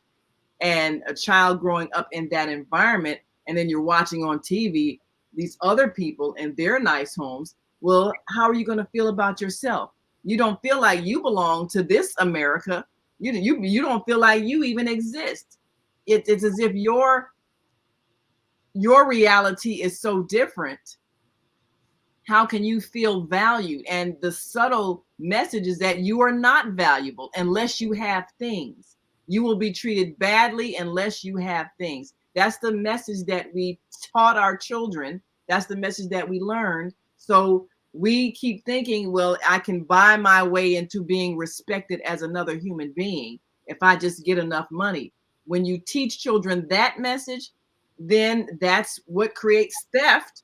And a child growing up in that environment, and then you're watching on TV these other people in their nice homes. Well, how are you going to feel about yourself? You don't feel like you belong to this America. You don't feel like you even exist. It's as if your reality is so different. How can you feel valued? And the subtle message is that you are not valuable unless you have things. You will be treated badly unless you have things. That's the message that we taught our children. That's the message that we learned. So we keep thinking, well, I can buy my way into being respected as another human being if I just get enough money. When you teach children that message, then that's what creates theft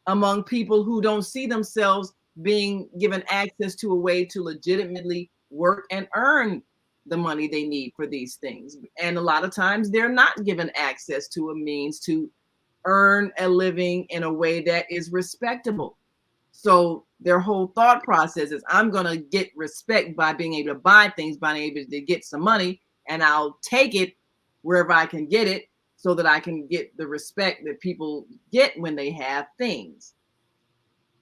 among people who don't see themselves being given access to a way to legitimately work and earn the money they need for these things. And a lot of times they're not given access to a means to earn a living in a way that is respectable. So their whole thought process is, I'm going to get respect by being able to buy things, by being able to get some money, and I'll take it wherever I can get it so that I can get the respect that people get when they have things.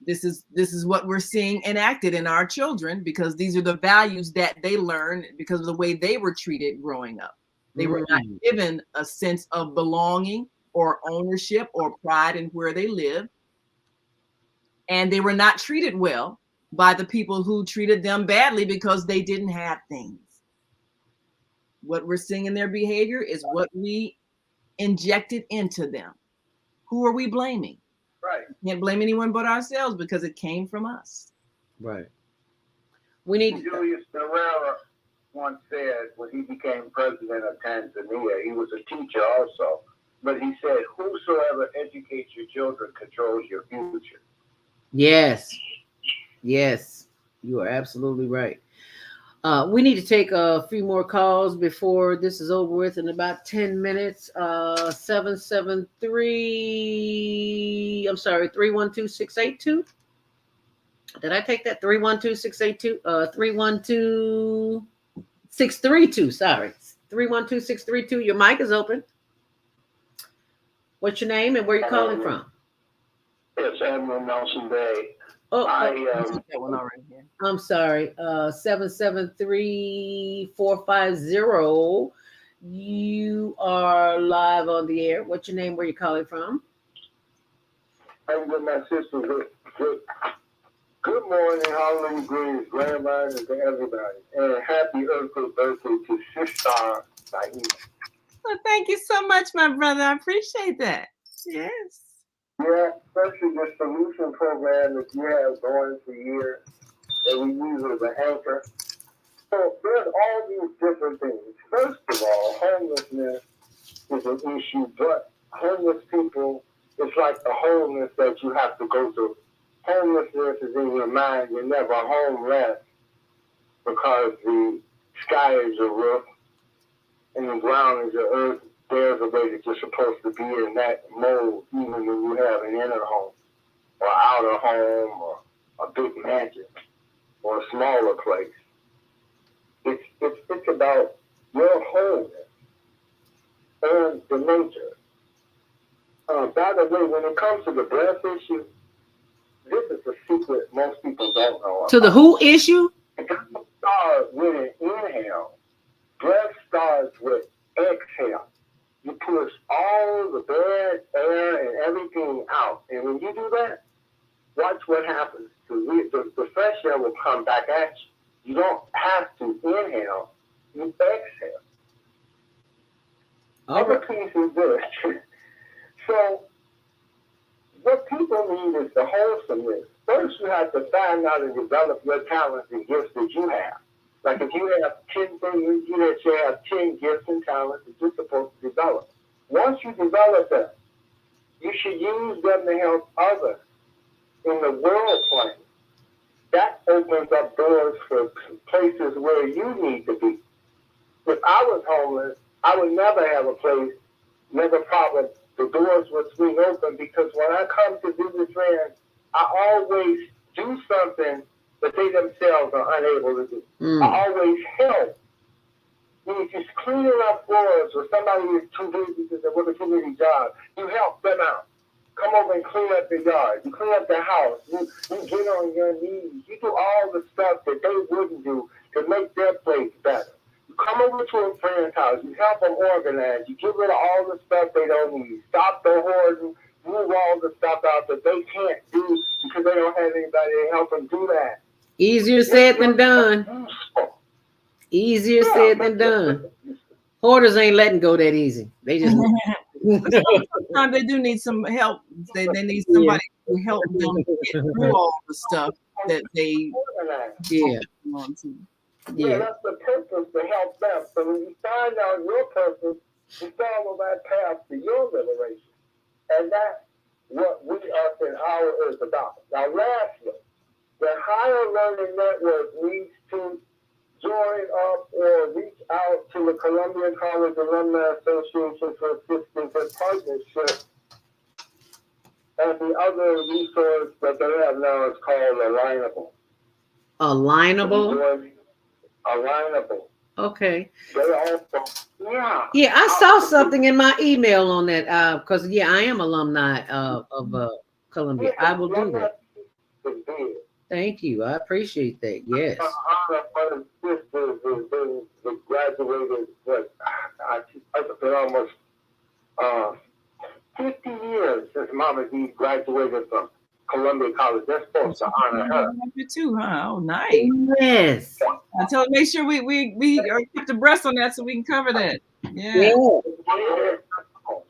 This is what we're seeing enacted in our children, because these are the values that they learn because of the way they were treated growing up. They were not given a sense of belonging or ownership or pride in where they live. And they were not treated well by the people who treated them badly because they didn't have things. What we're seeing in their behavior is what we injected into them. Who are we blaming? Right. Can't blame anyone but ourselves because it came from us. Right. We need Julius Nyerere once said when he became president of Tanzania, he was a teacher also, but he said, whosoever educates your children controls your future. Yes. Yes. You are absolutely right. We need to take a few more calls before this is over with in about 10 minutes. 773, I'm sorry, 312-682. Did I take that? 312-682? 312-632, sorry. 312-632. Your mic is open. What's your name and where you calling from? Yes, Admiral Nelson Bay. That one already here. I'm sorry. 773-450. You are live on the air. What's your name? Where you calling from? I'm with my sister. Good morning, hallelujah, greetings, grand rising to everybody, and happy earthly birthday to Sister Naima. Well, thank you so much, my brother. I appreciate that. Yes. Yeah, especially the solution program that you have going for years that we use as an anchor. So there's all these different things. First of all, homelessness is an issue, but homeless people, it's like the homeless that you have to go through. Homelessness is in your mind. You're never homeless because the sky is your roof and the ground is your earth. There's a way that you're supposed to be in that mode, even when you have an inner home or outer home or a big mansion or a smaller place. It's about your wholeness and the nature. By the way, when it comes to the breath issue, this is a secret most people don't know about. To the who issue? It doesn't start with an inhale. Breath starts with exhale. You push all the bad air and everything out. And when you do that, watch what happens. The fresh air will come back at you. You don't have to inhale. You exhale. Other piece is this. So what people need is the wholesomeness. First, you have to find out and develop your talents and gifts that you have. Like if you have 10 things, you have 10 gifts and talents that you're supposed to develop. Once you develop them, you should use them to help others in the world plane. That opens up doors for places where you need to be. If I was homeless, I would never have a place, never problem. The doors would swing open because when I come to visit friends, I always do something that they themselves are unable to do. I always help. If you're cleaning up floors or somebody is too busy because they're working too many jobs, you help them out. Come over and clean up the yard. You clean up the house. You get on your knees. You do all the stuff that they wouldn't do to make their place better. You come over to a friend's house. You help them organize. You get rid of all the stuff they don't need. Stop the hoarding. Move all the stuff out that they can't do because they don't have anybody to help them do that. Easier said than done. Easier said than done. Hoarders ain't letting go that easy. They just Sometimes they do need some help. They need somebody to help them get through all the stuff that they want to. Yeah, that's the purpose, to help them. So when you find out your purpose, you follow that path to your liberation. And that's what we us and our is about. Now, lastly, the Higher Learning Network needs to join up or reach out to the Columbia College Alumni Association for assistance and partnership. And the other resource that they have now is called Alignable. Alignable? Alignable. Okay. They also, Yeah, I saw something in my email on that because I am alumni of Columbia. I will do that. Thank you. I appreciate that. Yes. One of his sisters has been graduated, it's been almost 50 years since Mama D graduated from Columbia College. They're supposed to honor her. You too, huh? Oh, nice. Yes. I tell make sure we are kept abreast on that so we can cover that. Yeah.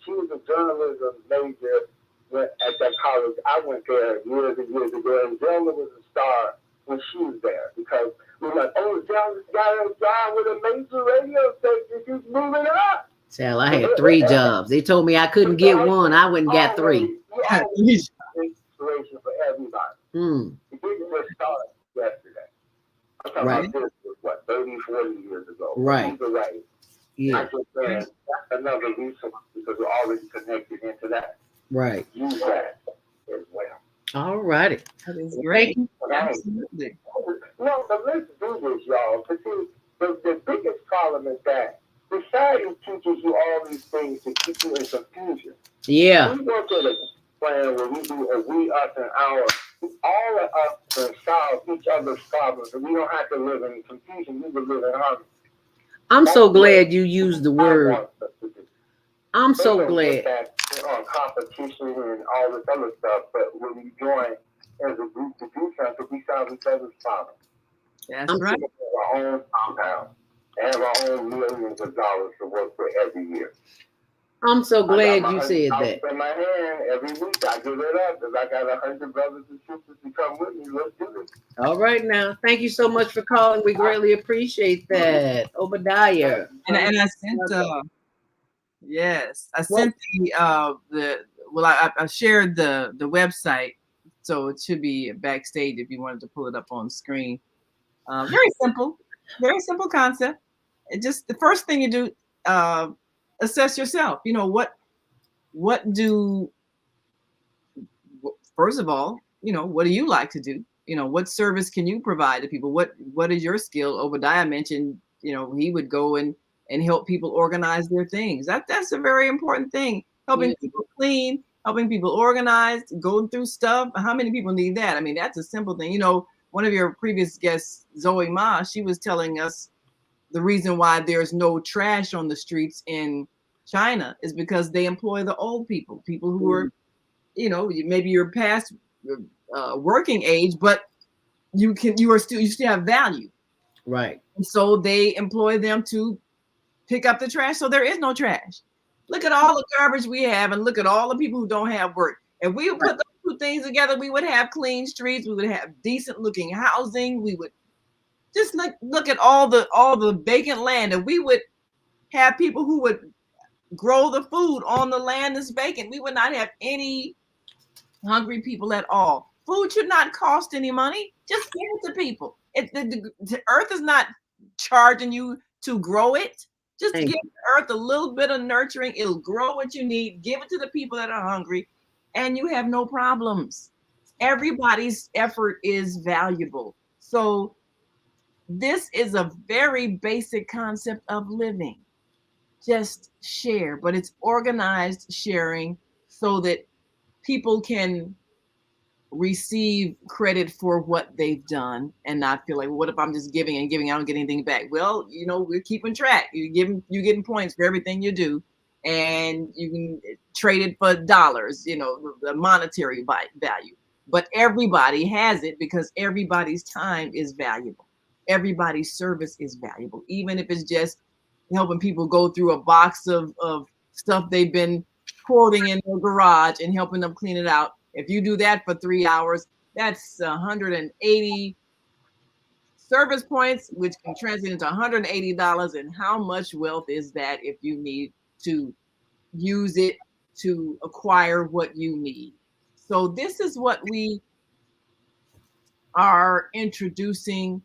She was a journalism major at that college. I went there years and years ago, and Zelda was a star when she was there because we were like, oh, Zelda's got a job with a major radio station. She's moving up. Tell, I had 3 jobs. They told me I couldn't get one. I went and got 3. Inspiration for everybody. It didn't just start yesterday. I'm talking about this was, 30, 40 years ago. Right. Either way, I just said that's another resource because we're already connected into that. Right. Use that as well. All righty. That is great. Absolutely. No, but let's do this, y'all. Because see, the biggest problem is that society teaches you all these things to keep you in confusion. Yeah. We go to the plan where we do a we, us, and our. All of us can solve each other's problems, and we don't have to live in confusion. We can live in harmony. I'm so glad you used the word. I'm so glad. On competition and all this other stuff, but when we join as a group to do something, we solve each other's problems. That's right. We have our own compound and have our own millions of dollars to work for every year. I'm so glad you said that. In my hand every week, I give it up because I got 100 brothers and sisters to come with me. Let's do this. All right now. Thank you so much for calling. We greatly appreciate that. Obadiah. And I sent yes, I sent I shared the website, so it should be backstage if you wanted to pull it up on screen. Very simple concept. It just the first thing you do, assess yourself. You know first of all, what do you like to do? What service can you provide to people? What is your skill? Obadiah mentioned, he would go and help people organize their things. That's a very important thing. Helping people clean, helping people organize, going through stuff. How many people need that? I mean, that's a simple thing. One of your previous guests, Zoe Ma, she was telling us the reason why there's no trash on the streets in China is because they employ the old people who are, maybe you're past working age, but you still have value. Right. And so they employ them to pick up the trash. So there is no trash. Look at all the garbage we have and look at all the people who don't have work. If we would put those two things together, we would have clean streets. We would have decent looking housing. We would just look at all the vacant land, and we would have people who would grow the food on the land that's vacant. We would not have any hungry people at all. Food should not cost any money. Just give it to people. The earth is not charging you to grow it. Just give the earth a little bit of nurturing. It'll grow what you need. Give it to the people that are hungry, and you have no problems. Everybody's effort is valuable. So this is a very basic concept of living. Just share, but it's organized sharing so that people can receive credit for what they've done and not feel like, well, what if I'm just giving and giving, I don't get anything back? Well, we're keeping track. You're getting points for everything you do, and you can trade it for dollars, the monetary value. But everybody has it because everybody's time is valuable. Everybody's service is valuable, even if it's just helping people go through a box of stuff they've been hoarding in their garage and helping them clean it out. If you do that for 3 hours, that's 180 service points, which can translate into $180. And how much wealth is that if you need to use it to acquire what you need? So this is what we are introducing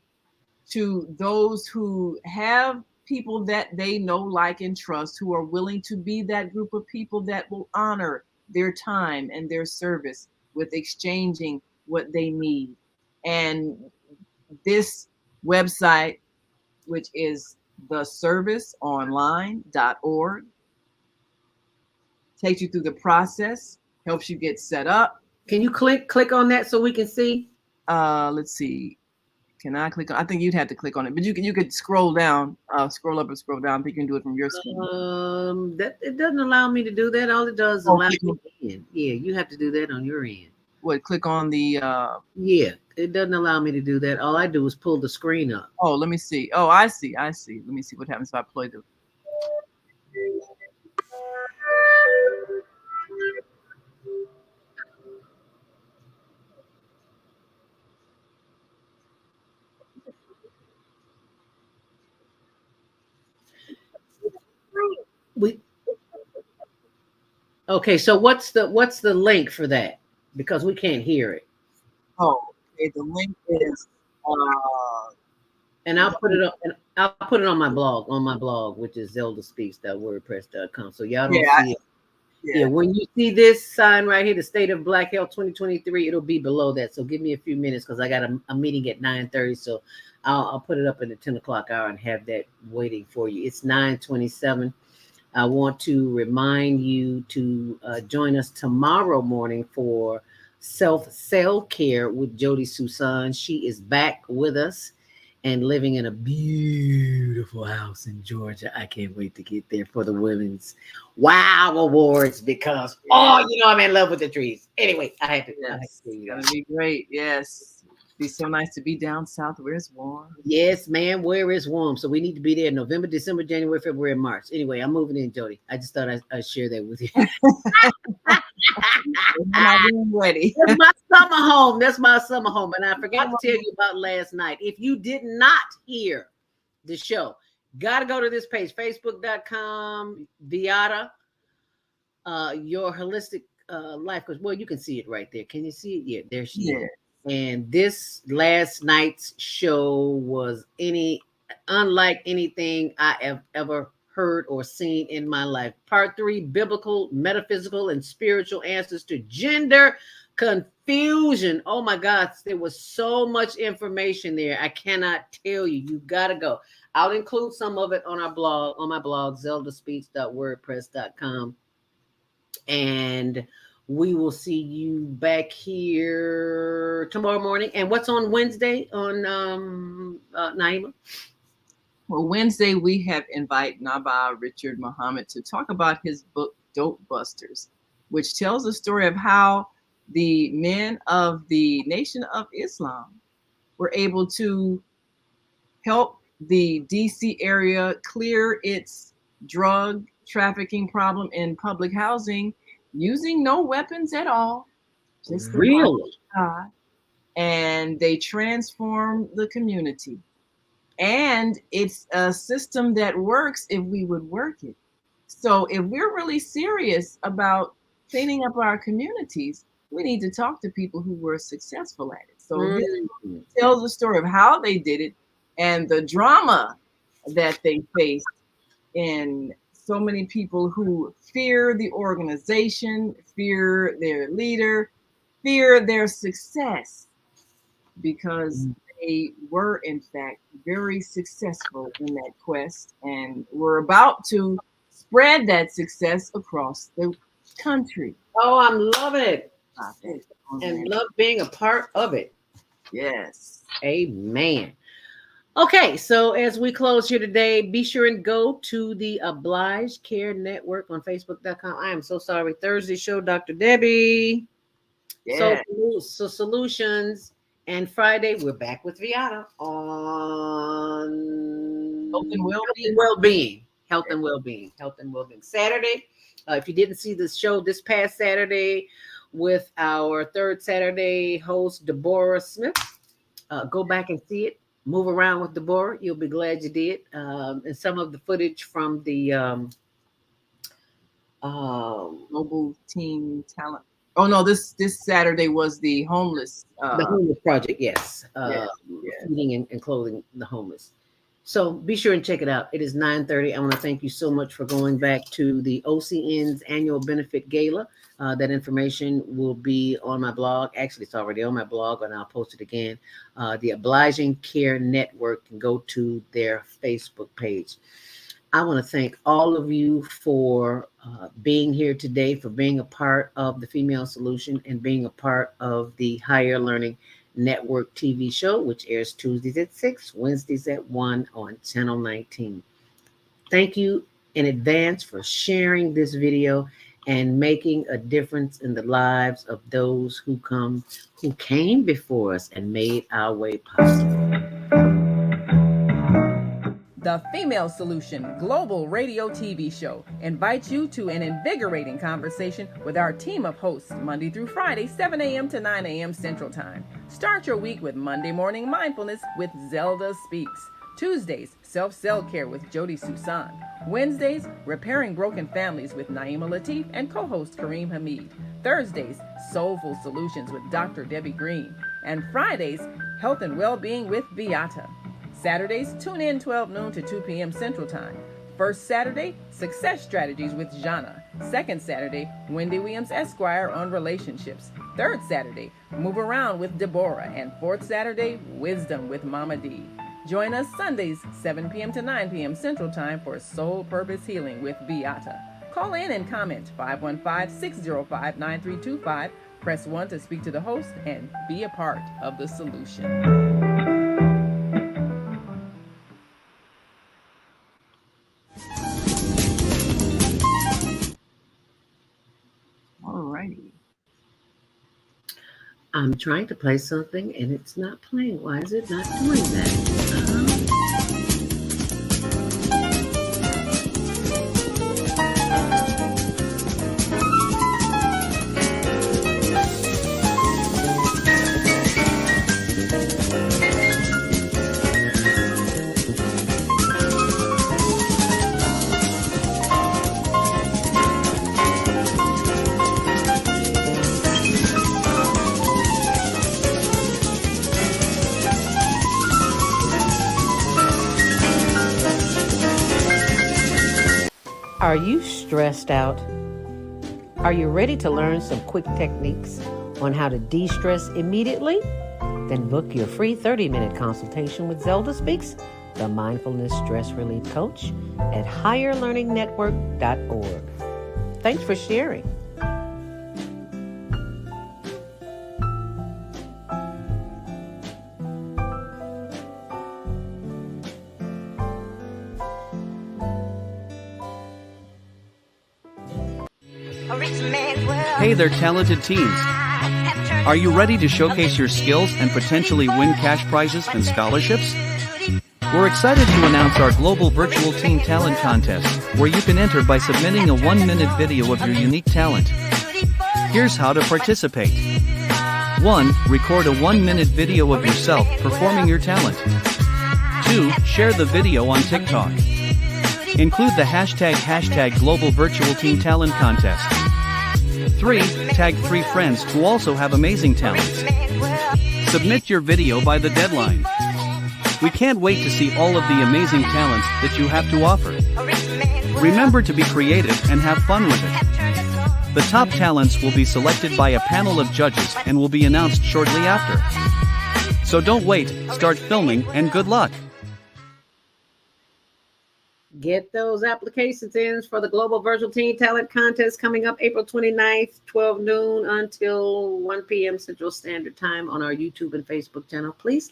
to those who have people that they know, like, and trust, who are willing to be that group of people that will honor their time and their service with exchanging what they need. And this website, which is theserviceonline.org, takes you through the process, helps you get set up. Can you click on that so we can see? Let's see. Can I click on? I think you'd have to click on it, but you could scroll down, scroll up and scroll down. I think you can do it from your screen. That it doesn't allow me to do that. All it does is allow me in. Yeah, you have to do that on your end. What? Click on the. Yeah, it doesn't allow me to do that. All I do is pull the screen up. Oh, let me see. Oh, I see. Let me see what happens if I play the. Okay, so what's the link for that? Because we can't hear it. Oh, okay. The link is. And I'll put it on my blog, which is zeldaspeaks.wordpress.com. So y'all don't see it. Yeah, when you see this sign right here, the State of Black Health 2023, it'll be below that. So give me a few minutes because I got a meeting at 9:30. So I'll put it up in the 10 o'clock hour and have that waiting for you. It's 9:27. I want to remind you to join us tomorrow morning for self-care with Jody Susan. She is back with us and living in a beautiful house in Georgia. I can't wait to get there for the Women's Wow Awards because, I'm in love with the trees. Anyway, I have to. Yes, it's going to be great. Yes. Be so nice to be down south where it's warm. Yes, ma'am, where it's warm. So we need to be there November, December, January, February, and March. Anyway, I'm moving in, Jody. I just thought I'd share that with you. I'm ready. That's my summer home. That's my summer home. And I forgot to tell you about last night. If you did not hear the show, got to go to this page, facebook.com, Viata, your holistic life coach. Well, you can see it right there. Can you see it? Yeah, there she is. And this last night's show was unlike anything I have ever heard or seen in my life. Part 3, biblical, metaphysical, and spiritual answers to gender confusion. Oh my God, there was so much information there. I cannot tell you. You gotta go. I'll include some of it on my blog, zeldaspeaks.wordpress.com. And we will see you back here tomorrow morning. And what's on Wednesday on Naima? Well, Wednesday we have invited Naba Richard Muhammad to talk about his book, Dope Busters, which tells the story of how the men of the Nation of Islam were able to help the DC area clear its drug trafficking problem in public housing using no weapons at all. Just really? God. And they transformed the community. And it's a system that works if we would work it. So if we're really serious about cleaning up our communities, we need to talk to people who were successful at it. So this tells the story of how they did it and the drama that they faced in so many people who fear the organization, fear their leader, fear their success, because they were, in fact, very successful in that quest and were about to spread that success across the country. Oh, I'm loving it. And love being a part of it. Yes. Amen. Okay, so as we close here today, be sure and go to the Obliged Care Network on Facebook.com. I am so sorry. Thursday show, Dr. Debbie. Yeah. So solutions. And Friday, we're back with Viata on Health and Well-Being. Well-Being. Health and well-being. Saturday, if you didn't see the show this past Saturday with our third Saturday host, Deborah Smith, go back and see it. Move around with Deborah. You'll be glad you did. And some of the footage from the Global Teen Talent. Oh no, this Saturday was the homeless project. Yes, yes. feeding and clothing the homeless. So be sure and check it out. It is 9:30. I want to thank you so much for going back to the OCN's annual benefit gala. That information will be on my blog. Actually, it's already on my blog, and I'll post it again. The Obliging Care Network can go to their Facebook page. I want to thank all of you for being here today, for being a part of the Female Solution and being a part of the Higher Learning Network TV show, which airs Tuesdays at 6, Wednesdays at 1 on Channel 19. Thank you in advance for sharing this video and making a difference in the lives of those who came before us and made our way possible. The Female Solution Global Radio TV Show invites you to an invigorating conversation with our team of hosts Monday through Friday, 7 a.m. to 9 a.m. Central Time. Start your week with Monday Morning Mindfulness with Zelda Speaks. Tuesdays, Self-Cell Care with Jody Susan. Wednesdays, Repairing Broken Families with Naima Latif and co-host Kareem Hamid. Thursdays, Soulful Solutions with Dr. Debbie Green. And Fridays, Health and Wellbeing with Beata. Saturdays, tune in 12 noon to 2 p.m. Central Time. First Saturday, Success Strategies with Jana. Second Saturday, Wendy Williams Esquire on relationships. Third Saturday, Move Around with Deborah. And fourth Saturday, Wisdom with Mama D. Join us Sundays, 7 p.m. to 9 p.m. Central Time for Soul Purpose Healing with Beata. Call in and comment 515-605-9325. Press 1 to speak to the host and be a part of the solution. Alrighty. I'm trying to play something and it's not playing. Why is it not doing that? Are you stressed out? Are you ready to learn some quick techniques on how to de-stress immediately? Then book your free 30-minute consultation with Zelda Speaks, the Mindfulness Stress Relief Coach, at higherlearningnetwork.org. Thanks for sharing. Hey there, talented teens. Are you ready to showcase your skills and potentially win cash prizes and scholarships? We're excited to announce our global virtual teen talent contest, where you can enter by submitting a 1-minute video of your unique talent. Here's how to participate. 1. Record a 1-minute video of yourself performing your talent. 2. Share the video on TikTok. Include the hashtag Global Virtual Teen Talent Contest. 3. Tag 3 friends who also have amazing talents. Submit your video by the deadline. We can't wait to see all of the amazing talents that you have to offer. Remember to be creative and have fun with it. The top talents will be selected by a panel of judges and will be announced shortly after. So don't wait, start filming, and good luck. Get those applications in for the Global Virtual Teen Talent Contest coming up April 29th, 12 noon until 1 p.m. Central Standard Time on our YouTube and Facebook channel. Please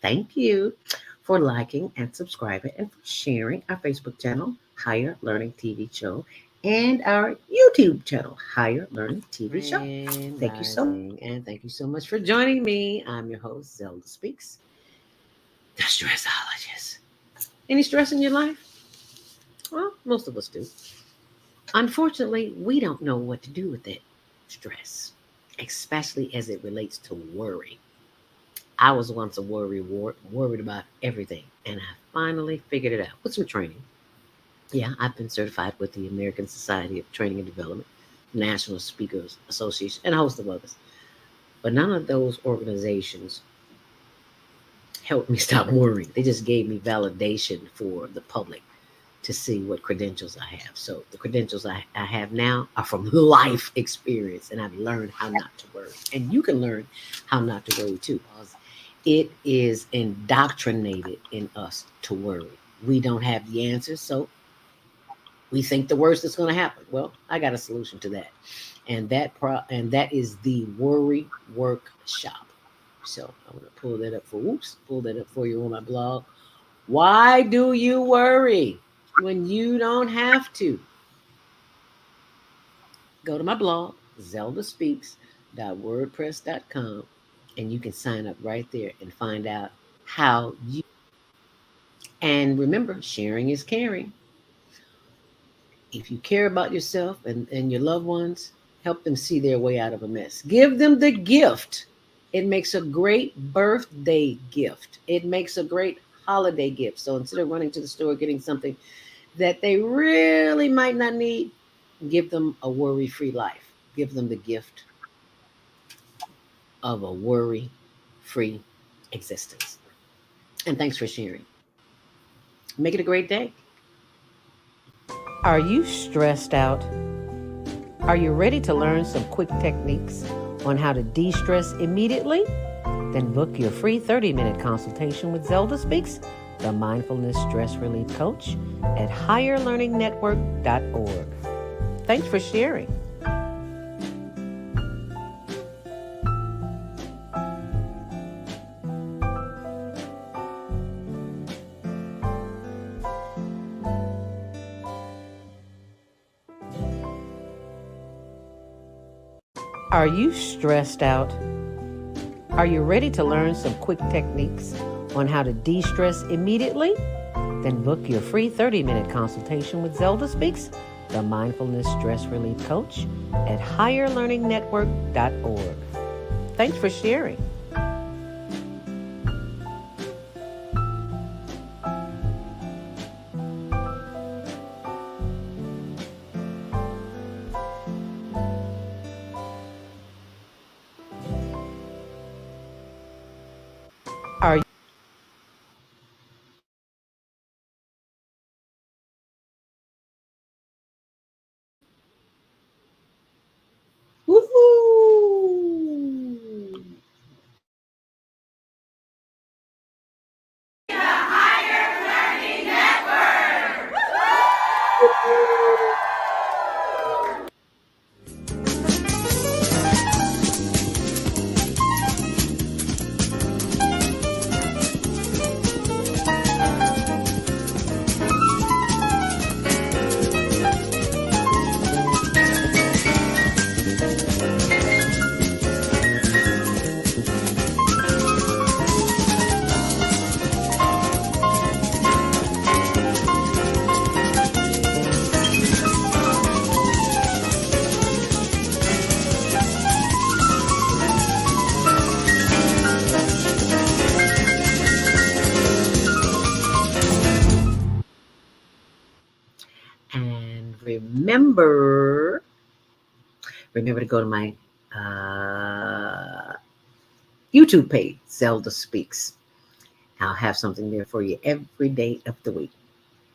thank you for liking and subscribing and for sharing our Facebook channel, Higher Learning TV Show, and our YouTube channel, Higher Learning TV Show. Thank you so much. And thank you so much for joining me. I'm your host, Zelda Speaks, the stressologist. Any stress in your life? Well, most of us do. Unfortunately, we don't know what to do with that stress, especially as it relates to worry. I was once a worried about everything, and I finally figured it out with some training. Yeah, I've been certified with the American Society of Training and Development, National Speakers Association, and a host of others. But none of those organizations helped me stop worrying. They just gave me validation for the public to see what credentials I have. So the credentials I have now are from life experience, and I've learned how not to worry. And you can learn how not to worry too, because it is indoctrinated in us to worry. We don't have the answers, so we think the worst is going to happen. Well, I got a solution to that, and that is the worry workshop. So I'm going to pull that up for you on my blog. Why do you worry when you don't have to? Go to my blog, zeldaspeaks.wordpress.com, and you can sign up right there and find out how you. And remember, sharing is caring. If you care about yourself and your loved ones, help them see their way out of a mess. Give them the gift. It makes a great birthday gift. It makes a great holiday gift. So instead of running to the store getting something that they really might not need, give them a worry free life. Give them the gift of a worry free existence. And thanks for sharing. Make it a great day. Are you stressed out? Are you ready to learn some quick techniques on how to de stress immediately? Then book your free 30-minute consultation with Zelda Speaks, the mindfulness stress relief coach, at higherlearningnetwork.org. Thanks for sharing. Are you stressed out? Are you ready to learn some quick techniques on how to de stress immediately? Then book your free 30-minute consultation with Zelda Speaks, the mindfulness stress relief coach, at higherlearningnetwork.org. Thanks for sharing. Are Woohoo! And remember to go to my YouTube page, Zelda Speaks. I'll have something there for you every day of the week.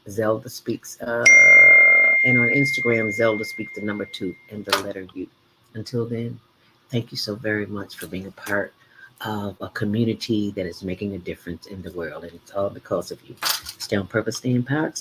Zelda Speaks. And on Instagram, Zelda Speaks the number 2 and the letter U. Until then, thank you so very much for being a part of a community that is making a difference in the world. And it's all because of you. Stay on purpose, stay empowered, stay